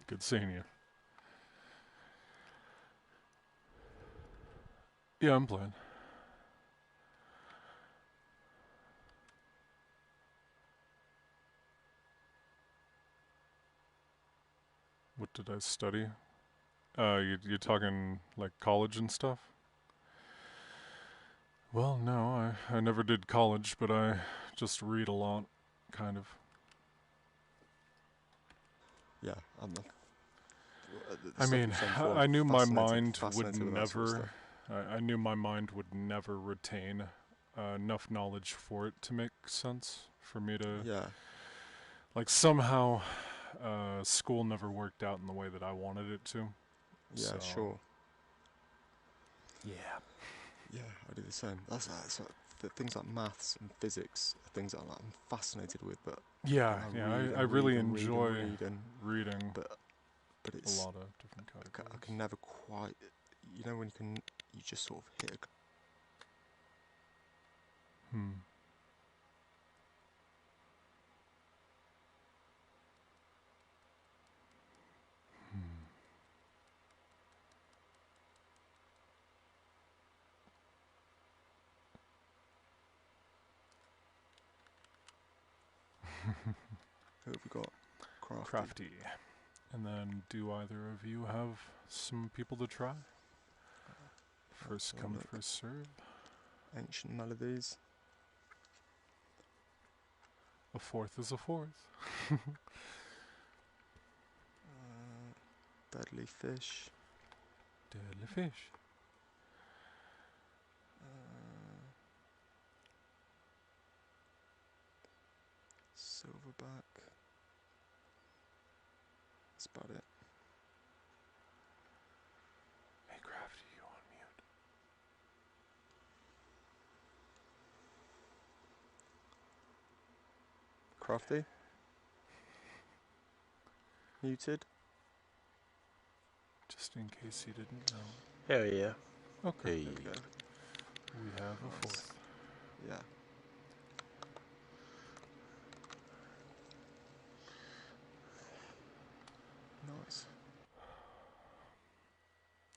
Speaker 1: Good seeing you. Yeah, I'm playing. What did I study? You're talking like college and stuff? Well, no, I never did college, but I just read a lot, kind of.
Speaker 10: Yeah,
Speaker 1: I mean, I knew my mind would never. I knew my mind would never retain enough knowledge for it to make sense for me to.
Speaker 10: Yeah.
Speaker 1: Like somehow, school never worked out in the way that I wanted it to.
Speaker 10: Yeah,
Speaker 1: so.
Speaker 10: Sure.
Speaker 1: Yeah.
Speaker 10: Yeah, I do the same. That's the things like maths and physics are things that I'm fascinated with, but
Speaker 1: I really enjoy reading,
Speaker 10: but it's
Speaker 1: a lot of different categories.
Speaker 10: I can never quite, when you just sort of hit a. Who have we got?
Speaker 1: Crafty. And then, do either of you have some people to try? First come, first serve.
Speaker 10: Ancient Melodies.
Speaker 1: A fourth is a fourth.
Speaker 10: Deadly Fish.
Speaker 1: Deadly Fish.
Speaker 10: Silverback. That's about it.
Speaker 1: Hey, Crafty, you on mute?
Speaker 10: Crafty? Muted?
Speaker 1: Just in case you didn't know.
Speaker 2: Hell yeah.
Speaker 1: Okay.
Speaker 2: Hey.
Speaker 10: There we go.
Speaker 1: We have a fourth.
Speaker 10: Yeah. Nice.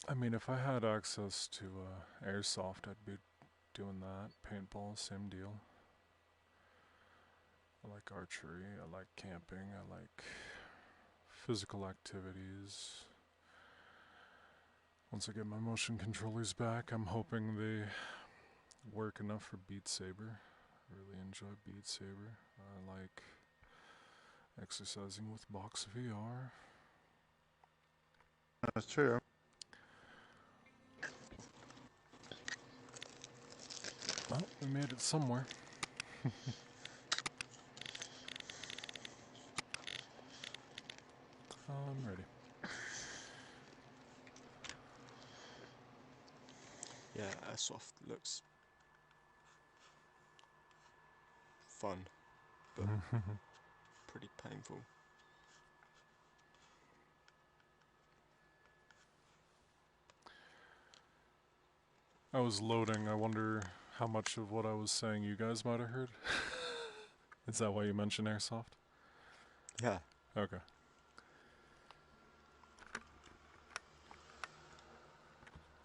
Speaker 1: I mean, if I had access to airsoft, I'd be doing that. Paintball, same deal. I like archery, I like camping, I like physical activities. Once I get my motion controllers back, I'm hoping they work enough for Beat Saber. I really enjoy Beat Saber. Exercising with Box VR.
Speaker 2: That's true.
Speaker 1: Well, we made it somewhere. I'm ready.
Speaker 10: Yeah, airsoft looks fun, but pretty painful.
Speaker 1: I was loading. I wonder how much of what I was saying you guys might have heard. Is that why you mentioned airsoft?
Speaker 10: Yeah.
Speaker 1: Okay.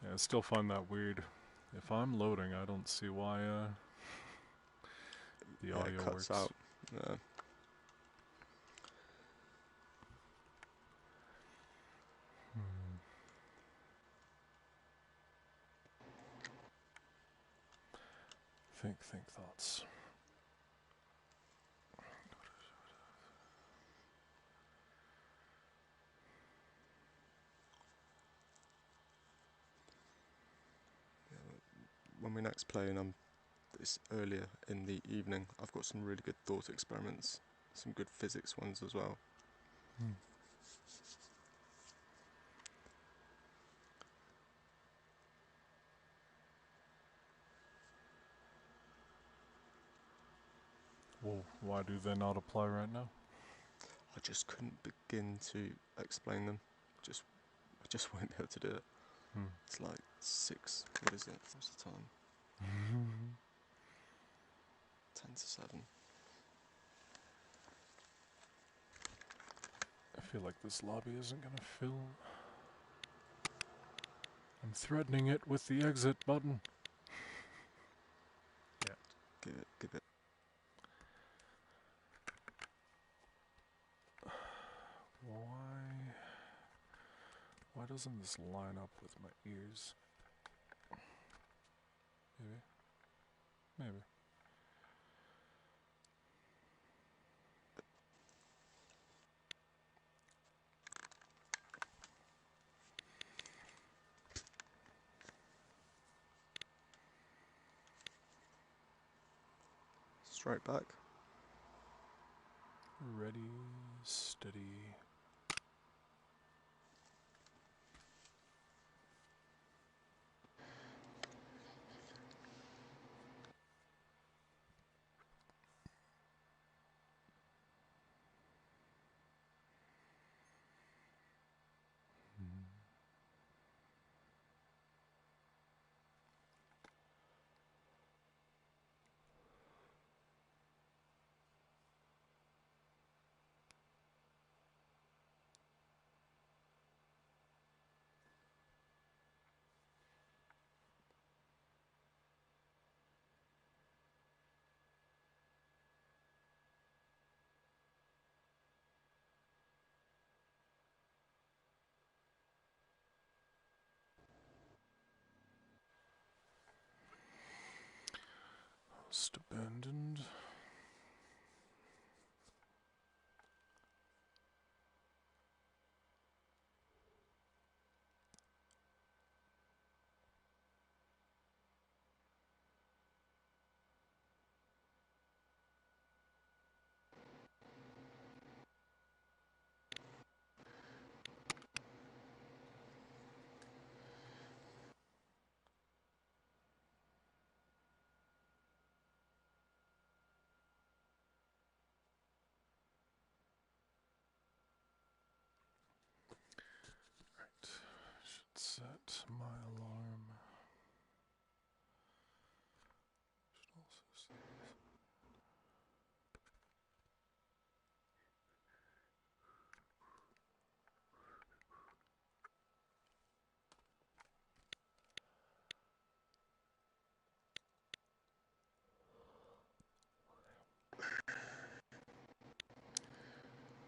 Speaker 1: Yeah, I still find that weird. If I'm loading, I don't see why the audio
Speaker 10: it cuts
Speaker 1: works.
Speaker 10: out. Yeah.
Speaker 1: Think thoughts.
Speaker 10: When we next play, and it's earlier in the evening, I've got some really good thought experiments, some good physics ones as well.
Speaker 1: Well, why do they not apply right now?
Speaker 10: I just couldn't begin to explain them. I just won't be able to do it. It's like 6. What is it? What's the time? 10 to 7.
Speaker 1: I feel like this lobby isn't gonna fill. I'm threatening it with the exit button.
Speaker 2: Yeah.
Speaker 10: Give it.
Speaker 1: Why doesn't this line up with my ears? Maybe.
Speaker 10: Straight back.
Speaker 1: Ready, steady. Host abandoned. Should set my alarm. Should also set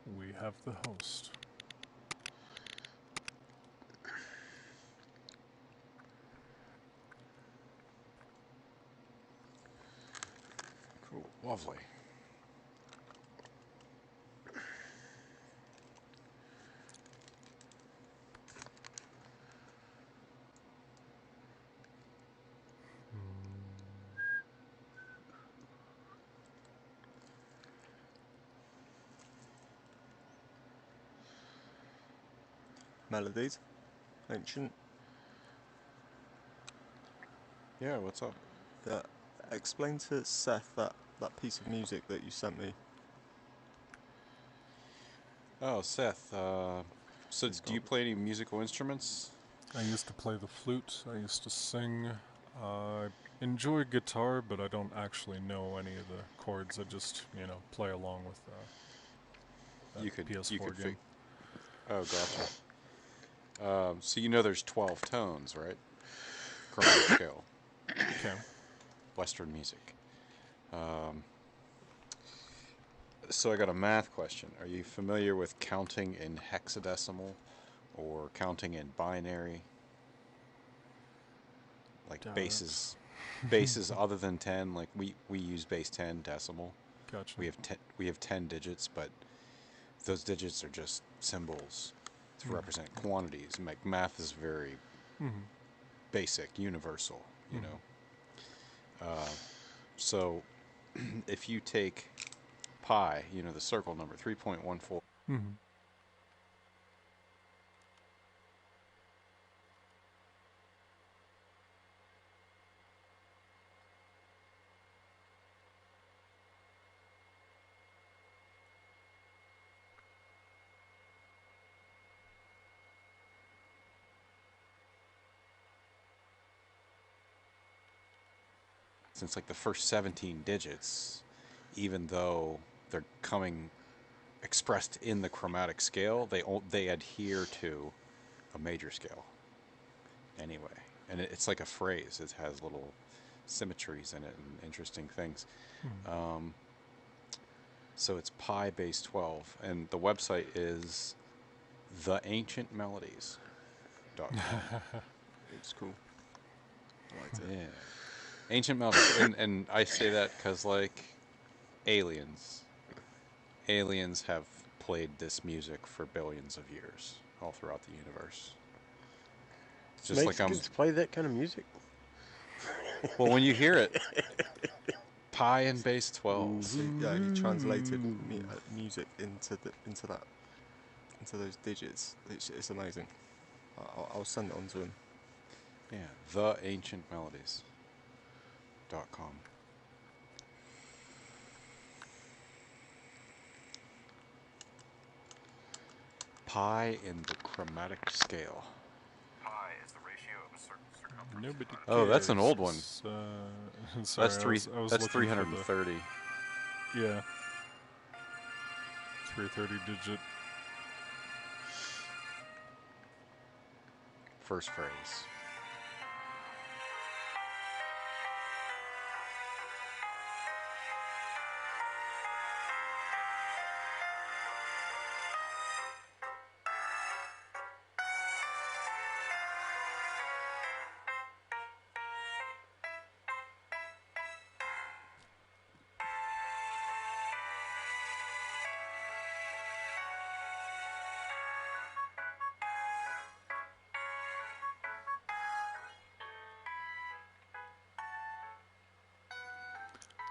Speaker 1: We have the host.
Speaker 2: Cool. Lovely.
Speaker 10: melodies. Ancient.
Speaker 9: Yeah, what's up?
Speaker 10: Explain to Seth that piece of music that you sent me.
Speaker 9: Oh, Seth. So do you play any musical instruments?
Speaker 1: I used to play the flute. I used to sing. I enjoy guitar, but I don't actually know any of the chords. I just, play along with that PS4 game.
Speaker 9: Oh, gotcha. So you know there's 12 tones, right? Chromatic scale.
Speaker 1: Okay.
Speaker 9: Western music. So I got a math question. Are you familiar with counting in hexadecimal or counting in binary? Like bases other than 10, like we use base 10 decimal.
Speaker 1: Gotcha.
Speaker 9: We have 10 digits, but those digits are just symbols to represent quantities. Like math is very basic, universal, you know. So if you take pi, the circle number 3.14. Since like the first 17 digits, even though they're coming expressed in the chromatic scale, they adhere to a major scale anyway. And it's like a phrase. It has little symmetries in it and interesting things. So it's pi base 12, and the website is theancientmelodies.com.
Speaker 10: It's cool. I liked it.
Speaker 9: Yeah. Ancient Melodies. And I say that because, like, aliens have played this music for billions of years all throughout the universe. It's just
Speaker 11: Mexicans play that kind of music?
Speaker 9: Well, when you hear it, pi and base 12.
Speaker 10: So, yeah, he translated music into those digits. It's amazing. I'll send it on to him.
Speaker 9: Yeah, theancientmelodies.com. Pi in the chromatic scale.
Speaker 12: Pi is the ratio of a certain circumference.
Speaker 1: Nobody cares.
Speaker 9: Oh, that's an old one.
Speaker 1: Sorry,
Speaker 9: that's
Speaker 1: that's
Speaker 9: 330.
Speaker 1: Yeah. 330 digit.
Speaker 9: First phrase.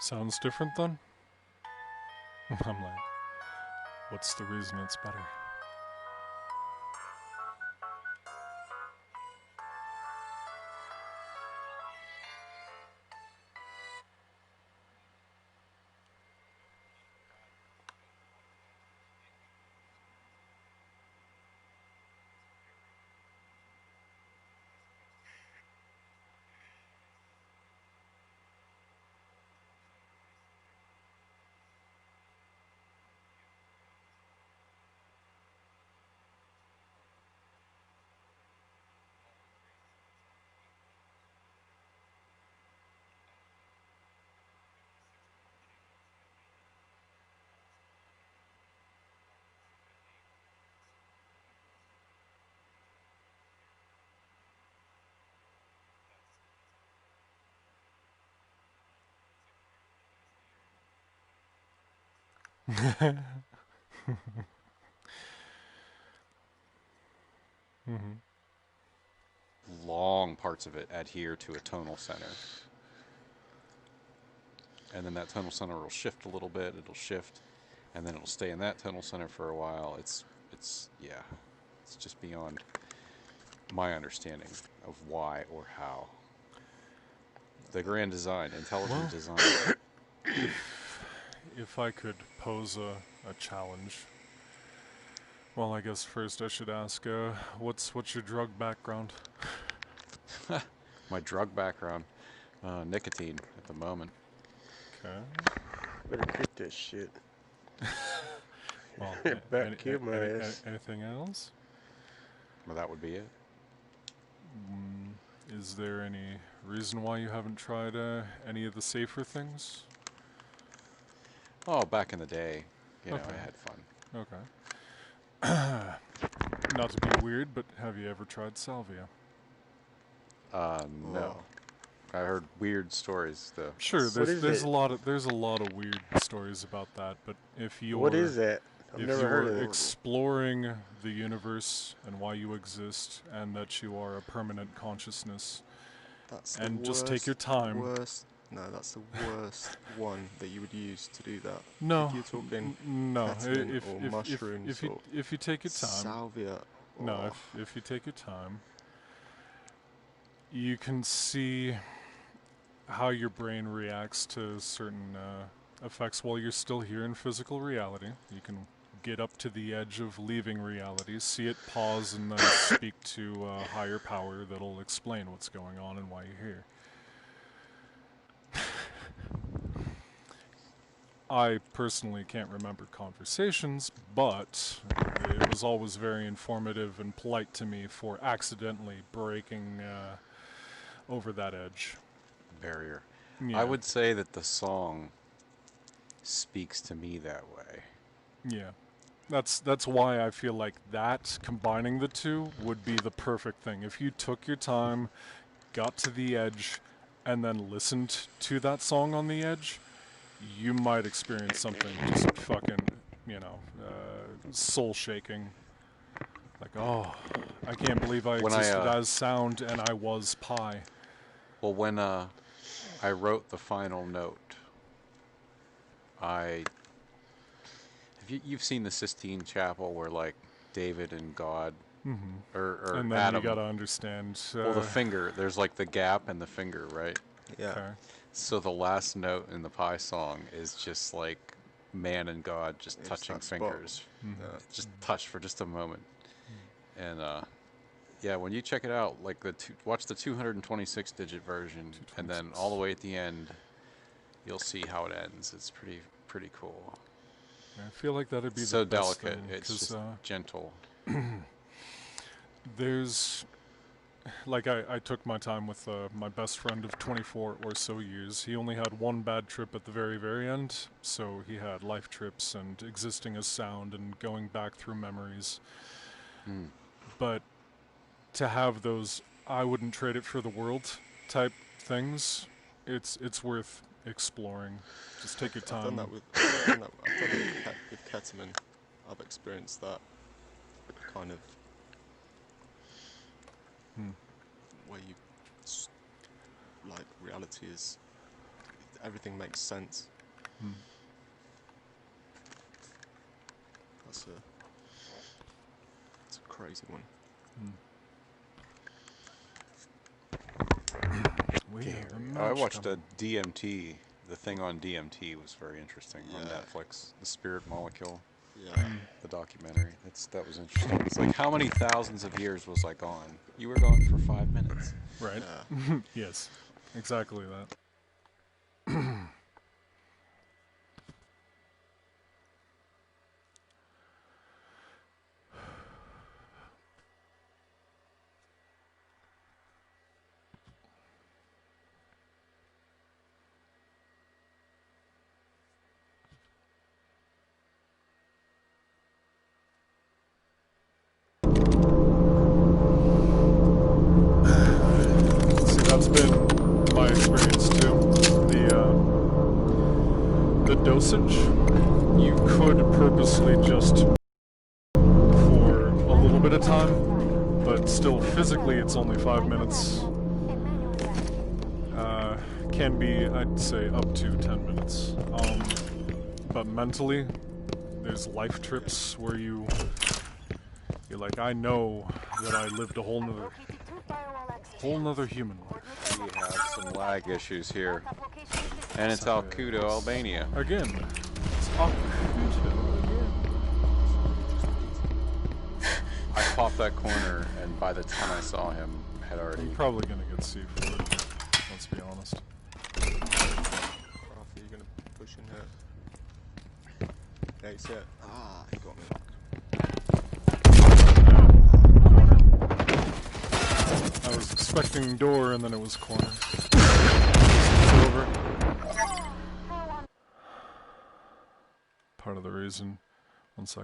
Speaker 1: Sounds different then? I'm like, what's the reason it's better?
Speaker 9: Long parts of it adhere to a tonal center. And then that tonal center will shift a little bit, it'll shift, and then it'll stay in that tonal center for a while. It's It's just beyond my understanding of why or how. The grand design, intelligent design.
Speaker 1: If I could pose a challenge, well, I guess first I should ask, what's your drug background?
Speaker 9: My drug background, nicotine at the moment.
Speaker 1: Okay.
Speaker 2: Better quit that shit.
Speaker 1: Well,
Speaker 2: back here, my ass.
Speaker 1: Anything else?
Speaker 9: Well, that would be it.
Speaker 1: Is there any reason why you haven't tried any of the safer things?
Speaker 9: Oh, back in the day, you know,
Speaker 1: Okay.
Speaker 9: I had fun.
Speaker 1: Okay. Not to be weird, but have you ever tried salvia?
Speaker 9: No. I heard weird stories though.
Speaker 1: Sure, there's a lot of weird stories about that, but if you're
Speaker 2: What is that? I've never heard of it.
Speaker 1: Exploring the universe and why you exist, and that you are a permanent consciousness,
Speaker 10: That's
Speaker 1: and
Speaker 10: the
Speaker 1: just take your time.
Speaker 10: No, that's the worst one that you would use to do that.
Speaker 1: No,
Speaker 10: if you're talking
Speaker 1: no.
Speaker 10: ketamine or mushrooms
Speaker 1: If you take your time,
Speaker 10: salvia.
Speaker 1: no, if you take your time, you can see how your brain reacts to certain effects while you're still here in physical reality. You can get up to the edge of leaving reality, see it pause, and then speak to a higher power that'll explain what's going on and why you're here. I personally can't remember conversations, but it was always very informative and polite to me for accidentally breaking over that edge.
Speaker 9: Barrier.
Speaker 1: Yeah.
Speaker 9: I would say that the song speaks to me that way.
Speaker 1: Yeah. That's why I feel like that, combining the two, would be the perfect thing. If you took your time, got to the edge, and then listened to that song on the edge, you might experience something just fucking, soul-shaking. Like, oh, I can't believe I existed as sound and I was pi.
Speaker 9: Well, when I wrote the final note, you've seen the Sistine Chapel where, like, David and God, or
Speaker 1: and then
Speaker 9: Adam,
Speaker 1: you gotta understand.
Speaker 9: well, the finger. There's like the gap and the finger, right?
Speaker 10: Yeah.
Speaker 1: Okay.
Speaker 9: So the last note in the Pi song is just like man and God just
Speaker 10: It's
Speaker 9: touching
Speaker 10: that spot.
Speaker 9: fingers, just touch for just a moment, and yeah, when you check it out, like watch the 226 digit version, and then all the way at the end, you'll see how it ends. It's pretty cool.
Speaker 1: I feel like that'd be
Speaker 9: so
Speaker 1: the best
Speaker 9: delicate.
Speaker 1: thing,
Speaker 9: It's just gentle.
Speaker 1: There's, like, I took my time with my best friend of 24 or so years. He only had one bad trip at the very, very end, so he had life trips and existing as sound and going back through memories. But to have those, I wouldn't trade it for the world type things, it's worth exploring. Just take your time.
Speaker 10: I've done it with ketamine. I've experienced that kind of where you, like, reality is, everything makes sense. It's a crazy one.
Speaker 9: I watched a DMT. The thing on DMT was very interesting on Netflix. The Spirit Molecule.
Speaker 10: Yeah.
Speaker 9: The documentary. That was interesting. It's like, how many thousands of years was I gone? You were gone for 5 minutes.
Speaker 1: Right. Yes. Exactly that. That's been my experience too. The dosage, you could purposely just for a little bit of time, but still physically it's only 5 minutes. Can be, I'd say, up to 10 minutes. But mentally, there's life trips where you You're like, I know that I lived a whole nother human life.
Speaker 9: We have some lag issues here. And it's Alcudo, Albania.
Speaker 1: Again. It's Alcudo again.
Speaker 9: I popped that corner, and by the time I saw him, had already...
Speaker 1: I'm probably gonna get C for it. Let's be honest.
Speaker 10: Rafi, you're gonna push in here. Yeah, he's it. Ah, he got me.
Speaker 1: I was expecting door, and then it was corner. It's over. Part of the reason. 1 second.